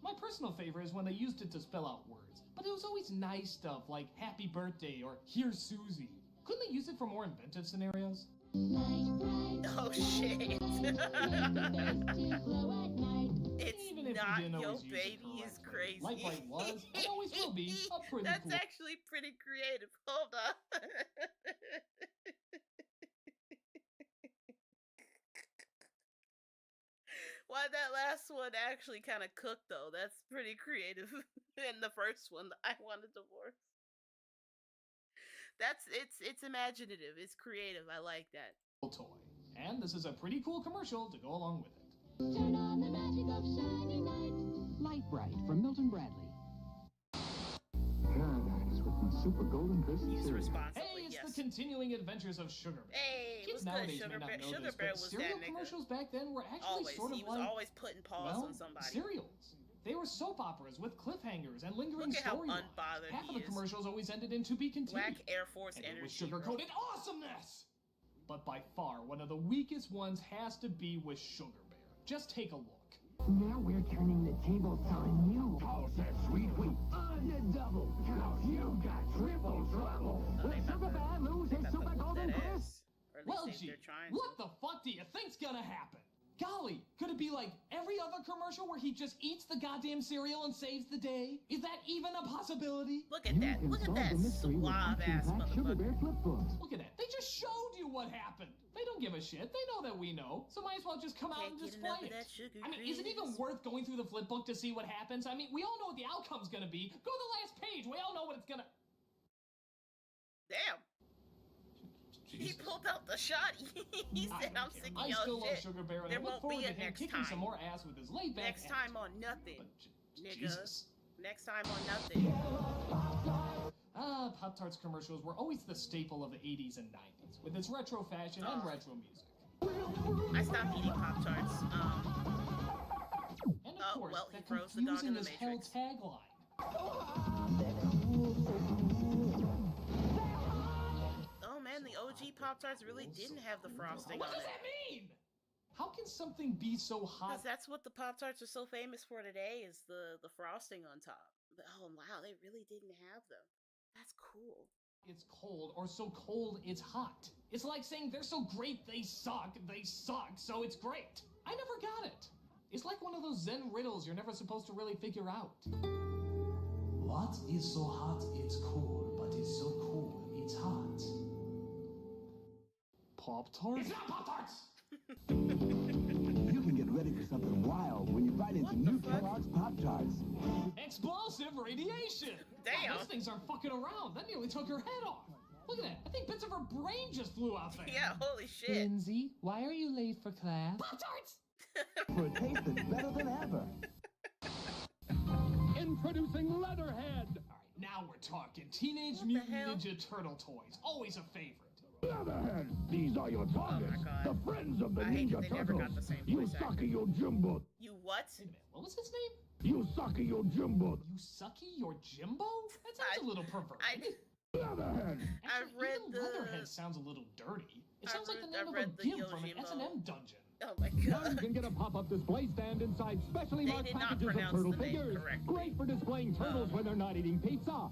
My personal favorite is when they used it to spell out words, but it was always nice stuff like happy birthday or here's Susie. Couldn't they use it for more inventive scenarios?
Oh shit.
Even if
not
we didn't
Yo
always use it
Baby is crazy.
correctly. Light Bright was, and always will be, a pretty
That's
cool.
actually pretty creative. Hold on. Why that last one actually kind of cooked though? That's pretty creative. And the first one, I Want a Divorce. It's imaginative. It's creative. I like that.
Toy. And this is a pretty cool commercial to go along with it.
Turn on the magic of shining lights. Light Bright from Milton Bradley.
Paradise with my super golden crisp cereal.
Hey, it's the continuing adventures of Sugar Bear.
Hey,
Kids
what's good,
nowadays
Sugar
may not
Bear?
know
Sugar
this,
Bear
but
was
cereal
that nigga.
commercials back then were actually
Always.
sort of
He was
like,
always putting paws on somebody.
cereals. They were soap operas with cliffhangers and lingering
Look at how
storylines.
unbothered
Half of
he
the
is.
commercials always ended in to be continued.
Black Air Force
and it was
energy.
sugar-coated awesomeness! But by far, one of the weakest ones has to be with Sugar Bear. Just take a look.
Now we're turning the tables on you. How's that sweet wheat? On the double. Cause you got triple trouble. Will Sugar Bear lose his super golden crisp?
Well, gee, what the fuck do you think's gonna happen? Golly, could it be like every other commercial where he just eats the goddamn cereal and saves the day? Is that even a possibility?
Look at that. Look at that suave ass motherfucker.
Look at that. They just showed you what happened. They don't give a shit. They know that we know. So might as well just come out and display it. I mean, is it even worth going through the flip book to see what happens? I mean, we all know what the outcome's gonna be. Go to the last page. We all know what it's gonna...
Damn. He pulled out the shot. He said, "I'm sick of
I
your
still love
shit.
Sugar Bear, and
There
I look
won't
forward
be
to
a
him
next
kicking
time.
some more ass with his laid back
Next time on nothing, nigga.
Jesus.
Next time on nothing."
Pop-Tarts commercials were always the staple of the 80s and 90s, with its retro fashion and retro music.
I stopped eating Pop-Tarts.
And of course,
well, he
that
throws the dog in
confusing
the
as hell
Matrix.
tagline.
Oh man, the OG Pop-Tarts really didn't have the frosting
What
on
does
it.
that mean? How can something be so hot?
Because that's what the Pop-Tarts are so famous for today, is the frosting on top. Oh wow, they really didn't have them. That's cool.
It's cold, or so cold it's hot. It's like saying they're so great they suck, so it's great. I never got it. It's like one of those Zen riddles you're never supposed to really figure out. What is so hot it's cool, but is so cool it's hot? Pop-Tarts? It's not Pop-Tarts!
You can get ready for something wild when you bite into new Kellogg's Pop-Tarts.
Explosive radiation!
Damn!
Wow, those things aren't fucking around. That nearly took her head off. Look at that. I think bits of her brain just flew out there.
Yeah, holy shit.
Lindsay, why are you late for class?
Pop-Tarts!
For a taste that's better than ever.
Introducing Leatherhead.
Alright, now we're talking. Teenage
What the
Mutant
hell?
Ninja Turtle toys. Always a favorite.
Leatherhead, these are your targets.
God.
The friends of the
I hate
Ninja
that they never
Turtles.
got the same voice actor.
Yusaki Yojimbo.
You what?
Wait a minute, what was his name?
Yusaki Yojimbo.
You sucky your Jimbo? That sounds a little perverted.
Leatherhead.
I've read
Even
the...
Leatherhead sounds a little dirty. It sounds like the
I've
name of
read
a
the
gimp from an
Yojimbo.
S&M dungeon.
Oh my
Now
god.
you can get a pop-up display stand inside specially
They
marked
did not
packages of
pronounce
turtle
the name
figures.
correctly.
Great for displaying turtles when they're not eating pizza.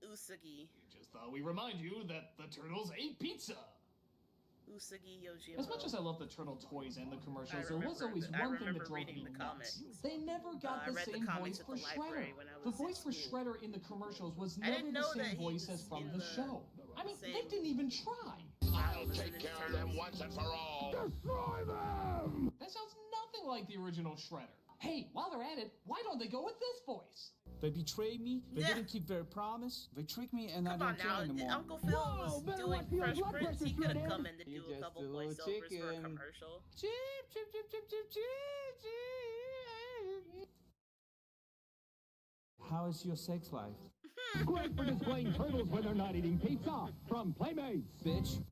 Usagi.
Just thought we remind you that the turtles ate pizza.
Usagi Yojimbo.
As much as I love the turtle toys and the commercials, there was always
I
one thing
remember
that drove
reading
me
the
nuts.
comics.
They never got
I
the
read the
same
comics
voice
at
for
the library
Shredder.
when I
The
was
voice
in
for
school.
Shredder in the commercials was
I
never
didn't
the
know
same
that he
voice
was
as from
in
the
the
show. I mean,
same-
they didn't even try.
I'll take care of them
once and for all. Destroy them.
That sounds nothing like the original Shredder. Hey, while they're at it, why don't they go with this voice?
They betrayed me, they
Yeah.
didn't keep their promise, they tricked me, and I
Come on
don't care
now,
anymore.
Uncle Phil was
better
doing
watch your
Fresh
blood
Prince. He
pressure,
could have
Shredder.
come in to do
You
a
just
couple
a little
voiceovers for a
chicken.
commercial.
Chip, chip, chip, chip, chip, chip, chip. How is your sex life?
Great for displaying turtles when they're not eating pizza. From Playmates.
Bitch.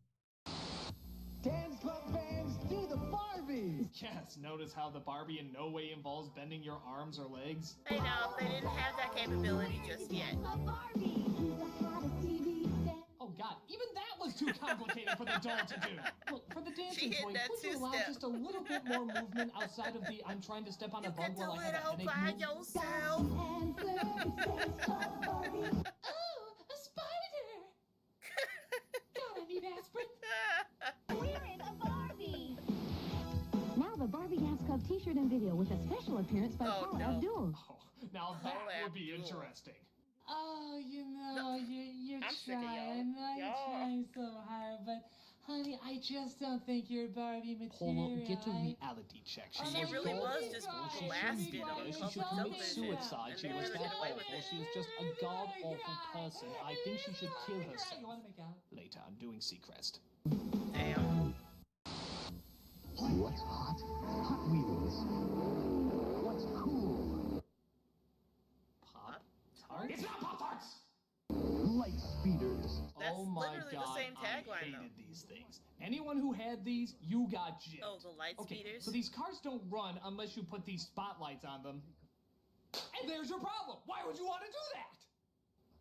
Dance Club fans, do the Barbies!
Yes, notice how the Barbie in no way involves bending your arms or legs?
Hey now, they didn't have that capability just yet.
Oh god, even that was too complicated for the doll to do. Look, for the dancing
hit
toy,
that
could you allow
two-step.
just a little bit more movement outside of the I'm trying to step on a
You
bug
can do
while I
it
have a
all
headache
by
move?
yourself.
Oh, a spider! God, I need aspirin.
We're in a Barbie! Now the Barbie Dance Club t-shirt and video
video with a special appearance by Paula Abdul.
Oh, now that would be interesting.
Oh, you know, you're
I'm sick of
trying.
y'all.
I know you're
Y'all-
trying so hard, but honey, I just don't think you're Barbie material.
Polo, get a reality check.
Oh,
She
no,
really
you
was
should
just
be
blasted
fine.
on
You
She
public
should
should
commit
television.
suicide.
And
She
they
was
let her
that
get away with
awful.
it.
She was just a god-awful person. I think she should kill herself.
You want to make out?
Later, I'm doing Seacrest.
Damn.
What's hot? Hot Wheels. What's cool?
Pop-Tarts?
It's not Pop-Tarts!
Light speeders.
That's
Oh my
literally
god,
the same
I
tagline,
hated
though.
these things. Anyone who had these, you got gypped.
Oh, the light
Okay,
speeders?
so these cars don't run unless you put these spotlights on them. And there's your problem. Why would you want to do that?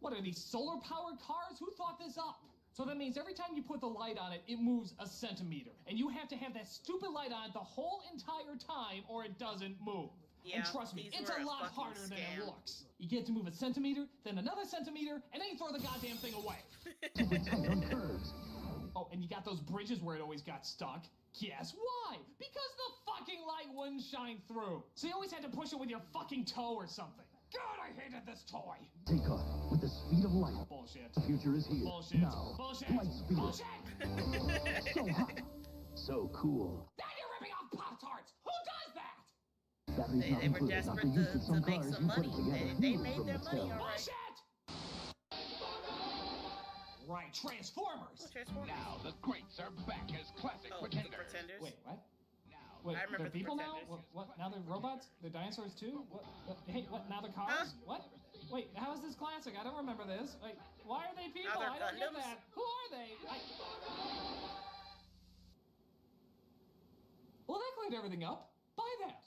What are these solar-powered cars? Who thought this up? So that means every time you put the light on it, it moves a centimeter. And you have to have that stupid light on the whole entire time or it doesn't move.
Yeah,
And trust me,
these
it's
were
a
a
lot
fucking
harder than it
scam.
looks. You get to move a centimeter, then another centimeter, and then you throw the goddamn thing away.
Super tight on curves.
Oh, and you got those bridges where it always got stuck. Guess why? Because the fucking light wouldn't shine through. So you always had to push it with your fucking toe or something. God, I hated this toy.
Take off with the speed of light.
Bullshit.
The future is here.
Bullshit.
Now,
Bullshit.
light speed.
Bullshit.
So hot. So cool.
Now you're ripping off Pop-Tarts. Who does that?
Batteries
They
not
were
included, not
desperate
the use of
to
some
make
cars.
some
You put
money.
it together.
They
Huge
made
from
their
the
money,
film.
all right.
Bullshit. Right, Transformers.
Oh, Transformers.
Now the greats are back as classic
Oh, the
pretenders.
Pretenders?
Wait, what?
Now,
Wait,
I remember
they're people
the
now?
Pretenders.
What? Now they're robots? They're dinosaurs too? Hey, what? Now they're cars?
Huh?
What? Wait, how is this classic? I don't remember this. Wait, why are they people?
they're
I don't get
Gundams?
that. Who are they? Well, that cleared everything up. Buy that.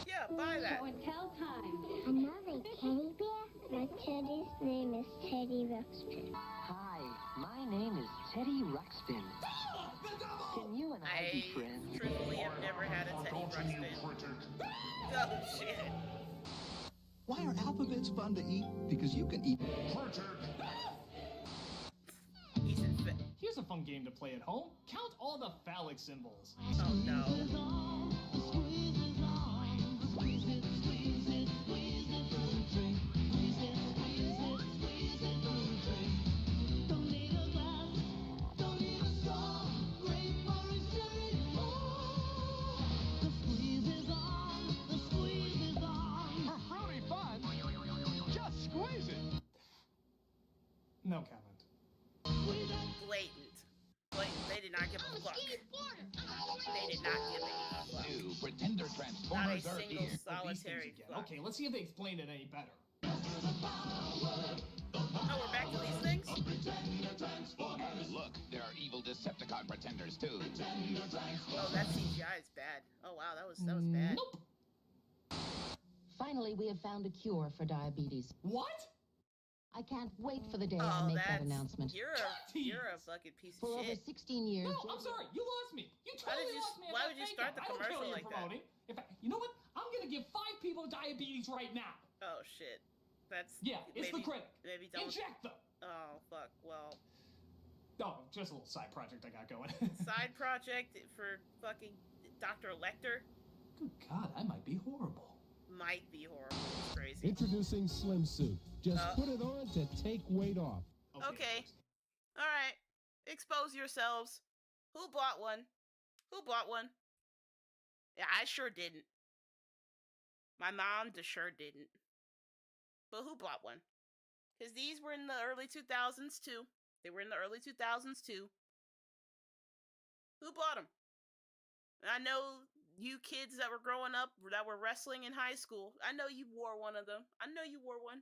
Yeah, buy that.
Show and tell time.
Another teddy bear? My teddy's name is Teddy Ruxpin.
Hi, my name is Teddy Ruxpin. Can you and I be friends?
Truthfully, have never had a Teddy Ruxpin. Oh, shit.
Why are alphabets fun to eat? Because you can eat.
Here's a fun game to play at home. Count all the phallic symbols.
Oh, no.
For fruity fun, just squeeze it.
No comment.
Blatant. They did not give a fuck. They did not give a fuck.
New Pretender
Not a
Transformers are
single
here.
solitary fuck.
Okay, let's see if they explain it any better.
Oh, we're back to these things?
Look, there are evil Decepticon pretenders too.
Oh, that CGI is bad. Oh, wow, that was bad.
Nope.
Finally, we have found a cure for diabetes.
What?
I can't wait for the day I
Oh,
make that
that's...
announcement.
You're a fucking piece
For
of
over
shit.
16 years.
No, I'm sorry. You lost me. You totally lost me. at
Why
that
would you
fake
start
out.
the
I don't care
commercial
what
like
you're
that?
promoting. In fact, you know what? I'm gonna give 5 people diabetes right now.
Oh, shit. That's...
Yeah, it's the critic.
Maybe don't...
Inject them.
Oh, fuck. Well...
Oh, just a little side project I got going.
Side project for fucking Dr. Lecter?
Good God, I might be horrible.
Might be horrible. It's crazy.
Introducing Slim Suit. Just put it on to take weight off.
Okay. Alright. Expose yourselves. Who bought one? Who bought one? Yeah, I sure didn't. My mom sure didn't. But who bought one? Because these were in the early 2000s too. They were in the early 2000s too. Who bought them? I know you kids that were growing up, that were wrestling in high school. I know you wore one of them. I know you wore one.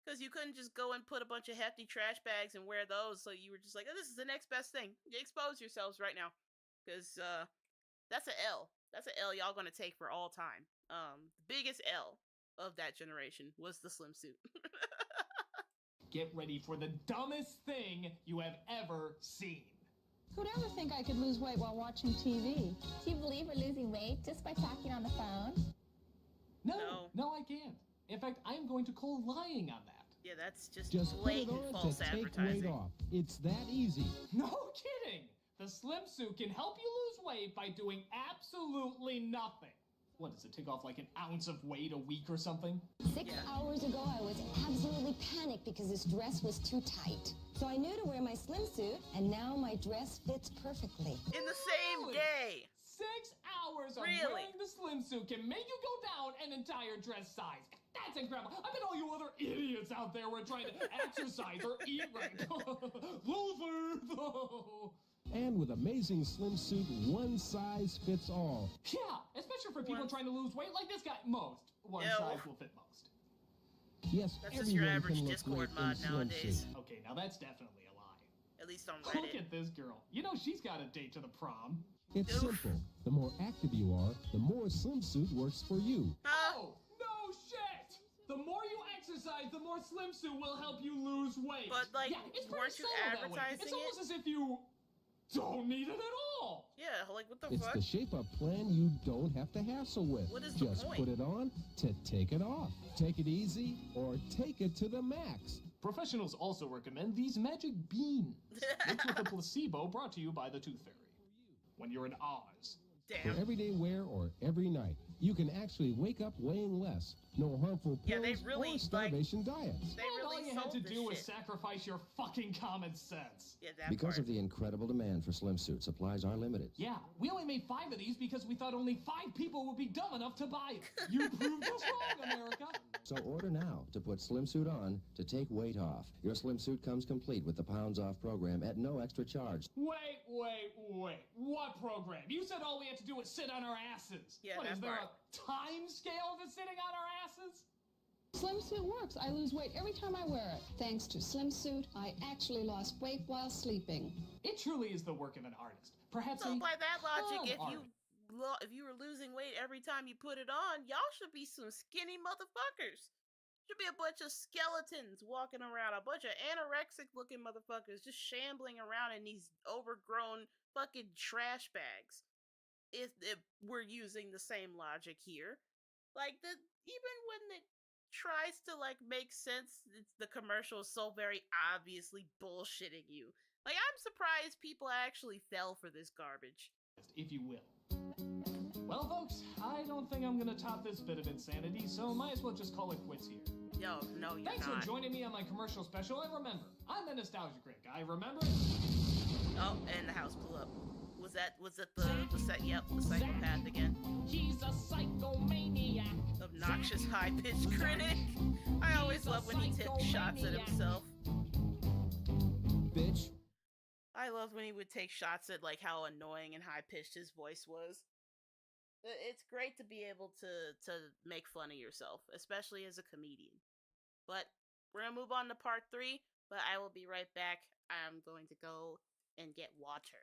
Because you couldn't just go and put a bunch of hefty trash bags and wear those, so you were just like, oh, this is the next best thing. You expose yourselves right now. Because that's an L. That's an L y'all gonna take for all time. The biggest L of that generation was the slim suit.
Get ready for the dumbest thing you have ever seen.
Who'd ever think I could lose weight while watching TV? Do you believe we're losing weight just by talking on the phone?
No, I can't. In fact, I am going to call lying on that.
Yeah, that's just
Just put it
blatant
on
false
to take weight
advertising.
off. It's that easy.
No kidding! The slim suit can help you lose
weight by doing absolutely nothing. What, does it take off like an ounce of weight a week or something?
6 hours ago, I was absolutely panicked because this dress was too tight. So I knew to wear my swimsuit, and now my dress fits perfectly.
In the same day.
6 hours of wearing the swimsuit can make you go down an entire dress size. That's incredible. I bet all you other idiots out there were trying to exercise or eat right. Loser, though.
And with amazing swimsuit, one size fits all.
Yeah, especially for people trying to lose weight like this guy. Most. One size will fit most.
Yes,
that's just your
everyone
average
can look
Discord
great
mod
in
nowadays.
swimsuit.
Okay, now that's definitely a lie.
At least on Reddit.
Look at this girl. You know she's got a date to the prom.
It's simple. The more active you are, the more swimsuit works for you.
Oh, no shit! The more you exercise, the more swimsuit will help you lose weight.
But, like,
yeah, it's pretty
weren't you
subtle that way.
advertising
It's almost
it?
as if you don't need it at all.
Yeah, like, what the
It's
fuck?
the shape-up plan you don't have to hassle with.
What is the
Just
point?
put it on to take it off. Take it easy or take it to the max.
Professionals also recommend these magic beans, mixed with a placebo brought to you by the Tooth Fairy. When you're in Oz.
For everyday wear or every night, you can actually wake up weighing less. No harmful
Yeah,
pills
they really,
or starvation diets.
They
And
really
all you had
sold
to
this
do was
shit.
sacrifice your fucking common sense.
Yeah, that
Because
part.
of the incredible demand for swimsuit, supplies are limited.
Yeah, we only made 5 of these because we thought only 5 people would be dumb enough to buy them. You proved us wrong, America.
So order now to put swimsuit on to take weight off. Your swimsuit comes complete with the Pounds Off program at no extra charge.
Wait. What program? You said all we had to do was sit on our asses.
Yeah,
What,
that
is there
part.
a time scale to sitting on our asses?
Slimsuit works. I lose weight every time I wear it. Thanks to Slimsuit, I actually lost weight while sleeping.
It truly is the work of an artist. Perhaps
So
a
by that logic,
con
if you were losing weight every time you put it on, y'all should be some skinny motherfuckers. Should be a bunch of skeletons walking around, a bunch of anorexic looking motherfuckers just shambling around in these overgrown fucking trash bags. If we're using the same logic here, like even when it tries to like make sense, the commercial is so very obviously bullshitting you. Like, I'm surprised people actually fell for this garbage.
if you will. Well, folks, I don't think I'm gonna top this bit of insanity, so might as well just call it quits here.
Yo, no, you're
Thanks
not.
for joining me on my commercial special, and remember, I'm the Nostalgic Guy, remember?
Oh, and the house blew up. Was that the psychopath again?
He's a psychomaniac.
Obnoxious high-pitched critic. I always love when he takes shots at himself.
Bitch.
I loved when he would take shots at like how annoying and high-pitched his voice was. It's great to be able to make fun of yourself, especially as a comedian. But we're gonna move on to part 3, but I will be right back. I'm going to go and get water.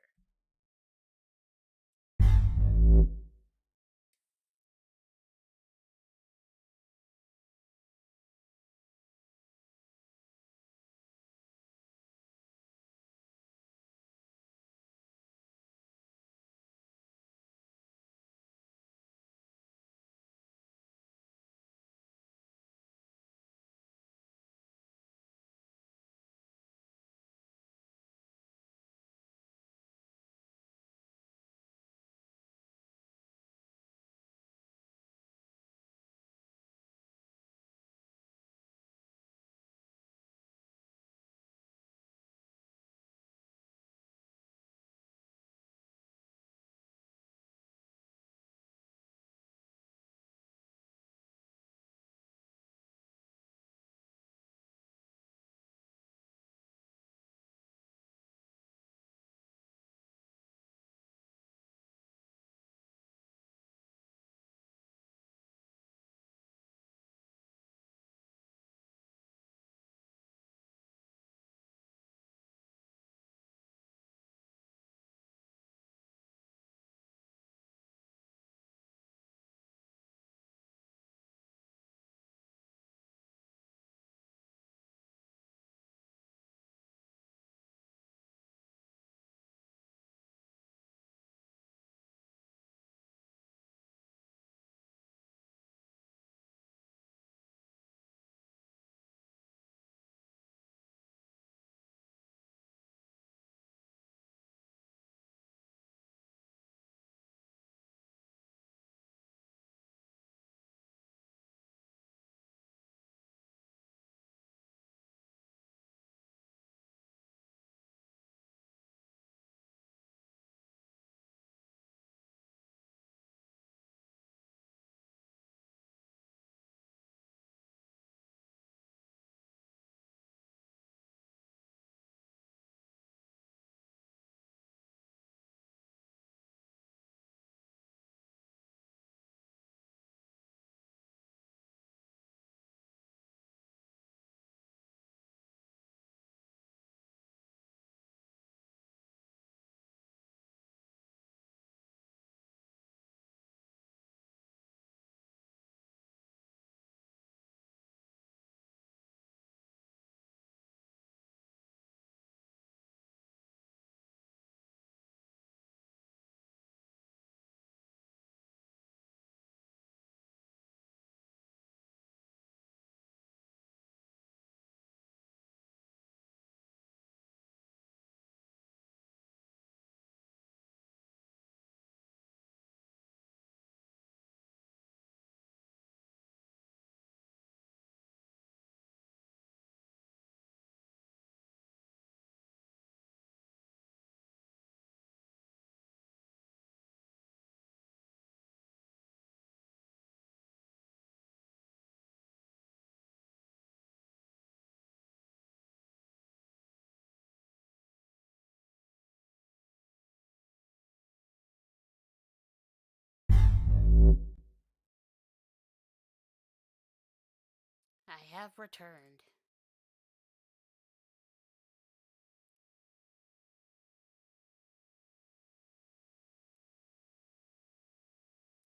have returned.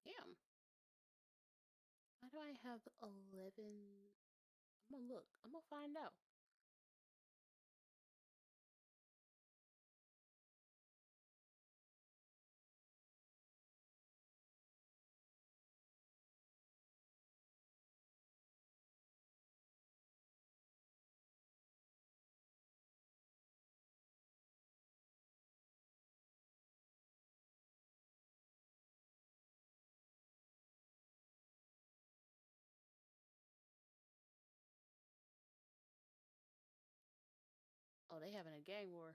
Damn. Why do I have 11? I'm gonna look. I'm gonna find out. Oh, they having a gang war.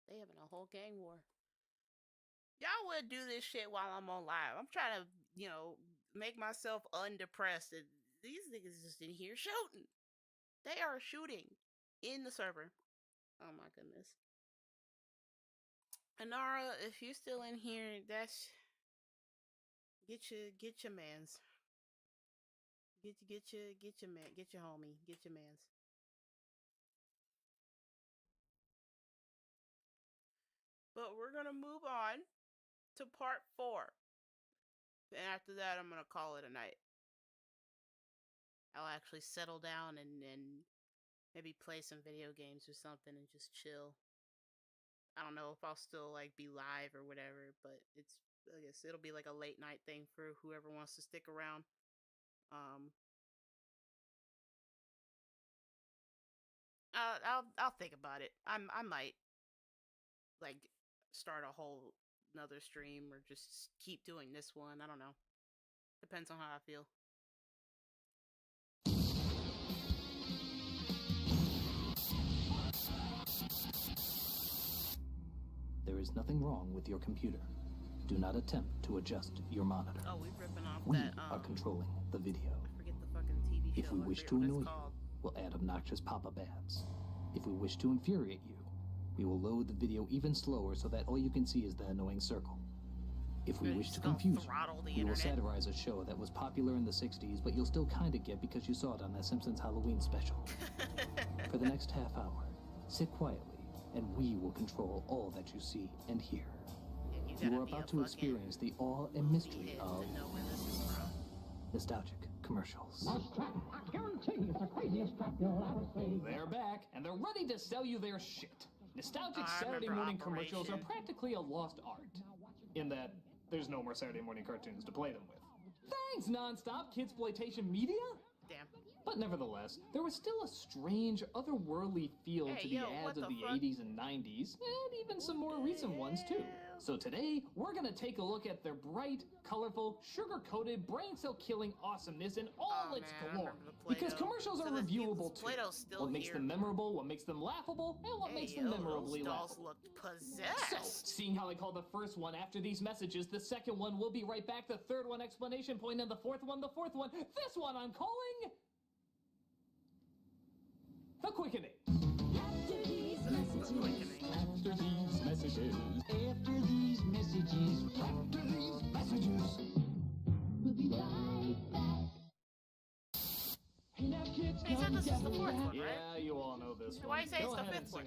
They having a whole gang war. Y'all would do this shit while I'm on live. I'm trying to, make myself undepressed. And these niggas just in here shooting. They are shooting in the server. Oh my goodness. Anara, if you're still in here, that's get your mans. Get your man, get your homie, get your mans. But we're gonna move on to part 4. And after that, I'm gonna call it a night. I'll actually settle down and maybe play some video games or something and just chill. I don't know if I'll still be live or whatever, but I guess it'll be like a late night thing for whoever wants to stick around. I'll think about it. I might start a whole another stream or just keep doing this one. I don't know. Depends on how I feel.
There is nothing wrong with your computer. Do not attempt to adjust your monitor.
Oh, we're ripping off
We
that.
are controlling the video.
I forget the fucking TV show.
If we wish to annoy you, we'll add obnoxious pop-up ads. If we wish to infuriate you, we will load the video even slower so that all you can see is the annoying circle. If we wish to confuse you, we will satirize a show that was popular in the 60s, but you'll still kind of get because you saw it on that Simpsons Halloween special. For the next half hour, sit quietly, and we will control all that you see and hear. You are about to experience the awe and mystery of Nostalgic Commercials.
I guarantee it's the craziest crap you'll ever see. They're back, and they're ready to sell you their shit. Nostalgic Saturday morning commercials are practically a lost art. In that, there's no more Saturday morning cartoons to play them with. Thanks, nonstop kidsploitation media!
Damn.
But nevertheless, there was still a strange, otherworldly feel to the ads of the 80s and 90s, and even some more recent ones too. So today, we're gonna take a look at their bright, colorful, sugar-coated, brain cell-killing awesomeness in all its glory. Because commercials are reviewable too. What makes them memorable, what makes them laughable, and what makes them memorably laughable.
Looked possessed.
So, seeing how I called the first one after these messages, the second one will be right back, the third one explanation point, and the fourth one, this one I'm calling... The Quickening.
After these messages. After these messages. After these messages. After these messages. We'll be right back. Hey now kids,
he said this is the 4th one, right?
Yeah, you all know this one.
Why you say it's
Go
the
ahead
5th one?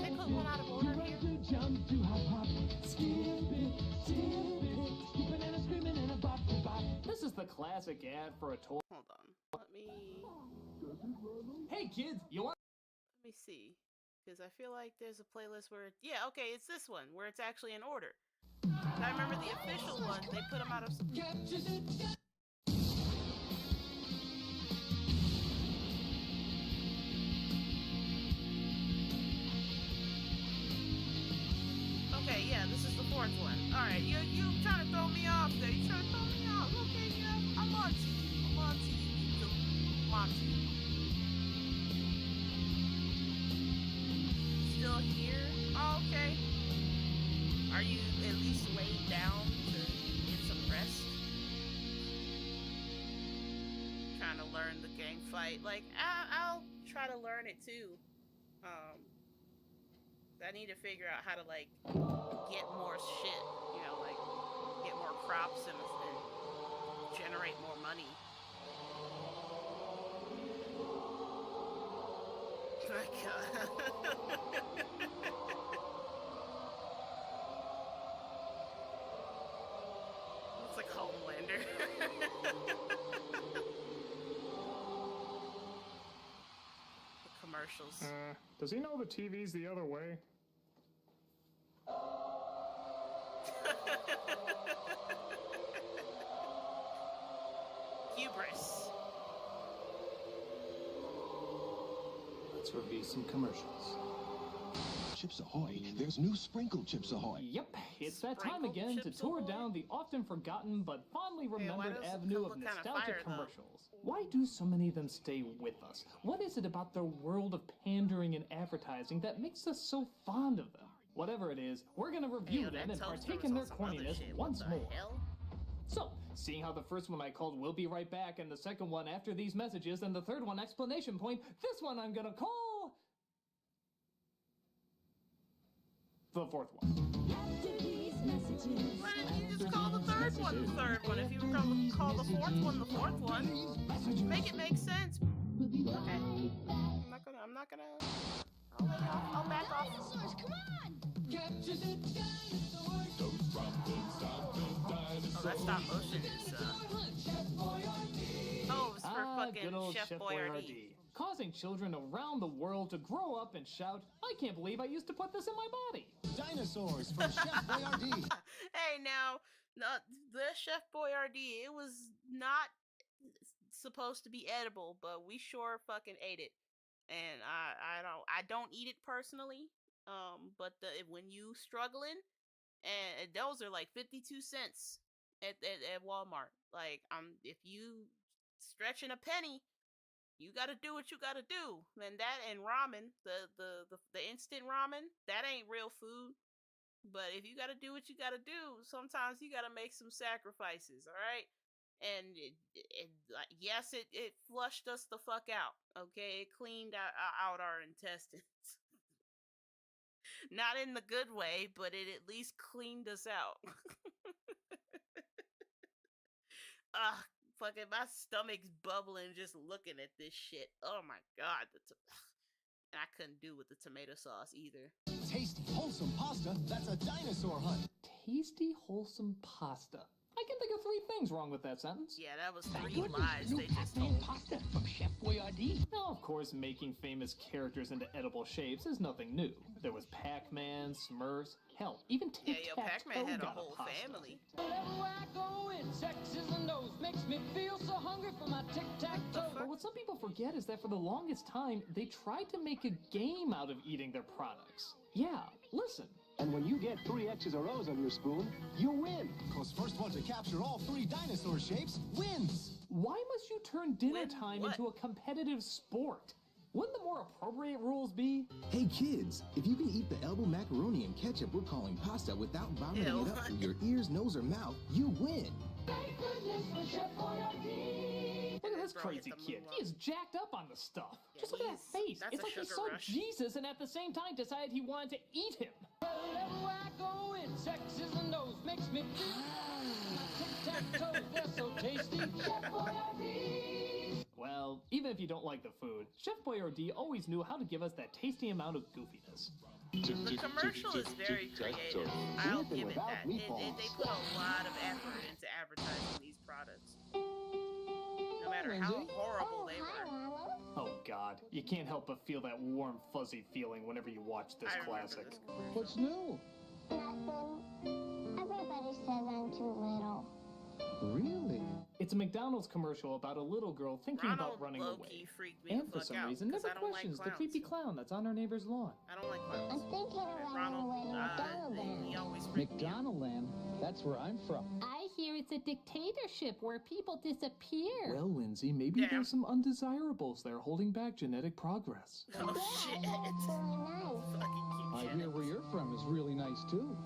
They
put one out of order here.
Jump to hop hop. Skip it. Skipping and a screaming and a bop to bop.
This is the classic ad for a toy.
Hold on. Let me...
Hey kids, you want...
Let me see. Because I feel like there's a playlist where... Yeah, okay, it's this one, where it's actually in order. I remember the official one, they put them out of... Okay, yeah, this is the 4th one. Alright, you trying to throw me off there. You trying to throw me off. Okay, yeah, I'm on to you. I'm on to you. I'm on to you. Still here? Oh, okay. Are you at least laid down to get some rest? Trying to learn the gang fight. Like, I'll try to learn it too. I need to figure out how to like get more shit, you know, like get more crops and generate more money. My God. It's like Homelander. The commercials.
Does he know the TV's the other way?
Hubris.
Let's review some commercials.
Chips Ahoy! There's new Sprinkle Chips Ahoy!
Yep, it's that time again to tour down the often forgotten but fondly remembered avenue of nostalgic commercials. Why do so many of them stay with us? What is it about their world of pandering and advertising that makes us so fond of them? Whatever it is, we're gonna review them and partake in their corniness once more. So, seeing how the first one I called "We'll Be Right Back" and the second one "After These Messages" and the third one "Explanation Point," this one I'm gonna call... the fourth one.
Why didn't you just call the third one the third one? If you were going to call the fourth one, make it make sense. Okay. I'm not gonna. I'll lay off. I'll back off.
Dinosaurs, come on!
Oh, that stop motion is, oh, it's for fucking
good old
Chef Boyardee.
Causing children around the world to grow up and shout, "I can't believe I used to put this in my body."
Dinosaurs from Chef Boyardee.
Hey, now, the Chef Boyardee, it was not supposed to be edible, but we sure fucking ate it. And I don't eat it personally. But when you struggling, and those are like 52 cents at Walmart. Like, if you stretching a penny, you gotta do what you gotta do. And that and ramen, the instant ramen, that ain't real food. But if you gotta do what you gotta do, sometimes you gotta make some sacrifices, all right? And yes, it flushed us the fuck out, okay? It cleaned out our intestines. Not in the good way, but it at least cleaned us out. Fucking my stomach's bubbling just looking at this shit. Oh my God. I couldn't do with the tomato sauce either.
Tasty, wholesome pasta that's a dinosaur hunt.
Tasty, wholesome pasta. I can think of 3 things wrong with that sentence.
Yeah, that was 3 lies they just told.
Pasta from Chef Boyardee.
Now, of course, making famous characters into edible shapes is nothing new. There was Pac-Man, Smurfs, hell, even Tic-Tac-Toe
Pac-Man had a
got
whole
pasta.
family.
Wherever I go, it sexes and those makes me feel so hungry for my tic-tac-toe.
But what some people forget is that for the longest time, they tried to make a game out of eating their products. Yeah, listen.
And when you get 3 X's or O's on your spoon, you win. Because first one to capture all 3 dinosaur shapes wins.
Why must you turn dinner time into a competitive sport? Wouldn't the more appropriate rules be?
Hey kids, if you can eat the elbow macaroni and ketchup we're calling pasta without vomiting it up through your ears, nose, or mouth, you win.
Thank goodness for Chef Boyardee.
Look at this crazy kid. He is jacked up on the stuff. Just look at that face. It's like he saw Jesus and at the same time decided he wanted to eat him.
Wherever I go, it sexes and those makes me feel my tic-tac-toes, they're so tasty. Chef Boyardee.
Well, even if you don't like the food, Chef Boyardee always knew how to give us that tasty amount of goofiness.
The commercial is very creative. I'll give it that. They put a lot of effort into advertising these products. No matter how horrible they were.
Oh God, you can't help but feel that warm, fuzzy feeling whenever you watch this classic.
What's new?
Nothing. Everybody says I'm too little.
Really? It's a McDonald's commercial about a little girl thinking about running away. And for some reason, never questions the creepy clown that's on her neighbor's lawn.
I don't like clowns.
I'm thinking of running away to McDonaldland.
He always
McDonaldland? That's where I'm from.
I hear it's a dictatorship where people disappear.
Well, Lindsay, maybe there's some undesirables there holding back genetic progress.
Oh, shit.
I hear where you're from is really nice, too.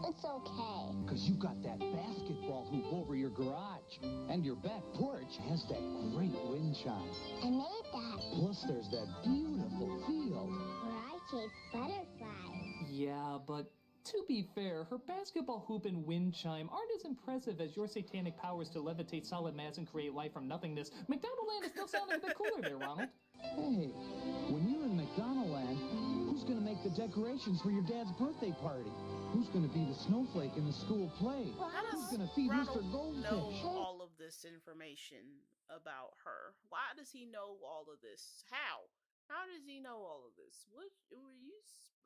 It's okay.
Because you got that basketball hoop over your garage. And your back porch has that great wind chime.
I made that.
Plus, there's that beautiful field.
Where I chase butterflies.
Yeah, but to be fair, her basketball hoop and wind chime aren't as impressive as your satanic powers to levitate solid mass and create life from nothingness. McDonald Land is still sounding a bit cooler there, Ronald.
Hey, when you're in McDonald Land, who's gonna make the decorations for your dad's birthday party? Who's gonna be the snowflake in the school play? Who's gonna feed Mr. Goldfish?
Know all of this information about her? Why does he know all of this? How? How does he know all of this? What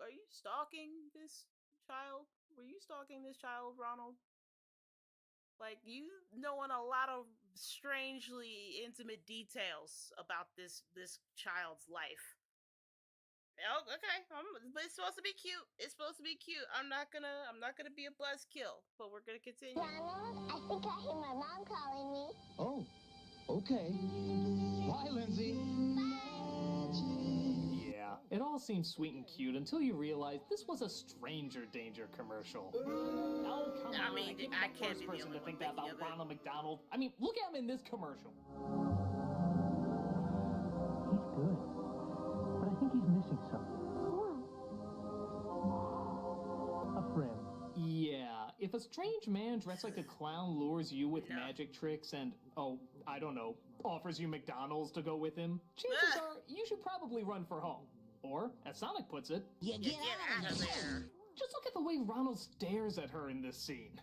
are you stalking this child? Were you stalking this child, Ronald? Like, you knowing a lot of strangely intimate details about this child's life. Oh, okay. But it's supposed to be cute. It's supposed to be cute. I'm not gonna be a buzzkill, but we're gonna continue.
Ronald, I think I hear my mom calling me.
Oh, okay. Bye, Lindsay.
Yeah, it all seems sweet and cute until you realize this was a stranger danger commercial. Oh, come on.
I mean, I can't be the
person
only
to think
one
that about
thinking of it.
Ronald McDonald. I mean, look at him in this commercial.
He's good, but I think he's missing something. A friend.
Yeah, if a strange man dressed like a clown lures you with magic tricks and, oh, I don't know, offers you McDonald's to go with him, chances are you should probably run for home. Or, as Sonic puts it,
You get out of there.
just look at the way Ronald stares at her in this scene.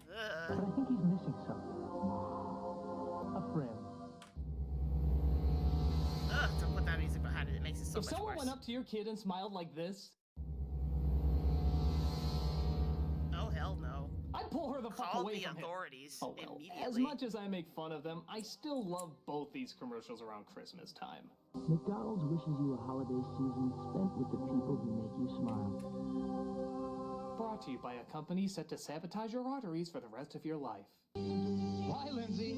But I think he's missing something. A friend.
Don't put that music behind it. It makes it so
If
much
someone
worse.
went up to your kid and smiled like this,
Oh, hell no.
I'd pull her the fuck
Call
away
the
from him.
authorities
Oh, well,
immediately.
as much as I make fun of them, I still love both these commercials around Christmas time.
McDonald's wishes you a holiday season spent with the people who make you smile.
Brought to you by a company set to sabotage your arteries for the rest of your life.
Bye, Lindsay.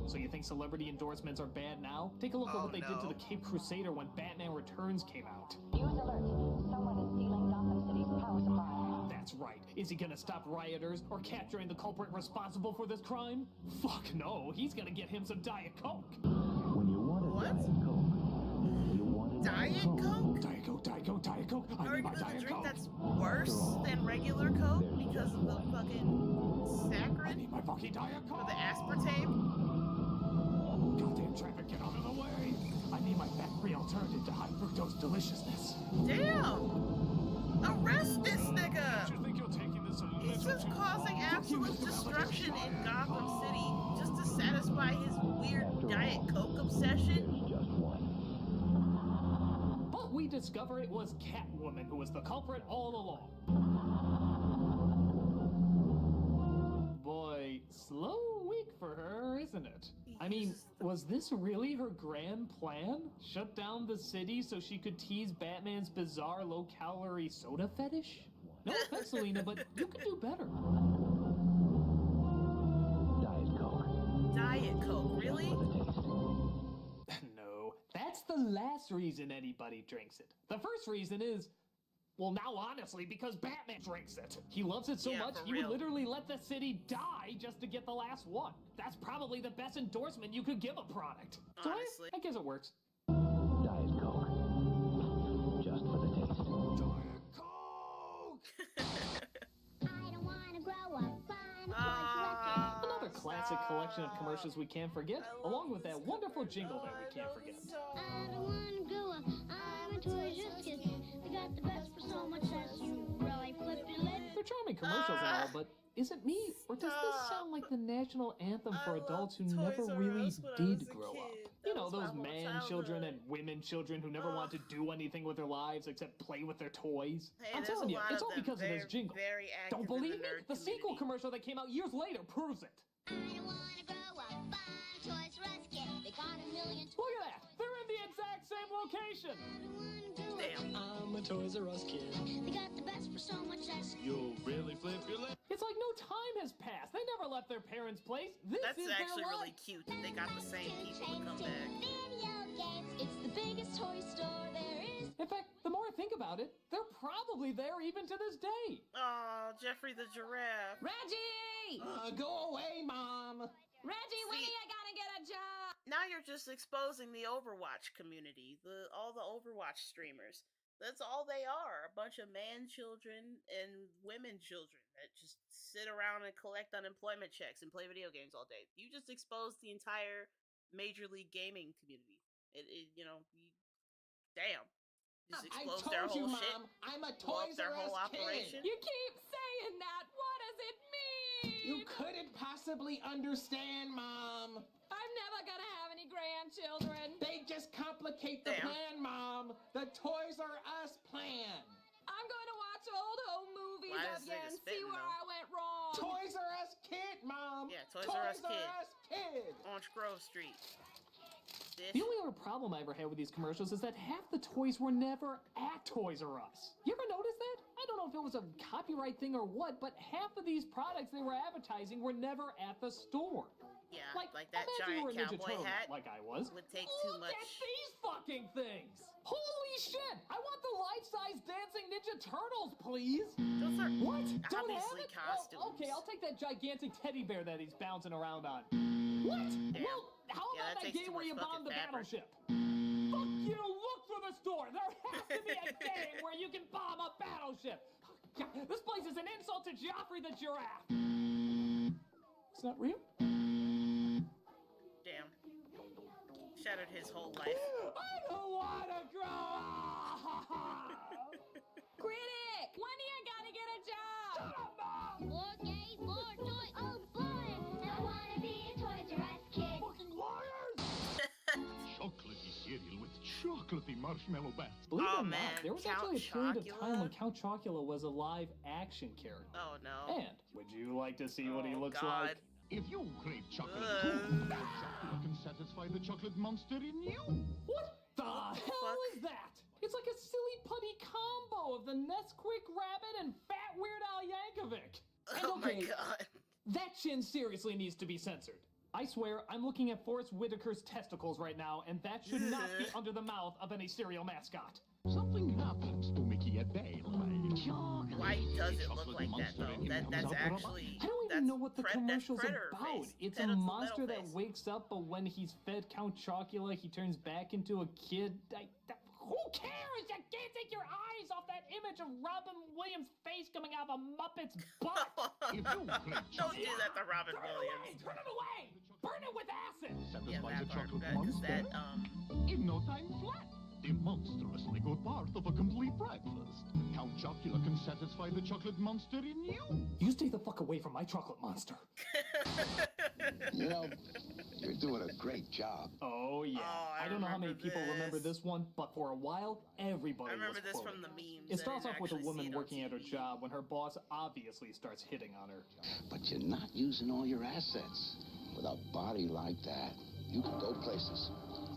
So you think celebrity endorsements are bad now? Take a look at what they did to the Cape Crusader when Batman Returns came out.
News alert. Someone is stealing Gotham City's power supply.
That's right. Is he gonna stop rioters or capturing the culprit responsible for this crime? Fuck no. He's gonna get him some Diet Coke.
When you want a Diet Coke, you want a
Diet Coke?
Diet Coke, Diet Coke, Diet Coke. I
Or
need my
a
Diet
drink
Coke.
that's worse than regular Coke because of the fucking
I
saccharin
need my fucking Diet
or
Coke.
the aspartame.
Goddamn traffic, get out of the way. I need my fat-free alternative to high fructose deliciousness.
Damn! Arrest this nigga!
You think you're taking this a little
He's just
too
causing
far?
absolute destruction in Gotham City just to satisfy his weird Diet Coke obsession.
But we discover it was Catwoman who was the culprit all along. Boy, slow week for her, isn't it? I mean, was this really her grand plan? Shut down the city so she could tease Batman's bizarre low-calorie soda fetish? No offense, Selena, but you could do better.
Diet Coke.
Diet Coke, really?
No, that's the last reason anybody drinks it. The first reason is, well, now honestly, because Batman drinks it. He loves it so
Yeah,
much,
for
he would
real.
literally let the city die just to get the last one. That's probably the best endorsement you could give a product. So
Honestly.
I guess it works.
Diet Coke. Just for the taste.
Diet Coke!
I don't want to grow up.
Another classic collection of commercials we can't forget, along with that wonderful jingle that we can't forget.
I don't want to grow up. I'm a toy just kid. They got the best for so much that you really flip your lid.
They're charming commercials and all, but is it me, or does this sound like the national anthem for adults who never really did grow up? You know, those man children and women children who never want to do anything with their lives except play with their toys.
Hey,
I'm
there's
telling
a
you,
lot
it's
of
all
them
because of this jingle.
very active
Don't believe
in the
me?
nerd
The sequel
community.
commercial that came out years later proves it.
I don't want to grow up. I'm a Toys R Us kid. They got a million.
Look at that! They're in the exact same location!
Damn.
I'm a Toys R Us kid.
They got the best for so much less.
You'll really flip your lid.
It's like no time has passed. They never left their parents' place. This
That's
is
actually
their
really
life.
cute that they got the same people to come back.
Video games. It's the biggest toy store there is.
In fact, the more I think about it, they're probably probably there even to this day.
Oh, Jeffrey the giraffe.
Reggie!
Go away, Mom.
Reggie, when are you gonna get a job?
Now you're just exposing the Overwatch community, all the Overwatch streamers. That's all they are, a bunch of man children and women children that just sit around and collect unemployment checks and play video games all day. You just exposed the entire Major League Gaming community. Damn. Just exposed their whole shit.
Mom, I'm a
Toys
Toys R
whole
Us
operation.
kid.
You keep saying that. What does it mean?
You couldn't possibly understand, Mom.
I'm never gonna have any grandchildren.
They just complicate the plan, Mom. The Toys R Us plan.
I'm going to watch old home movies
Why is
again,
nigga
see
spitting,
where
though?
I went wrong.
Toys R Us kid, Mom.
Yeah, Toys R Us kid.
kid.
Orange Grove Street.
The only other problem I ever had with these commercials is that half the toys were never at Toys R Us. You ever notice that? I don't know if it was a copyright thing or what, but half of these products they were advertising were never at the store.
Yeah,
like
that
imagine you were a
giant
Ninja
cowboy
Turtle,
hat
like I was.
would take too much.
Look at these fucking things! Holy shit! I want the life-size dancing Ninja Turtles, please!
Those are
What? Don't have
obviously
it?
costumes.
Oh, okay, I'll take that gigantic teddy bear that he's bouncing around on. What?
Damn.
Well, how
Yeah,
about
that
that
takes
game
too
where
much
you bomb
fucking
the
fabric.
battleship? Fuck you! Look for the store! There has to be a game where you can bomb a battleship! This place is an insult to Joffrey the giraffe! It's not real?
Damn. Shattered his whole life.
I don't wanna grow up!
Critic, when are you gonna get a job?
Shut up, Mom!
More gays, more toys. Oh boy, I wanna be a Toys R Us kid.
Fucking liars!
Chocolatey cereal with chocolatey marshmallow bats.
Believe it or
man,
not, there was
Count
actually a period of time when
Chocula?
Count Chocula was a live action character.
Oh no.
And would you like to see what he
Oh,
looks
God.
like?
If you crave chocolate too, chocolate can satisfy the chocolate monster in you.
What the hell is that? It's like a silly putty combo of the Nesquik Rabbit and Fat Weird Al Yankovic. And
Oh my
okay,
god.
that chin seriously needs to be censored. I swear, I'm looking at Forrest Whitaker's testicles right now, and that should not be under the mouth of any cereal mascot.
Something happens to Mickey a day like chocolate.
Why does it look like that though? That's actually.
I don't even know what the commercial's
Predator
about.
face.
It's
Metal
a monster that
face.
wakes up, but when he's fed Count Chocula, he turns back into a kid. Who cares? You can't take your eyes off that image of Robin Williams' face coming out of a Muppet's butt.
Don't do that to Robin Williams.
Turn it away! Burn it with acid!
Yeah,
Satisfy
that
the
part.
chocolate
Because
monster
that
in no time flat. The monstrously good part of a complete breakfast. Count Chocula can satisfy the chocolate monster in you.
You stay the fuck away from my chocolate monster.
You know, you're doing a great job.
Oh, yeah.
Oh,
I don't know how many
remember
people remember
this.
this one, but for a while, everybody
I remember
was
this
quoting
from the
it.
memes.
It starts
I
off
didn't
with a
actually see
woman
it on
working at her
TV.
job when her boss obviously starts hitting on her.
But you're not using all your assets. With a body like that, you can go places.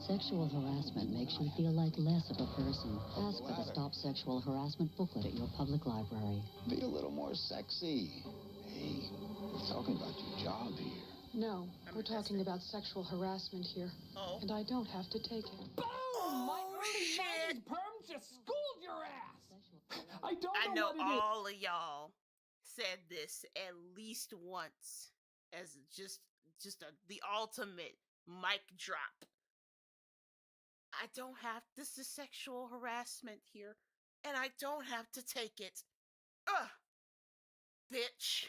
Sexual harassment makes you feel like less of a person. Ask for the Stop Sexual Harassment booklet at your public library.
Be a little more sexy. Hey, we're talking about your job here.
No, we're talking about sexual harassment here.
Oh.
And I don't have to take it.
Boom! My early
shit.
90s perm just schooled your ass! I don't
I
know
know
what it is.
all of y'all said this at least once as just the ultimate mic drop. I don't have this is sexual harassment here, and I don't have to take it. Ugh, bitch.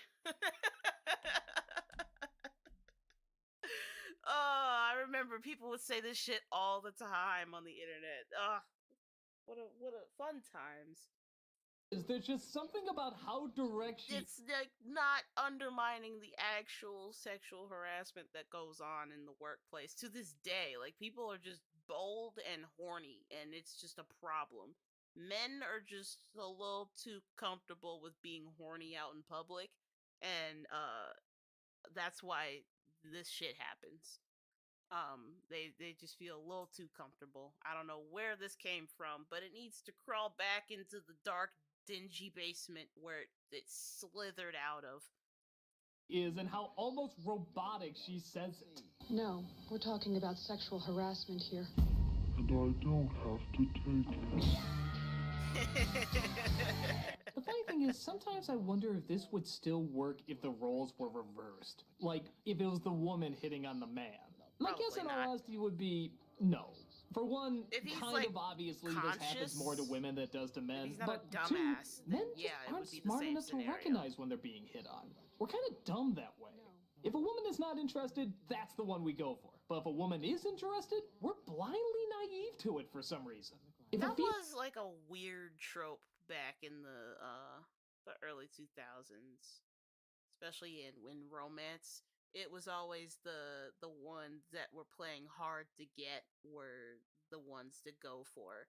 Oh, I remember people would say this shit all the time on the internet. Ugh, what a fun times.
There's just something about how direct she...
It's like not undermining the actual sexual harassment that goes on in the workplace to this day. Like, people are just bold and horny, and it's just a problem. Men are just a little too comfortable with being horny out in public, and that's why this shit happens. They just feel a little too comfortable. I don't know where this came from, but it needs to crawl back into the dark, dingy basement where it slithered out of.
And how almost robotic she says it.
No, we're talking about sexual harassment here.
And I don't have to take it.
The funny thing is, sometimes I wonder if this would still work if the roles were reversed. Like, if it was the woman hitting on the man. My guess in all honesty would be no. For one,
If he's,
kind
like,
of obviously this happens
conscious,
more to women than it does to men.
he's not
but
a dumbass,
two, men
then
just
yeah, it
aren't
would be the
smart
same
enough
scenario.
to recognize when they're being hit on. We're kind of dumb that way. If a woman is not interested, that's the one we go for. But if a woman is interested, we're blindly naive to it for some reason. If
That was like a weird trope back in the early 2000s, especially in romance. It was always the ones that were playing hard to get were the ones to go for,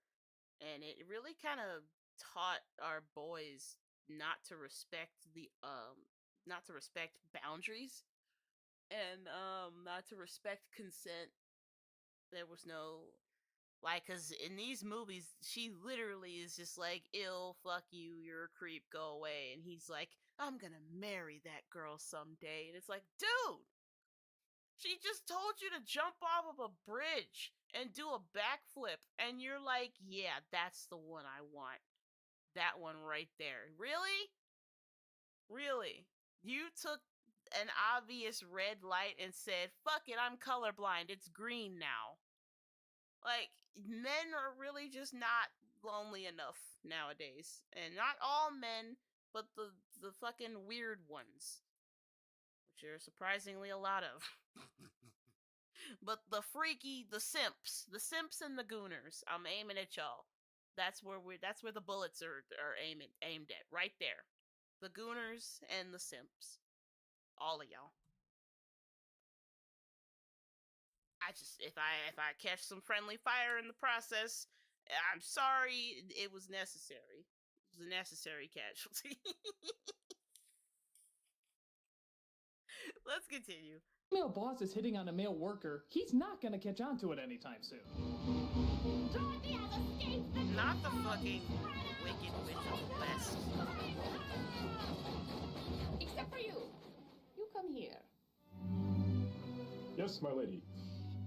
and it really kind of taught our boys not to respect not to respect boundaries and not to respect consent. There was no like, cause in these movies, she literally is just like, "Ill, fuck you, you're a creep, go away." And he's like, "I'm gonna marry that girl someday." And it's like, dude, she just told you to jump off of a bridge and do a backflip. And you're like, "Yeah, that's the one I want. That one right there." Really? Really? You took an obvious red light and said, "Fuck it, I'm colorblind. It's green now." Like, men are really just not lonely enough nowadays. And not all men, but the fucking weird ones. Which are surprisingly a lot of. But the freaky, the simps and the gooners, I'm aiming at y'all. That's where the bullets are aimed at. Right there. The gooners and the simps. All of y'all. I just if I catch some friendly fire in the process, I'm sorry, it was necessary. It was a necessary casualty. Let's continue.
Male boss is hitting on a male worker, he's not gonna catch on to it anytime soon.
Not the fucking Wicked Witch of the West.
Except for you. You come here.
Yes, my lady.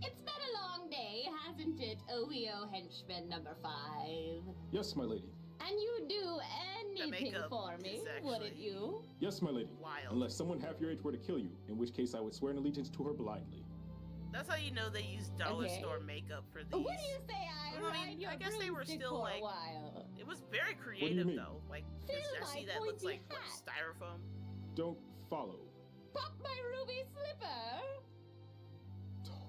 It's been a long day, hasn't it, OEO henchman number 5?
Yes, my lady.
And you'd do anything for me, wouldn't you?
Yes, my lady.
Wild.
Unless someone half your age were to kill you, in which case I would swear an allegiance to her blindly.
That's how you know they use dollar store makeup for these.
What do you say I
I guess they were still
for
like.
a while?
It was very
do you
creative
mean?
though. Like, 'cause I see that looks like what, styrofoam.
Don't follow.
Pop my ruby slipper!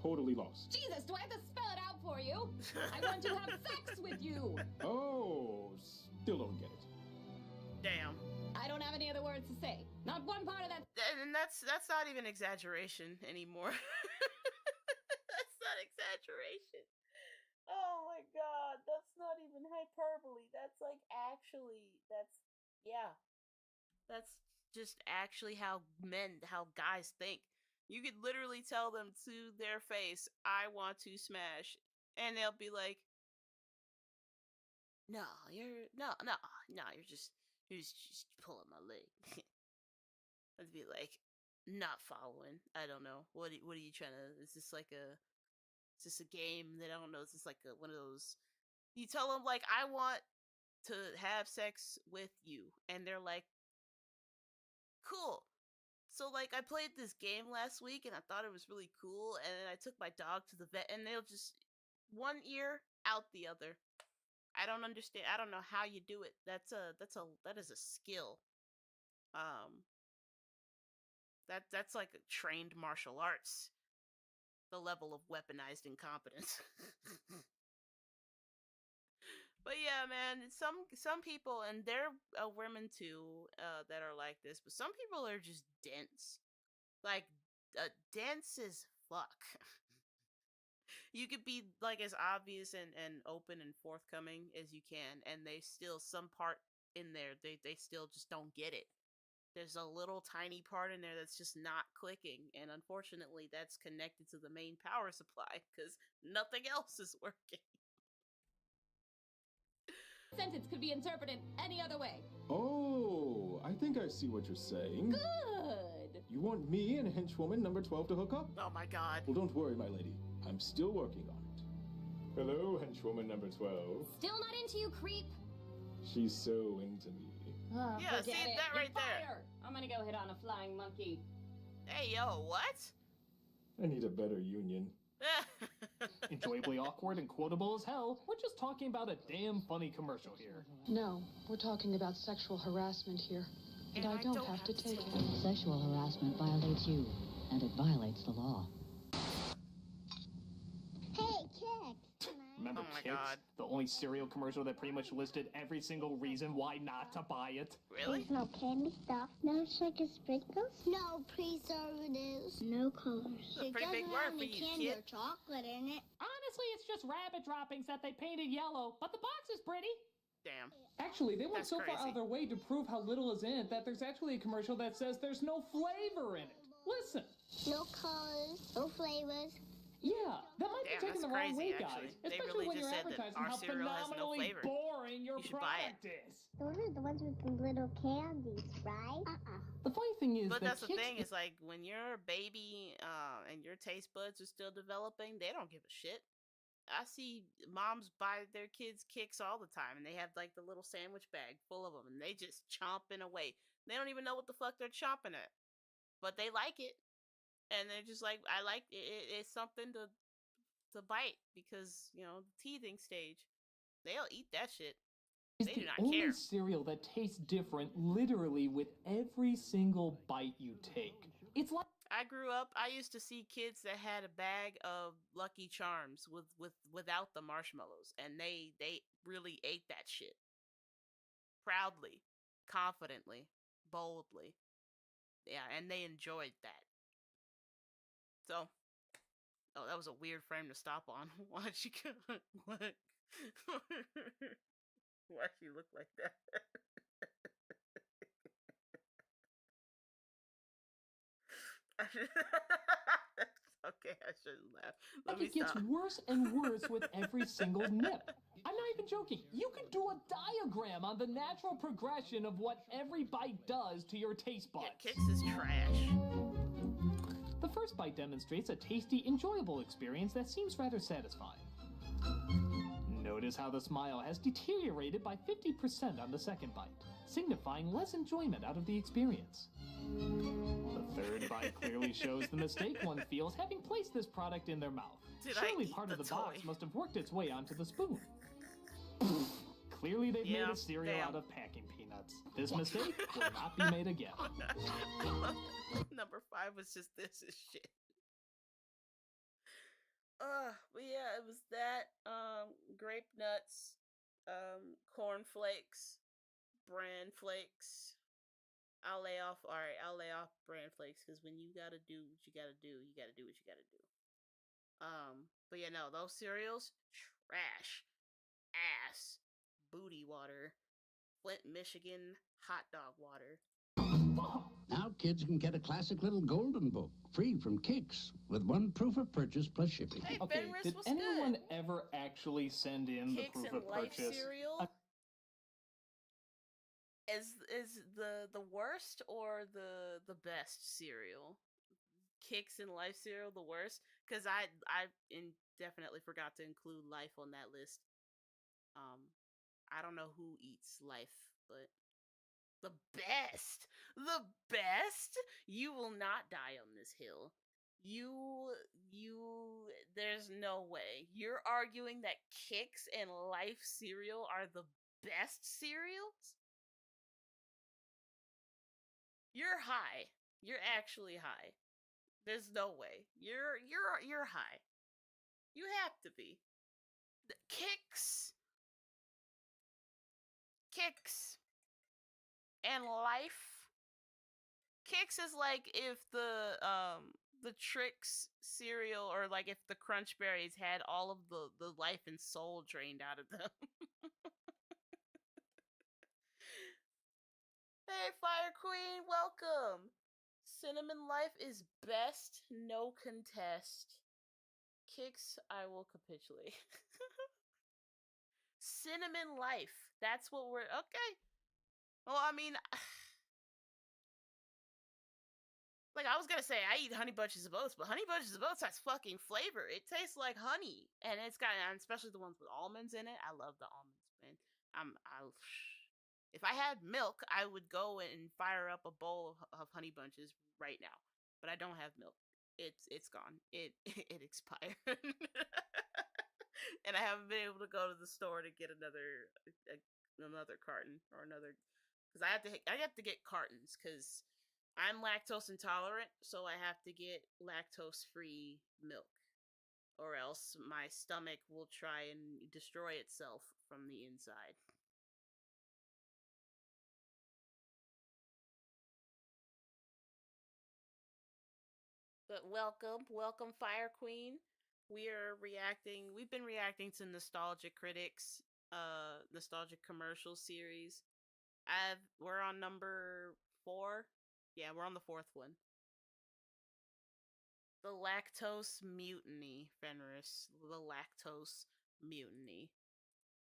Totally lost.
Jesus, do I have to spell it out for you? I want to have sex with you!
Oh, still don't get it.
Damn.
I don't have any other words to say. Not one part of that.
And that's not even exaggeration anymore. That's not exaggeration. Oh my god, that's not even hyperbole. That's like yeah. That's just actually how guys think. You could literally tell them to their face, "I want to smash," and they'll be like, "No, you're just pulling my leg." I'd be like, "Not following. I don't know. What are you trying to? Is this a game that I don't know? Is this like one of those? You tell them like, I want to have sex with you," and they're like, "Cool." So like, I played this game last week and I thought it was really cool, and then I took my dog to the vet, and they'll just one ear out the other. I don't understand. I don't know how you do it. That is a skill. That's like a trained martial arts. The level of weaponized incompetence. But yeah, man, some people, and there are women too that are like this, but some people are just dense. Like, dense as fuck. You could be like as obvious and open and forthcoming as you can, and they still, some part in there, they still just don't get it. There's a little tiny part in there that's just not clicking, and unfortunately that's connected to the main power supply, because nothing else is working.
Sentence could be interpreted any other way.
Oh, I think I see what you're saying.
Good.
You want me and henchwoman number 12 to hook up?
Oh my god.
Well, don't worry, my lady. I'm still working on it. Hello, henchwoman number 12.
Still not into you, creep.
She's so into me.
Oh,
Yeah,
forget
see
it.
that right
You're
there.
fired. I'm gonna go hit on a flying monkey.
Hey, yo, what?
I need a better union.
Enjoyably awkward and quotable as hell, we're just talking about a damn funny commercial here.
No, we're talking about sexual harassment here. And I don't have to take it.
Sexual harassment violates you, and it violates the law.
Hey, Kix.
Remember
Oh my
Kix?
God.
The only cereal commercial that pretty much listed every single reason why not to buy it.
Really?
There's no candy stuff. No sugar sprinkles. No preservatives. No colors.
That's a pretty big word for you,
candy
kid.
or chocolate in it.
Honestly, it's just rabbit droppings that they painted yellow, but the box is pretty.
Damn.
Actually, they went
That's
so far out
crazy.
of their way to prove how little is in it that there's actually a commercial that says there's no flavor in it. Listen.
No colors. No flavors.
Yeah, that might
Damn,
be taken
that's
the wrong
crazy,
way, guys.
actually. They
Especially
really
when
just
you're
said that
advertising
our
how
cereal has no
phenomenally
flavor.
boring your
You should buy
product is.
Those are the ones with the little candies, right?
The funny thing is
But
that
that's the
Kix
thing, is like when you're a baby and your taste buds are still developing, they don't give a shit. I see moms buy their kids Kix all the time, and they have like the little sandwich bag full of them, and they just chomping away. They don't even know what the fuck they're chomping at, but they like it, and they're just like, I like it. It's something to bite because you know the teething stage. They'll eat that shit.
is
They do
the
not
only
care.
cereal that tastes different literally with every single bite you take. It's like
I grew up. I used to see kids that had a bag of Lucky Charms without the marshmallows, and they really ate that shit proudly, confidently, boldly. Yeah, and they enjoyed that. So, oh, that was a weird frame to stop on. Why'd she go? What? Why'd she look like that? Okay, I shouldn't laugh. Let me
it gets
stop.
worse and worse with every single nip. I'm not even joking. You could do a diagram on the natural progression of what every bite does to your taste buds.
Yeah, Kix is trash.
The first bite demonstrates a tasty, enjoyable experience that seems rather satisfying. Notice how the smile has deteriorated by 50% on the second bite, signifying less enjoyment out of the experience. The third bite clearly shows the mistake one feels having placed this product in their mouth.
Did I
Surely
eat
part
the
of the
toy?
box must have worked its way onto the spoon. Clearly they've made a cereal out of packing peanuts. This mistake will not be made again.
Number 5 was just this is shit. But yeah, it was that, grape nuts, corn flakes, bran flakes. I'll lay off bran flakes, because when you gotta do what you gotta do, you gotta do what you gotta do. But yeah, no, those cereals, trash, ass, booty water, Flint, Michigan, hot dog water.
Now kids can get a classic little golden book, free from Kix, with one proof of purchase plus shipping.
Hey,
Okay,
Fenris,
did
what's
anyone
good?
ever actually send in the
Kix
proof
and
of
Life
purchase?
cereal is the worst or the best cereal? Kix and Life cereal the worst? Because I definitely forgot to include Life on that list. I don't know who eats Life, but the best, you will not die on this hill. There's no way. You're arguing that Kix and Life cereal are the best cereals? You're high. You're actually high. There's no way. You're high. You have to be. The Kix and Life. Kix is like if the Trix cereal, or like if the Crunch Berries had all of the life and soul drained out of them. Hey, Fire Queen, welcome. Cinnamon Life is best, no contest. Kix, I will capitulate. Cinnamon Life. That's what we're okay. Well, I mean, like I was gonna say, I eat Honey Bunches of Oats, but Honey Bunches of Oats has fucking flavor. It tastes like honey, and it's got, and especially the ones with almonds in it. I love the almonds, man. If I had milk, I would go and fire up a bowl of honey bunches right now. But I don't have milk. It's gone. It it expired. And I haven't been able to go to the store to get another carton or another, because I have to get cartons because I'm lactose intolerant, so I have to get lactose free milk, or else my stomach will try and destroy itself from the inside. But welcome, Fire Queen. We've been reacting to Nostalgic Critics, Nostalgic Commercials series. We're on number 4. Yeah, we're on the 4th one. The Lactose Mutiny, Fenris. The Lactose Mutiny.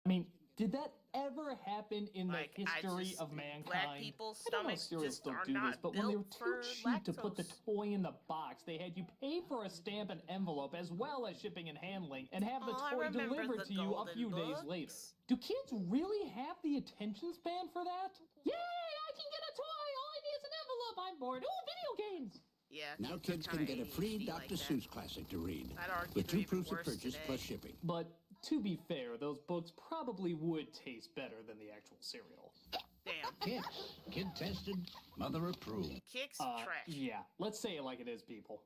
I mean, did that ever happen in the history of mankind?
Black people's
I don't know if
stomachs
cereals
just
still
are
do this,
not
but when they were
built
too
for
cheap to put the
lactose.
toy in the box, they had you pay for a stamp and envelope as well as shipping and handling, and have the
I
toy
remember
delivered
the
to you a
golden
few days
books.
later. Do kids really have the attention span for that?
Yay! I can get a toy! All I need is an envelope! I'm bored. Ooh, video games!
Yeah.
Now kids can get a free Dr. Seuss classic to read, with 2 proofs of purchase plus shipping.
But to be fair, those books probably would taste better than the actual cereal.
Damn.
Kicks, kid tested, mother approved.
Kicks trash.
Yeah, let's say it like it is, people.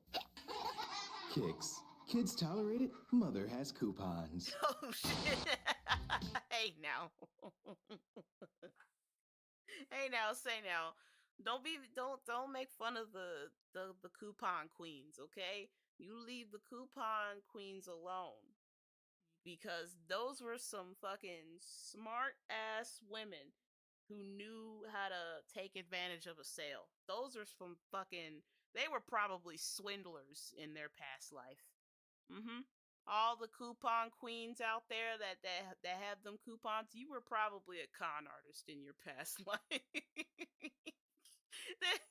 Kicks. Kids tolerate it. Mother has coupons.
Oh shit. Hey now. Hey now, say now. Don't make fun of the coupon queens, okay? You leave the coupon queens alone. Because those were some fucking smart ass women who knew how to take advantage of a sale. Those are some they were probably swindlers in their past life. All the coupon queens out there that have them coupons, you were probably a con artist in your past life.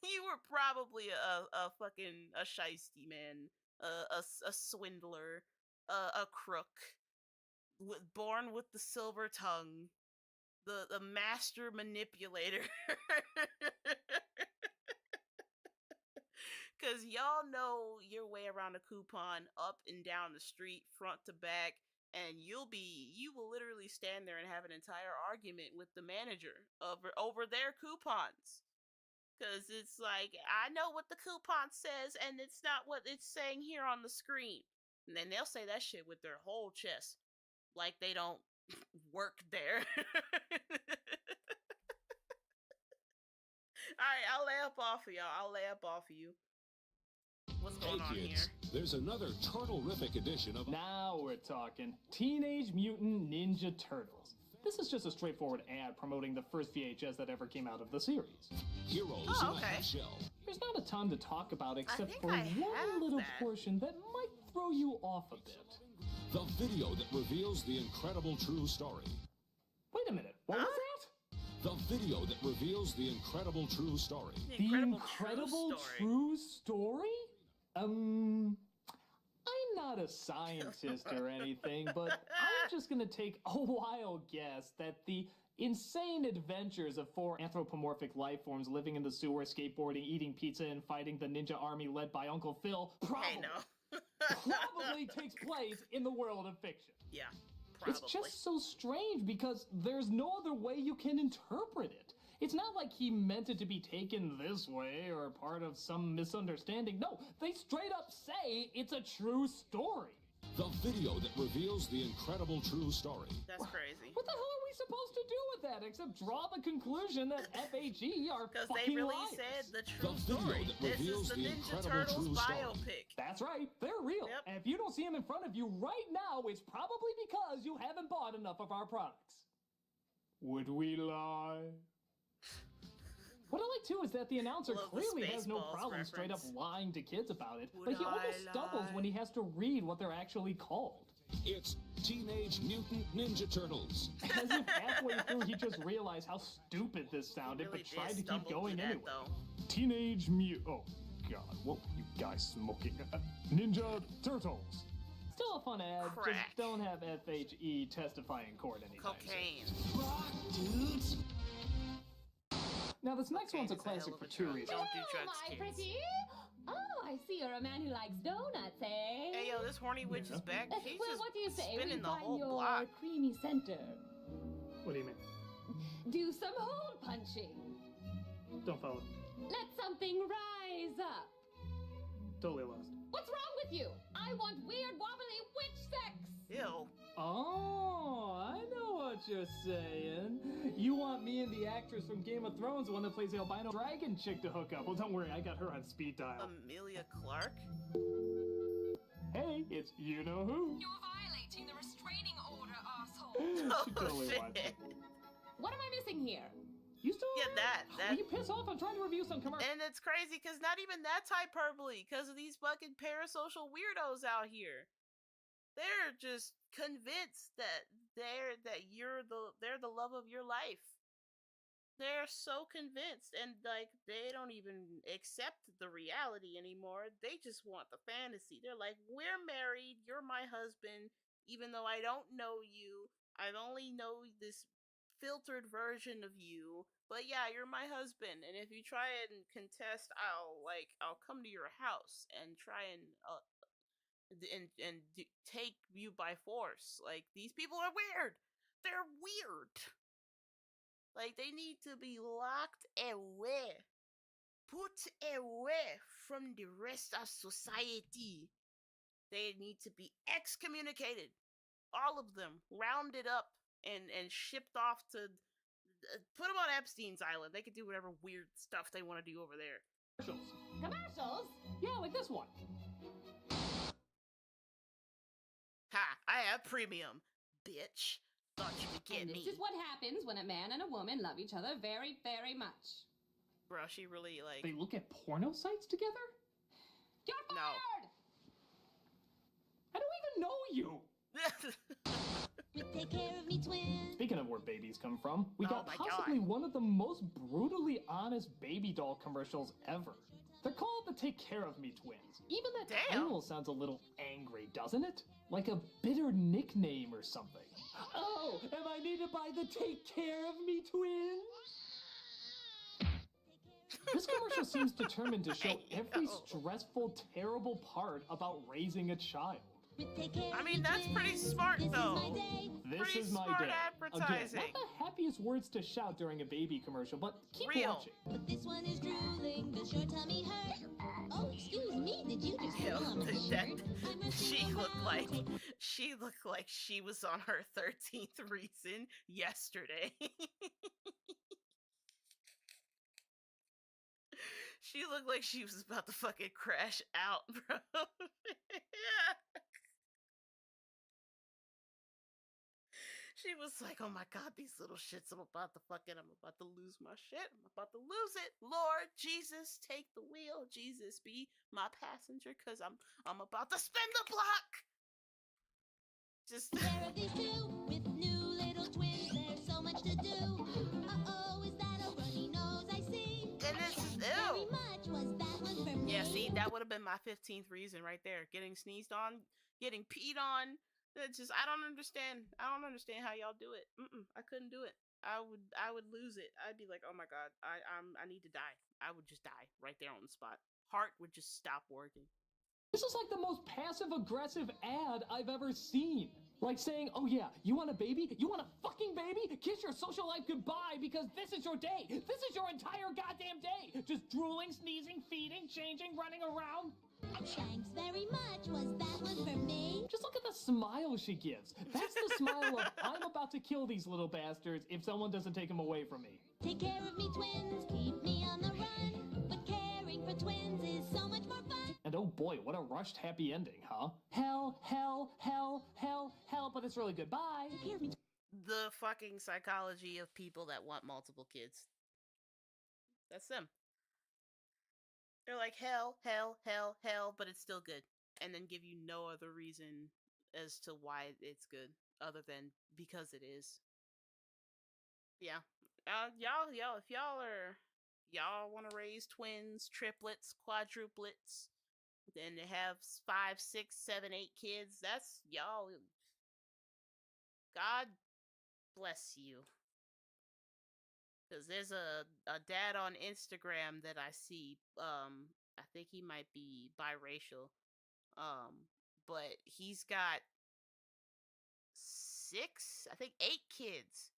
You were probably a fucking a shiesty man, a swindler, a crook, born with the silver tongue, the master manipulator. Cause y'all know your way around a coupon up and down the street, front to back, and you will literally stand there and have an entire argument with the manager over their coupons. Cause it's like, I know what the coupon says, and it's not what it's saying here on the screen. And then they'll say that shit with their whole chest, like they don't work there. Alright, I'll lay up off of y'all. I'll lay up off of you. What's going on
Hey
here?
kids, there's another turtle-rific edition of...
Now we're talking Teenage Mutant Ninja Turtles. This is just a straightforward ad promoting the first VHS that ever came out of the series.
Heroes in a half shell.
There's not a ton to talk about except
think
for
I
one
have
little
that.
portion that might throw you off a bit.
The video that reveals the incredible true story.
Wait a minute, what was that?
The video that reveals the incredible true story.
The incredible true story? I'm not a scientist or anything, but I'm just gonna take a wild guess that the insane adventures of 4 anthropomorphic life forms living in the sewer, skateboarding, eating pizza, and fighting the ninja army led by Uncle Phil probably takes place in the world of fiction.
Yeah, probably.
It's just so strange because there's no other way you can interpret it. It's not like he meant it to be taken this way or part of some misunderstanding. No, they straight up say it's a true story.
The video that reveals the incredible true story.
That's crazy.
What the hell are we supposed to do with that except draw the conclusion that FHE are
Because
fucking
they really
liars?
said the true
video
story.
that
This is
reveals
the
the
Ninja
incredible
Turtles
true story.
biopic.
That's right, they're real.
Yep.
And if you don't see them in front of you right now, it's probably because you haven't bought enough of our products. Would we lie? What I like too is that the announcer
Love the
clearly has no
Spaceballs
problem straight up
reference.
lying to kids about it,
Would
but he
I
almost stumbles
lie?
when he has to read what they're actually called.
It's Teenage Mutant Ninja Turtles.
As if halfway through he just realized how stupid this sounded,
really
but tried
did
to keep
stumble
going
through that,
anyway.
though.
Teenage Mutant... Oh, God, what were you guys smoking? Ninja Turtles. Still a fun ad,
Crack.
just don't have FHE testify in court anytime
Cocaine.
Rock, dudes!
Now this next one's a classic for two reasons.
Don't do drugs,
my
kids.
pretty. Oh, I see you're a man who likes donuts, eh?
Hey, yo, this horny witch is back. She's
Well,
just
what do you say?
spinning
We
the
find
whole
your
block.
creamy center.
What do you mean?
Do some hole punching.
Don't follow.
Let something rise up.
Totally lost.
What's wrong with you? I want weird, wobbly witch sex.
Ew.
Oh, I know what you're saying. You want me and the actress from Game of Thrones, the one that plays the albino dragon chick, to hook up. Well, don't worry, I got her on speed dial.
Amelia Clark?
Hey, it's you-know-who.
You're violating the restraining order, asshole.
She totally watched it.
What am I missing here?
You still
Yeah, that.
Will you piss off? I'm trying to review some commercials.
And it's crazy because not even that's hyperbole because of these fucking parasocial weirdos out here. They're just convinced that they're the love of your life. They're so convinced, and like they don't even accept the reality anymore. They just want the fantasy. They're like, we're married, you're my husband, even though I don't know you. I only know this filtered version of you, but yeah, you're my husband, and if you try and contest, I'll come to your house and try and take you by force. Like, these people are weird. They're weird. Like, they need to be locked away, put away from the rest of society. They need to be excommunicated, all of them, rounded up and shipped off to put them on Epstein's Island. They can do whatever weird stuff they want to do over there.
Commercials?
Yeah, like this one.
Ha! I have premium, bitch. Thought you could get
And
me.
this is what happens when a man and a woman love each other very, very much.
Bro, she really like.
They look at porno sites together?
You're fired!
I don't even know you.
Take care of me, twin.
Speaking of where babies come from, we
Oh
got
my
possibly
God.
one of the most brutally honest baby doll commercials ever. They're called the Take Care of Me twins. Even that title sounds a little angry, doesn't it? Like a bitter nickname or something. Oh, am I needed by the Take Care of Me twins? This commercial seems determined to show every stressful, terrible part about raising a child.
I mean, that's pretty smart, though.
This is my day.
Advertising.
Again, not the happiest words to shout during a baby commercial, but keep watching.
But this one is drooling. Does your tummy hurt? Oh, excuse me. Did you just drool on my shirt?
She looked like she was on her 13th reason yesterday. She looked like she was about to fucking crash out, bro. She was like, oh my God, these little shits, I'm about to lose my shit. I'm about to lose it. Lord Jesus, take the wheel. Jesus, be my passenger, because I'm about to spin the block. Just
There are these two with new little twins. There's so much to do. Uh-oh, is that a runny nose I see?
And this is
Very much was that one for me.
yeah, see, that would have been my 15th reason right there. Getting sneezed on, getting peed on. It's just, I don't understand how y'all do it. I couldn't do it. I would lose it. I'd be like, oh my God, I need to die. I would just die right there on the spot. Heart would just stop working.
This is like the most passive-aggressive ad I've ever seen. Like saying, oh yeah, you want a baby? You want a fucking baby? Kiss your social life goodbye because this is your day. This is your entire goddamn day. Just drooling, sneezing, feeding, changing, running around.
Thanks very much. Was that one for me?
Just look at the smile she gives. That's the smile of, I'm about to kill these little bastards if someone doesn't take them away from me.
Take care of me, twins. Keep me on the run. But caring for twins is so much more fun.
And oh boy, what a rushed happy ending, huh? Hell, hell, hell, hell, hell, but it's really good. Bye.
The fucking psychology of people that want multiple kids. That's them. They're like, hell, hell, hell, hell, but it's still good. And then give you no other reason as to why it's good, other than because it is. Yeah. Y'all, if y'all want to raise twins, triplets, quadruplets, then to have 5, 6, 7, 8 kids, that's y'all. God bless you. Because there's a dad on Instagram that I see. I think he might be biracial. But he's got 6, I think 8 kids.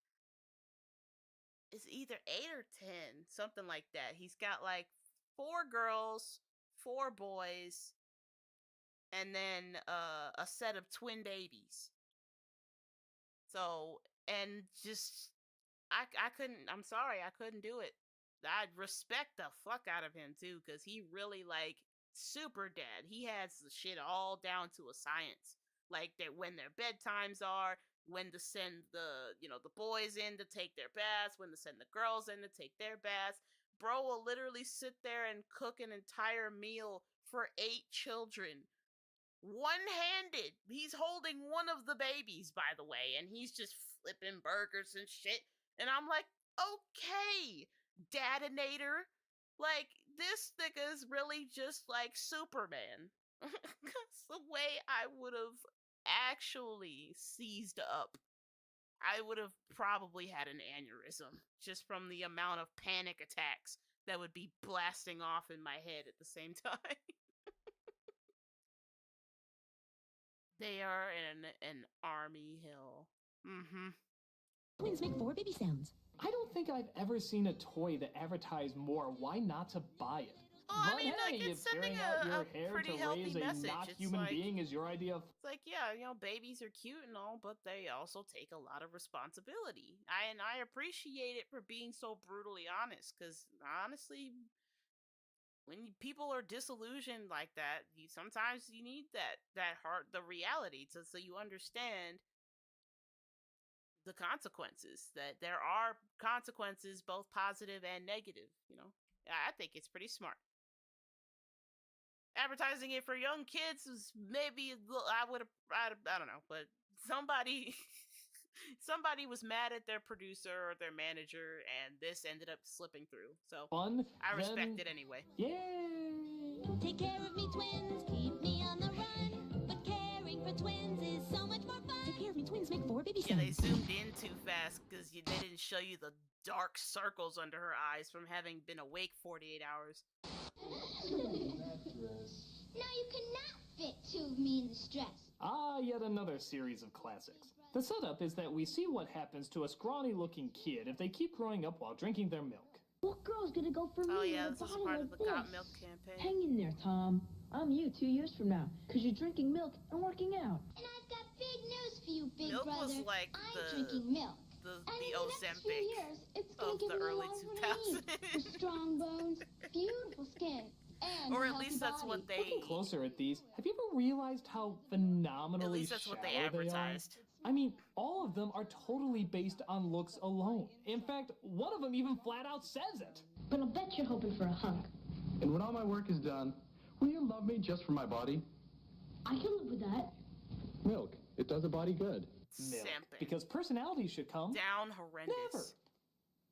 It's either 8 or 10, something like that. He's got like 4 girls, 4 boys, and then a set of twin babies. So, and just I couldn't, I'm sorry, I couldn't do it. I'd respect the fuck out of him too, because he really, like, super dad. He has the shit all down to a science. Like, that when their bedtimes are, when to send the, the boys in to take their baths, when to send the girls in to take their baths. Bro will literally sit there and cook an entire meal for 8 children. One-handed. He's holding one of the babies, by the way, and he's just flipping burgers and shit. And I'm like, okay, Dadinator. Like, this nigga's really just like Superman. That's the way I would have actually seized up. I would have probably had an aneurysm just from the amount of panic attacks that would be blasting off in my head at the same time. They are in an army hill. Mm-hmm.
Twins make 4 baby sounds. I don't think I've ever seen a toy that advertised more why not to buy it.
Oh, I mean, like, it's sending a pretty healthy message.
Not human being is your idea of...
It's like, yeah, babies are cute and all, but they also take a lot of responsibility. I appreciate it for being so brutally honest, because honestly, when people are disillusioned like that, sometimes you need that heart, the reality, so you understand the consequences, that there are consequences, both positive and negative. I think it's pretty smart. Advertising it for young kids is maybe, I don't know, but somebody was mad at their producer or their manager, and this ended up slipping through. So
fun.
I respect it anyway.
Yay!
Take care of me, twins, keep me on the run. But caring for twins is so much more fun.
Take care of me, twins make 4 baby sounds.
Yeah, they zoomed in too fast because they didn't show you the dark circles under her eyes from having been awake 48 hours.
Now you cannot fit 2 of me in this dress.
Ah, yet another series of classics. The setup is that we see what happens to a scrawny-looking kid if they keep growing up while drinking their milk.
What girl's gonna go for me?
Oh yeah,
with
this
a
is
bottle
part
like
of the
this?
Got Milk campaign.
Hang in there, Tom. I'm you 2 years from now, because you're drinking milk and working out.
And I've got big news for you, big
Milk
brother.
was like
I'm drinking milk.
the
And in the next few
Ozempic
years, it's gonna
of
give
the
me
early
all I need.
2000s.
For strong bones, beautiful skin, and
Or
a
at
healthy
least that's
body.
what they...
Looking closer at these, have you ever realized how phenomenally
At least that's what they
shallow
advertised.
I mean, all of them are totally based on looks alone. In fact, one of them even flat out says it.
But I'll bet you're hoping for a hunk.
And when all my work is done, will you love me just for my body?
I can live with that.
Milk. It does a body good.
Milk.
Simping.
Because personality should come.
Down horrendous.
Never.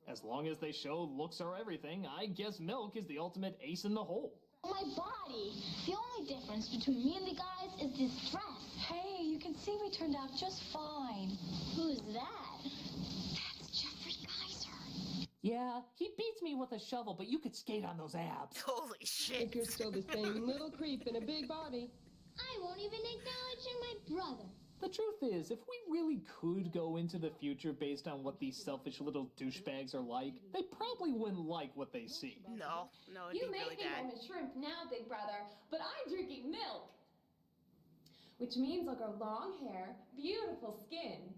As long as they show looks are everything, I guess milk is the ultimate ace in the hole.
My body. The only difference between me and the guys is this dress.
Hey, you can see we turned out just fine.
Who's that?
That's Jeffrey Geyser.
Yeah, he beats me with a shovel, but you could skate on those abs.
Holy shit.
If you're still the same little creep in a big body.
I won't even acknowledge you're my brother.
The truth is, if we really could go into the future based on what these selfish little douchebags are like, they probably wouldn't like what they see.
No, it'd
You
be
may
really
think
bad.
I'm a shrimp now, big brother, but I'm drinking milk. Which means I'll grow long hair, beautiful skin,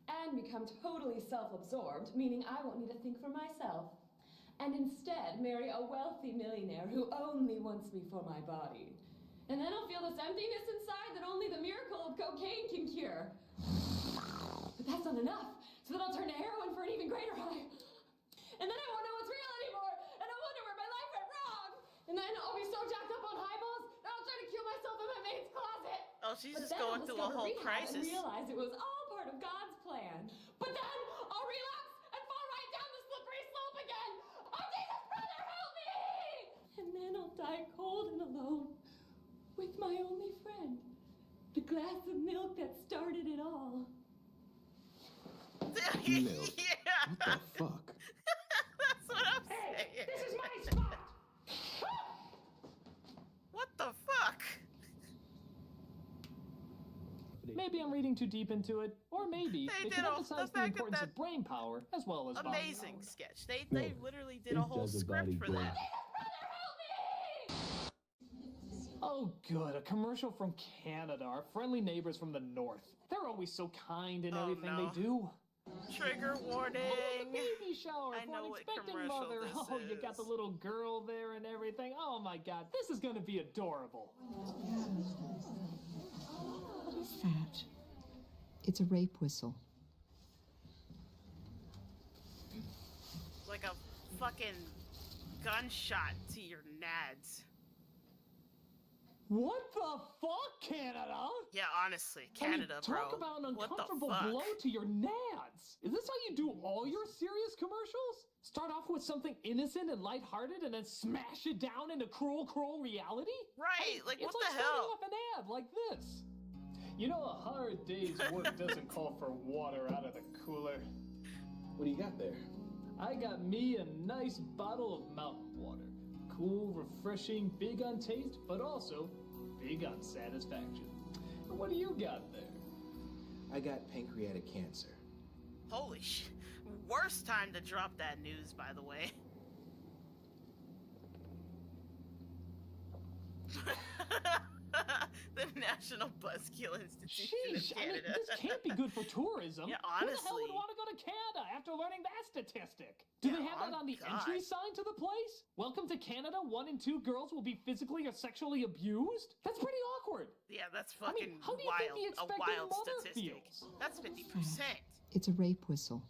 and become totally self-absorbed, meaning I won't need to think for myself. And instead marry a wealthy millionaire who only wants me for my body. And then I'll feel this emptiness inside that only the miracle of cocaine can cure. But that's not enough, so then I'll turn to heroin for an even greater high. And then I won't know what's real anymore, and I'll wonder where my life went wrong. And then I'll be so jacked up on highballs that I'll try to kill myself in my maid's closet.
Oh, she's
But
just
then
going
I'll
through a
discover
whole
rehab
crisis.
and realize it was all part of God's plan. But then I'll relapse and fall right down the slippery slope again. Oh, Jesus, brother, help me! And then I'll die cold and alone with my only friend, the glass of milk that started it all.
Milk?
Yeah.
What the fuck?
getting too deep into it, or maybe they
did
can
a-
emphasize
the
the
fact that
importance of brain power as well as body
amazing
power.
sketch. They literally did a whole script for that.
Oh, good. A commercial from Canada, our friendly neighbors from the north. They're always so kind in everything
no.
they do.
Trigger warning.
Baby shower
I
for
know
an
what
expecting
commercial
mother.
this
Oh, you got the
is.
little girl there and everything. Oh my God, this is gonna be adorable.
What is that? It's a rape whistle.
Like a fucking gunshot to your nads.
What the fuck, Canada?
Yeah, honestly, Canada,
I mean, talk
bro.
about an
What the
uncomfortable
fuck?
blow to your nads. Is this how you do all your serious commercials? Start off with something innocent and lighthearted and then smash it down into cruel, cruel reality?
Right, like,
it's
what
like
the hell?
starting off an ad like this. You know, a hard day's work doesn't call for water out of the cooler.
What do you got there?
I got me a nice bottle of mountain water. Cool, refreshing, big on taste, but also big on satisfaction. And what do you got there?
I got pancreatic cancer.
Holy shit. Worst time to drop that news, by the way. The National Buzzkill Institute of
Sheesh, I mean,
Canada.
this can't be good for tourism.
Yeah,
Who the hell
honestly.
would want to go to Canada after learning that statistic? Do they have that on the entry sign to the place? Welcome to Canada, 1 in 2 girls will be physically or sexually abused? That's pretty awkward.
Yeah, that's
I
fucking
mean, how do you
wild.
think the
A
expecting
wild
mother
statistic.
feels?
That's 50%.
It's a rape whistle.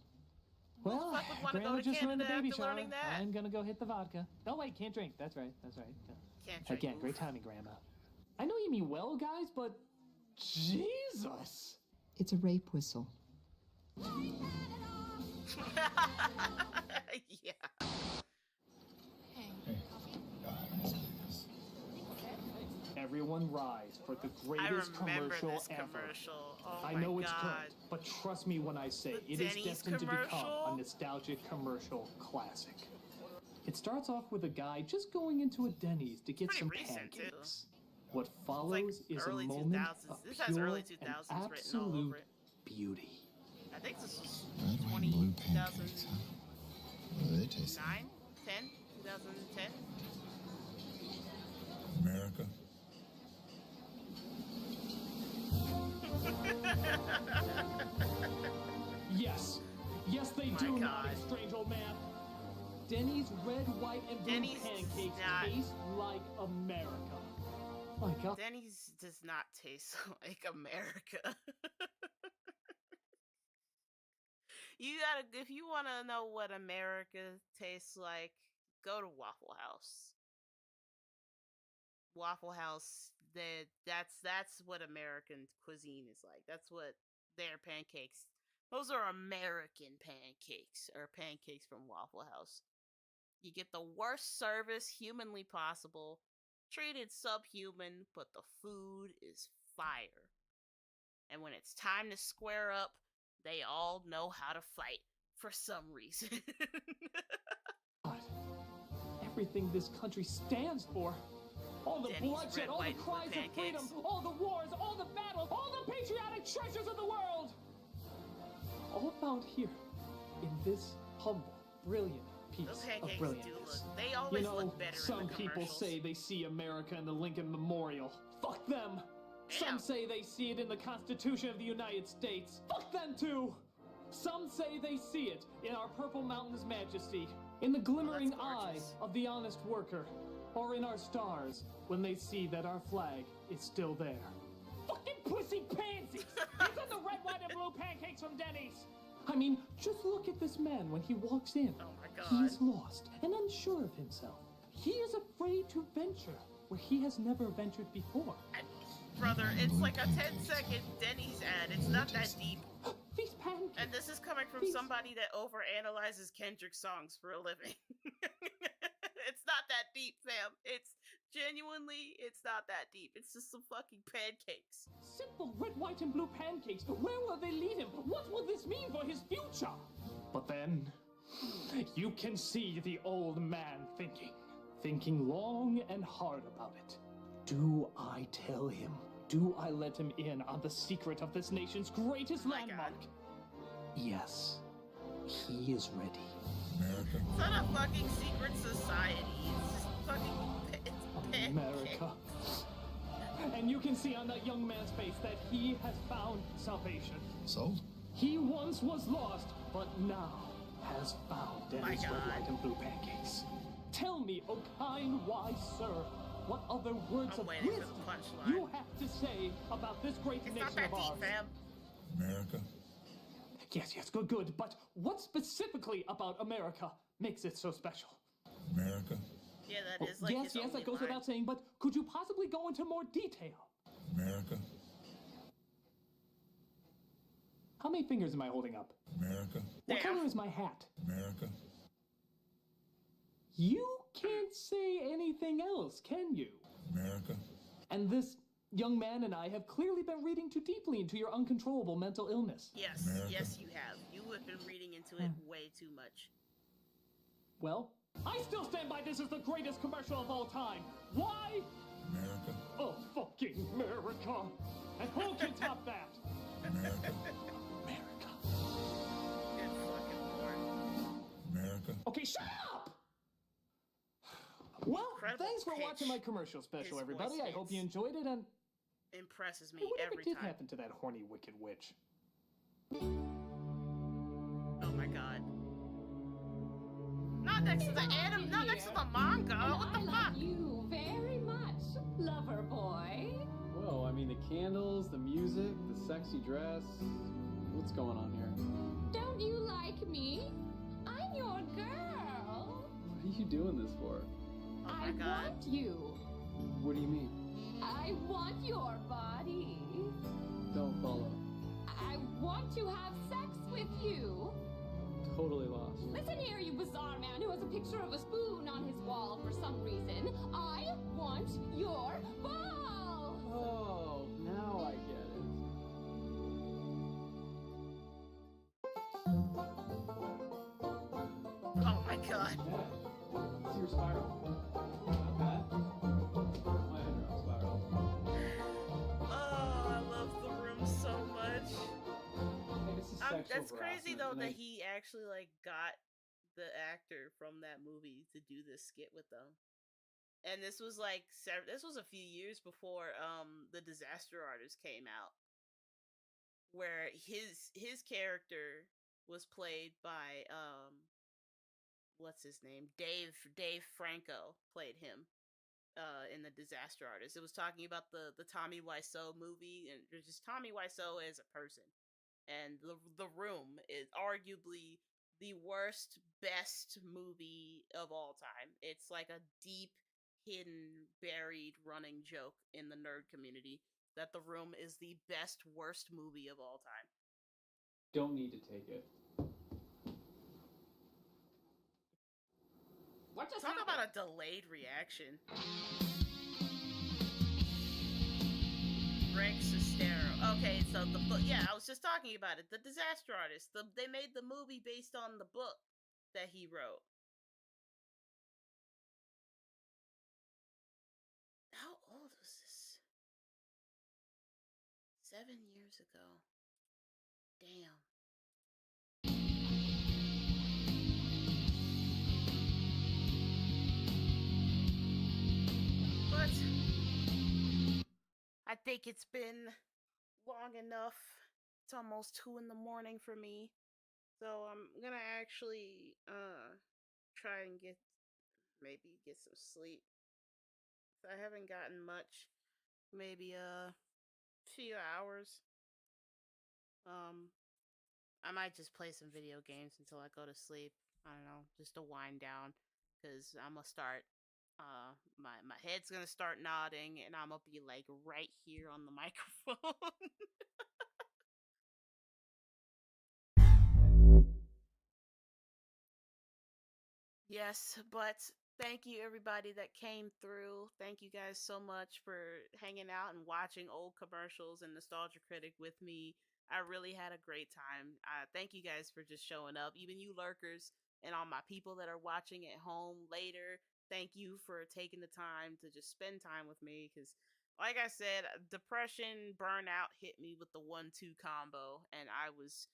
Well,
fuck would wanna go
Grandma
to
just learned the
Canada
baby
after
shower.
learning that?
I'm gonna go hit the vodka. Oh wait, can't drink. That's right. That's right. Yeah.
Can't drink.
Again, great timing, Grandma. I know you mean well, guys, but Jesus.
It's a rape whistle.
Yeah.
Everyone rise for the
I
greatest
remember
commercial
this
ever.
commercial. Oh
I
my
know
God.
it's current, but trust me when I say
The
it is
Denny's
destined to become
commercial?
a nostalgic commercial classic. It starts off with a guy just going into a Denny's to get
Pretty
some
recent, too.
pancakes. What follows is a
early
moment
2000s.
of
This has
pure
early
and
2000s written all
absolute
over it.
beauty.
I think this was
Red, white, and blue pancakes, huh? What do they taste like?
9, 10, 2010.
America.
Yes. Yes, they
My
do,
God.
naughty strange old man. Denny's red, white, and blue
Denny's
pancakes
does not-
taste like America. My God.
Denny's does not taste like America. You gotta, if you want to know what America tastes like, go to Waffle House. Waffle House, that's what American cuisine is like. That's what their pancakes. Those are American pancakes, or pancakes from Waffle House. You get the worst service humanly possible, treated subhuman, but the food is fire. And when it's time to square up, they all know how to fight for some reason.
Everything this country stands for. All the
Denny's
bloodshed,
red,
all
white,
the
and blue
cries of freedom,
pancakes.
all the wars, all the battles, all the patriotic treasures of the world. All found here in this humble, brilliant piece
Those
of
pancakes do
brilliance.
look, they always
You know,
look better
some
in the
people
commercials.
say they see America in the Lincoln Memorial. Fuck them. Some say they see it in the Constitution of the United States. Fuck them too. Some say they see it in our Purple Mountain's majesty, in the glimmering eye of the honest worker, or in our stars when they see that our flag is still there. Fucking pussy pansies! These are the red, white, and blue pancakes from Denny's! I mean, just look at this man when he walks in.
Oh my God.
He is lost and unsure of himself. He is afraid to venture where he has never ventured before.
Brother, it's like a 10-second Denny's ad. It's not that deep.
These pancakes.
And this is coming from somebody that overanalyzes Kendrick songs for a living. It's not that deep, fam. It's genuinely, it's not that deep. It's just some fucking pancakes.
Simple red, white, and blue pancakes. Where will they lead him? What will this mean for his future? But then, you can see the old man thinking long and hard about it. Do I tell him Do I let him in on the secret of this nation's greatest landmark?
Yes. He is ready.
America.
It's not a fucking secret society. It's just fucking
America. And you can see on that young man's face that he has found salvation.
Sold?
He once was lost, but now has found Denny's red, white, and blue pancakes. Tell me, O kind, wise sir, what other words of wisdom you have to say about this great nation of ours?
America.
Yes, good. But what specifically about America makes it so special?
America.
Yeah, that is like
yes, that goes without saying, but could you possibly go into more detail?
America.
How many fingers am I holding up?
America.
What color is my hat?
America.
You can't say anything else, can you?
America.
And this young man and I have clearly been reading too deeply into your uncontrollable mental illness.
Yes, yes you have. You have been reading into it way too much.
Well, I still stand by this as the greatest commercial of all time. Why?
America.
Oh, fucking America. And who can top that?
America.
America.
Good fucking lord.
America.
Okay, shut up! Well, thanks for watching my commercial special, everybody. I hope you enjoyed it, and...
impresses me
whatever
every
did
time.
happen to that horny wicked witch?
Oh my god. Not next to the anime, not next to the manga. What the fuck?
I love you very much, lover boy.
Whoa, I mean the candles, the music, the sexy dress. What's going on here?
Don't you like me? I'm your girl.
What are you doing this for?
Oh my
I
god.
want you.
What do you mean?
I want your body.
Don't follow.
I want to have sex with you.
Totally lost.
Listen here, you bizarre man who has a picture of a spoon on his wall for some reason. I want your balls!
Oh, now I get it.
Oh my god.
It's your spiral. Not bad. My underarm spiral.
Oh, I love the room so much.
Hey, this is sexual
That's crazy
harassment,
though
and
that he actually like got the actor from that movie to do this skit with them. And this was like this was a few years before the Disaster Artist came out, where his character was played by what's his name? Dave Franco played him in the Disaster Artist. It was talking about the Tommy Wiseau movie, and just Tommy Wiseau as a person. And the Room is arguably the worst, best movie of all time. It's like a deep, hidden, buried, running joke in the nerd community that The Room is the best, worst movie of all time.
Don't need to take it.
What just
Talk
happened?
about a delayed reaction. Greg Sestero. Okay, so the book. Yeah, I was just talking about it. The Disaster Artist. They made the movie based on the book that he wrote. How old was this? 7 years ago. Damn. But I think it's been long enough. It's almost 2 in the morning for me. So I'm gonna actually try and get some sleep. I haven't gotten much. Maybe a few hours. I might just play some video games until I go to sleep. I don't know, just to wind down, because I'm gonna start my head's gonna start nodding, and I'm gonna be like right here on the microphone. Yes, but thank you everybody that came through. Thank you guys so much for hanging out and watching old commercials and Nostalgia Critic with me. I really had a great time. Thank you guys for just showing up, even you lurkers and all my people that are watching at home later. Thank you for taking the time to just spend time with me, because like I said, depression, burnout hit me with the 1-2 combo, and I was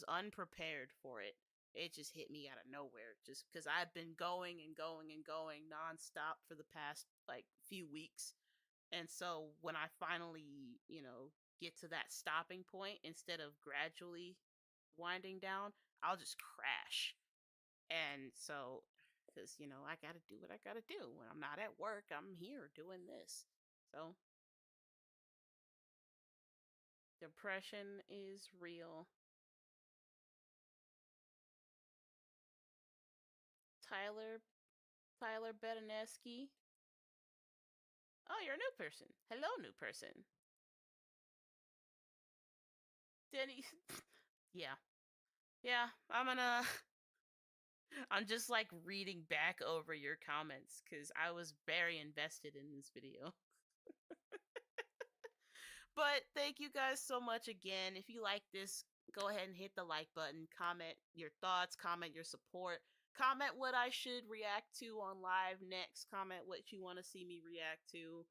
unprepared for it. It just hit me out of nowhere, just because I've been going and going and going nonstop for the past like few weeks, and so when I finally, get to that stopping point, instead of gradually winding down, I'll just crash. And so, because I gotta do what I gotta do when I'm not at work, I'm here doing this. So depression is real. Tyler Tyler Betaneski. Oh, you're a new person. Hello, new person. Denny. Yeah. Yeah, I'm just like reading back over your comments because I was very invested in this video. But thank you guys so much again. If you like this, go ahead and hit the like button, comment your thoughts, comment your support, comment what I should react to on live next, comment what you want to see me react to.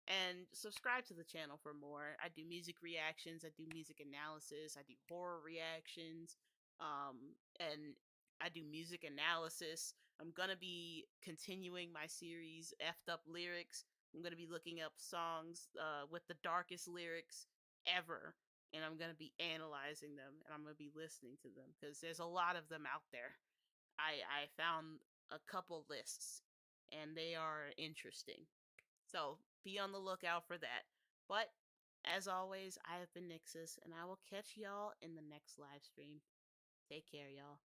And subscribe to the channel for more. I do music reactions, I do music analysis, I do horror reactions, and I do music analysis. I'm gonna be continuing my series F'd Up Lyrics. I'm going to be looking up songs with the darkest lyrics ever, and I'm going to be analyzing them, and I'm going to be listening to them, because there's a lot of them out there. I found a couple lists, and they are interesting. So be on the lookout for that. But as always, I have been Nixus, and I will catch y'all in the next live stream. Take care, y'all.